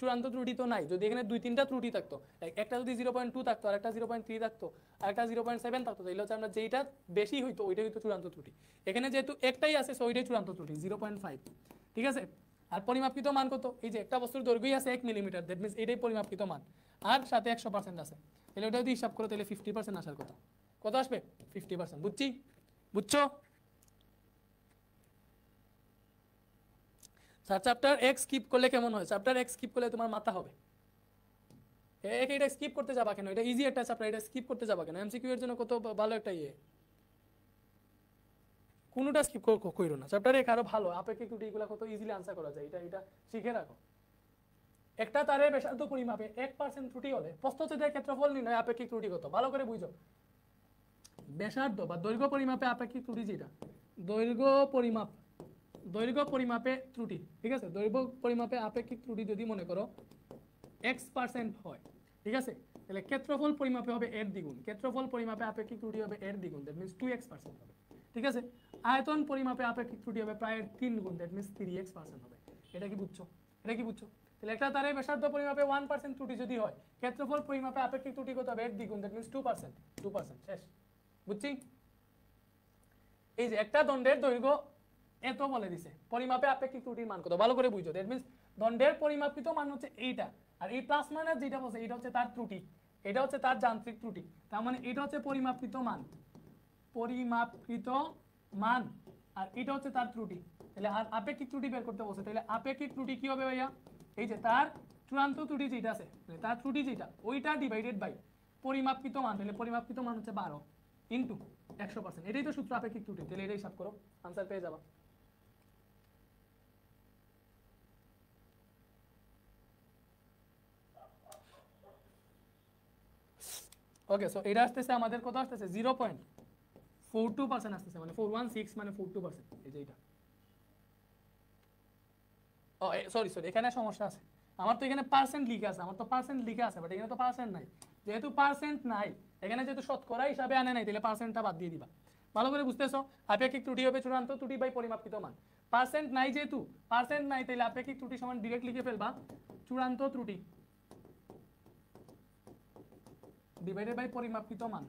চূড়ান্ত ত্রুটি তো নাই যদি এখানে 2-3টা ত্রুটি থাকতো একটা যদি 0.2 থাকতো আর একটা 0.3 থাকতো আর একটা 0.7 থাকতো তাহলে হচ্ছে আমরা যেটা বেশি হইতো ওইটাই হইতো চূড়ান্ত ত্রুটি এখানে যেহেতু একটাই আছে সো ওইটাই চূড়ান্ত ত্রুটি 0.5 ঠিক আছে আর পরিমাপকৃত মান কত এই যে একটা বস্তুর দৈর্ঘ্যই আছে 1 মিলিমিটার দ্যাট মিন্স এটাই পরিমাপকৃত মান আর সাথে 100% আছে তাহলে ওটা যদি হিসাব করো তাহলে 50% আসার কথা কত আসবে 50% বুঝছো চ্যাপ্টার এক স্কিপ করলে কেমন হয় চ্যাপ্টার এক স্কিপ করলে তোমার মাথা হবে এটা স্কিপ করতে যাবা কেন এটা ইজি একটা চ্যাপ্টার এটা স্কিপ করতে যাবা কেন এমসিকিউ এর জন্য কত ভালো একটা কোনোটা স্কিপ কইরো না চ্যাপ্টার এক আরো ভালো আপেক্ষিক ত্রুটিগুলো কত ইজিলি আনসার করা যায় এটা শিখে রাখো একটা তারের ব্যাসার্ধ পরিমাপে 1% ত্রুটি হলে প্রস্থচ্ছেদের ক্ষেত্রফল নির্ণয় আপেক্ষিক ত্রুটি কত ভালো করে বুঝো ব্যাসার্ধ বা দৈর্ঘ্য পরিমাপে আপেক্ষিক ত্রুটি যেটা দৈর্ঘ্য পরিমাপে ত্রুটি ঠিক আছে দৈর্ঘ্য পরিমাপে আপেক্ষিক ত্রুটি যদি মনে করো x% হয় ঠিক আছে তাহলে ক্ষেত্রফল পরিমাপে হবে এর দ্বিগুণ ক্ষেত্রফল পরিমাপে আপেক্ষিক ত্রুটি হবে এর দ্বিগুণ দ্যাট মিন্স 2x% হবে ঠিক আছে আয়তন পরিমাপে আপেক্ষিক ত্রুটি হবে প্রায় 3 গুণ দ্যাট মিন্স 3x% হবে এটা কি বুঝছো তাহলে একটা তারের ব্যাসার্ধ পরিমাপে 1% ত্রুটি যদি হয় ক্ষেত্রফল পরিমাপে আপেক্ষিক ত্রুটি কত হবে এর দ্বিগুণ দ্যাট মিন্স 2% শেষ বুঝছি এই যে একটা দণ্ডের দৈর্ঘ্য এত বলে দিছে পরিমাপে আপেক্ষিক ত্রুটির মান কত ভালো করে বুঝো দ্যাট মিন্স দণ্ডের পরিমাপিত মান হচ্ছে এইটা আর এই প্লাস মাইনাস যেটা বলছে এটা হচ্ছে তার ত্রুটি এটা হচ্ছে তার যান্ত্রিক ত্রুটি তার মানে এটা হচ্ছে পরিমাপিত মান আর এটা হচ্ছে তার ত্রুটি তাহলে আর আপেক্ষিক ত্রুটি বের করতে বলছে তাহলে আপেক্ষিক ত্রুটি কি হবে ভাইয়া এই যে তার চূড়ান্ত ত্রুটি যেটা আছে তার ত্রুটি যেটা ওইটা ডিভাইডেড বাই পরিমাপিত মান তাহলে পরিমাপিত মান হচ্ছে 12 ইনটু 100% এটাই তো সূত্র আপেক্ষিক ত্রুটি তাহলে এটাই হিসাব করো आंसर পেয়ে যাবা ওকে সো এটা আসছে আমাদের কত আসছে 0.42% আসছে মানে 416 মানে 42% এই যে এটা ও সরি এখানে সমস্যা আছে আমার তো এখানে পার্সেন্ট লিখা আছে বাট এখানে তো পার্সেন্ট নাই যেহেতু পার্সেন্ট নাই এখানে যেহেতু শতকরা হিসাবে আনে নাই তাহলে পার্সেন্টটা বাদ দিয়ে দিবা ভালো করে বুঝতেছো আপেক্ষিক ত্রুটি হবে চূড়ান্ত ত্রুটি বাই পরিমাপিত মান পার্সেন্ট নাই যেহেতু তাহলে আপেক্ষিক ত্রুটি সমান ডাইরেক্ট লিখে ফেলবা চূড়ান্ত ত্রুটি ডিভাইডেড বাই পরিমাপিত মান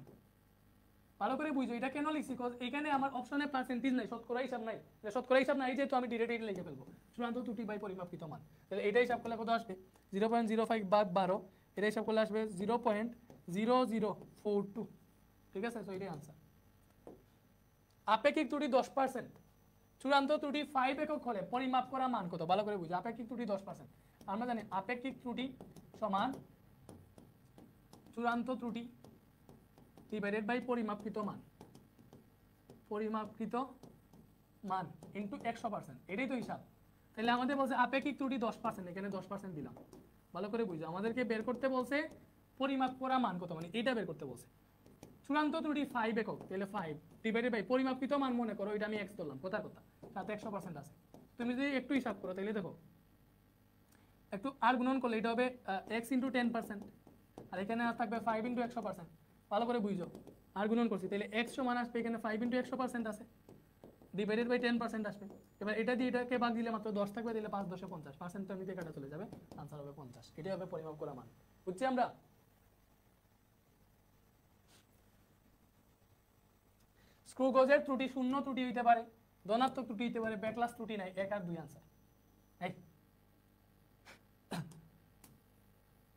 ভালো করে বুঝো এটা কেন লিখছি, বিকজ এখানে আমার অপশনে পার্সেন্টেজ নাই, শতকরা হিসাব নাই, শতকরা হিসাব নাই যেহেতু আমি ডিরেক্ট লিখে ফেলবো চূড়ান্ত ত্রুটি বাই পরিমাপকৃত মান। তাহলে এটা হিসাব করলে কত আসবে 0.05 ভাগ 12, এটা হিসাব করলে আসবে 0.0042। ঠিক আছে, সো এটাই আনসার। আপেক্ষিক ত্রুটি 10%, চূড়ান্ত ত্রুটি 5 একক হলে পরিমাপ করা মান কত? ভালো করে বুঝো, আপেক্ষিক ত্রুটি 10%, আমরা জানি আপেক্ষিক ত্রুটি সমান চূড়ান্ত ত্রুটি ডিভাইডেড বাই পরিমাপকৃত মান, পরিমাপকৃত মান ইনটু 100%, এটাই তো হিসাব। তাহলে আমাদের বলছে আপেক্ষিক ত্রুটি 10%, এখানে 10% দিলাম। ভালো করে বুঝো, আমাদেরকে বের করতে বলছে পরিমাপ করা মান কত, মানে এটা বের করতে বলছে। চূড়ান্ত ত্রুটি 5 একক, তাহলে 5 ডিভাইডেড বাই পরিমাপকৃত মান, মনে করো এটা আমি x ধরলাম, কথা সাথে 100% আছে। তুমি যদি একটু হিসাব করো তাহলে দেখো একটু আর গুণন করলে এটা হবে x ইন্টু 10%, আর এখানে থাকবে 5 ইন্টু 100%। ভালো করে বুঝো, আর গুণন করছি তাহলে x সমান আসবে এখানে 5 ইন্টু 100% আছে ডিভাইডেড বাই 10% আসবে। এবার এটা দিয়ে এটাকে ভাগ দিলে মাত্র 10 থাকবে, দিলে 5 10 50%, তো এমনিতে কাটা চলে যাবে, আনসার হবে 50। এটাই হবে পরিমাপ করা মান। বুঝছি আমরা? স্ক্রু গজের ত্রুটি শূন্য ত্রুটি হইতে পারে, ধনাত্মক ত্রুটি হইতে পারে, ব্যাকলাস ত্রুটি নাই, 1 আর 2 আনসার।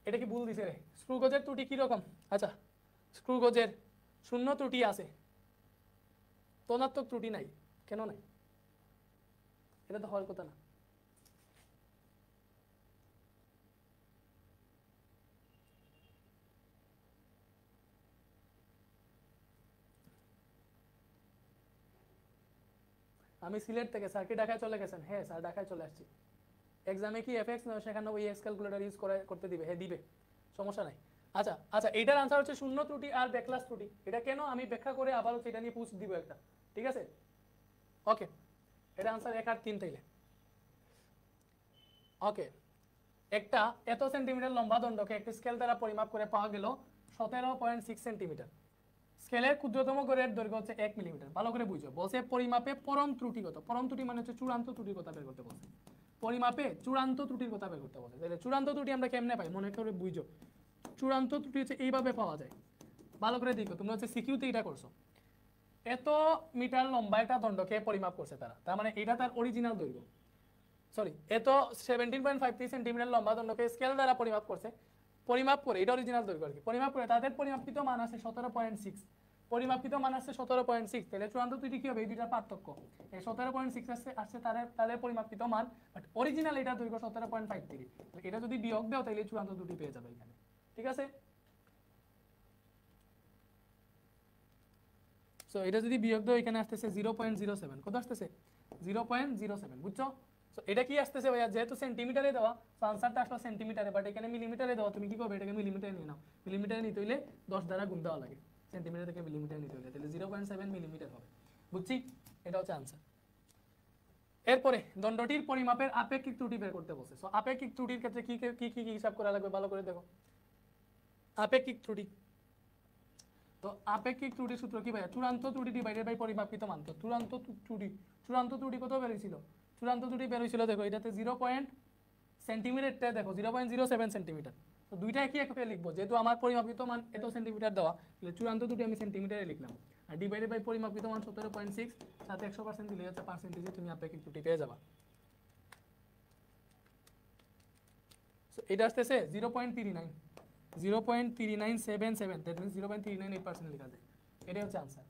এটা কি ভুল দিছে রে? স্ক্রু গজের ত্রুটি কি রকম? আচ্ছা, স্ক্রু গজের শূন্য ত্রুটি আছে, ধনাত্মক ত্রুটি নাই, কেন নাই? এটা তো হওয়ার কথা না। আমি সিলেট থেকে, স্যার কি ঢাকায় চলে গেছেন? হ্যাঁ স্যার ঢাকায় চলে আসছি। এক্সামে কি এফএক্স না সেখানে ওই এক্স ক্যালকুলেটর ইউজ করতে দিবে? হ্যাঁ দিবে, সমস্যা নাই। আচ্ছা আচ্ছা, এইটার আনসার হচ্ছে শূন্য ত্রুটি আর ব্যাকলাস ত্রুটি। এটা কেন আমি ব্যাখ্যা করে আবার হচ্ছে এটা নিয়ে পুষ দিব একটা, ঠিক আছে? ওকে, এটা আনসার 1 আর 3 তাইলে। ওকে, একটা এত সেন্টিমিটার লম্বা দণ্ডকে একটি স্কেল দ্বারা পরিমাপ করে পাওয়া গেল 17.6 সেন্টিমিটার। স্কেলের ক্ষুদ্রতম গড়ের দৈর্ঘ্য হচ্ছে 1 মিলিমিটার। ভালো করে বুঝো, বলছে পরিমাপে পরম ত্রুটিগত, পরম ত্রুটি মানে হচ্ছে চূড়ান্ত ত্রুটির কথা বের করতে বলছে, পরিমাপে চূড়ান্ত ত্রুটির কথা বের করতে বলছে। তাহলে চূড়ান্ত ত্রুটি আমরা কেমনে পাই? মনে করে বুঝো, চূড়ান্ত ত্রুটি হচ্ছে এইভাবে পাওয়া যায়। ভালো করে দেখো, তোমরা হচ্ছে সিকিউতে এটা করছো, এত মিটার লম্বা একটা দণ্ডকে পরিমাপ করছে তারা, তার মানে এটা তার অরিজিনাল দৈর্ঘ্য, সরি এত 17.53 সেন্টিমিটার লম্বা দণ্ডকে স্কেল দ্বারা পরিমাপ করছে, পরিমাপ করে, এটা অরিজিনাল দৈর্ঘ্য আর কি, পরিমাপ করে তাদের পরিমাপিত মান আছে 17.6, পরিমাপিত মান আসছে 17.6। তাহলে চূড়ান্ত ত্রুটি কি হবে? এই দুইটার পার্থক্য, এই 17.6 আসছে তাদের পরিমাপিত মান, বাট অরিজিনাল এটা দৈর্ঘ্য 17.53। এটা যদি বিয়োগ দাও তাহলে চূড়ান্ত ত্রুটি পেয়ে যাবে এখানে, ঠিক আছে? সো এটা যদি বিয়োগ দাও এখানে আসতেছে 0.07, কত আসতেছে? 0.07, বুঝছো? সো এটা কি আসতেছে ভাইয়া? যেহেতু সেন্টিমিটারে দেওয়া, সো আনসারটা আসলে সেন্টিমিটারে, বাট এখানে মিলিমিটারে দেওয়া, তুমি কি করবে? এটাকে মিলিমিটারে নিয়ে নাও। মিলিমিটারে নিতে হইলে 10 দ্বারা গুণ দেওয়া লাগে, সেন্টিমিটার থেকে মিলিমিটারে নিতে হইলে, তাহলে 0.7 মিলিমিটার হবে। বুঝছি? এটা হচ্ছে আনসার। এরপরে দণ্ডটির পরিমাপের আপেক্ষিক ত্রুটি বের করতে বলছে। সো আপেক্ষিক ত্রুটির ক্ষেত্রে কি কি কি কি হিসাব করা লাগবে? ভালো করে দেখো, আপেক্ষিক ত্রুটি। তো আপেক্ষিক ত্রুটির সূত্র কি ভাইয়া? চূড়ান্ত ত্রুটি ডিভাইডেড বাই পরিমাপিত মান। তো চূড়ান্ত ত্রুটি কত বের হয়েছিল? চূড়ান্ত ত্রুটি বের হয়েছিল, দেখো এটাতে 0 সেন্টিমিটারটা দেখো 0.07 সেন্টিমিটার। তো দুইটা একই এককে লিখবো, যেহেতু আমার পরিমাপিত মান এত সেন্টিমিটার দেওয়া, তাহলে চূড়ান্ত ত্রুটি আমি সেন্টিমিটারে লিখলাম, আর ডিভাইডেড বাই পরিমাপিত মান 17.6, সাথে 100% দিলে হচ্ছে পার্সেন্টেজে তুমি আপেক্ষিক ত্রুটি পেয়ে যাবা। সো এটা আসতেছে 0.39, 0.3977, দ্যাট মিনস 0.398% লেখা যায়। এটাই হচ্ছে আনসার।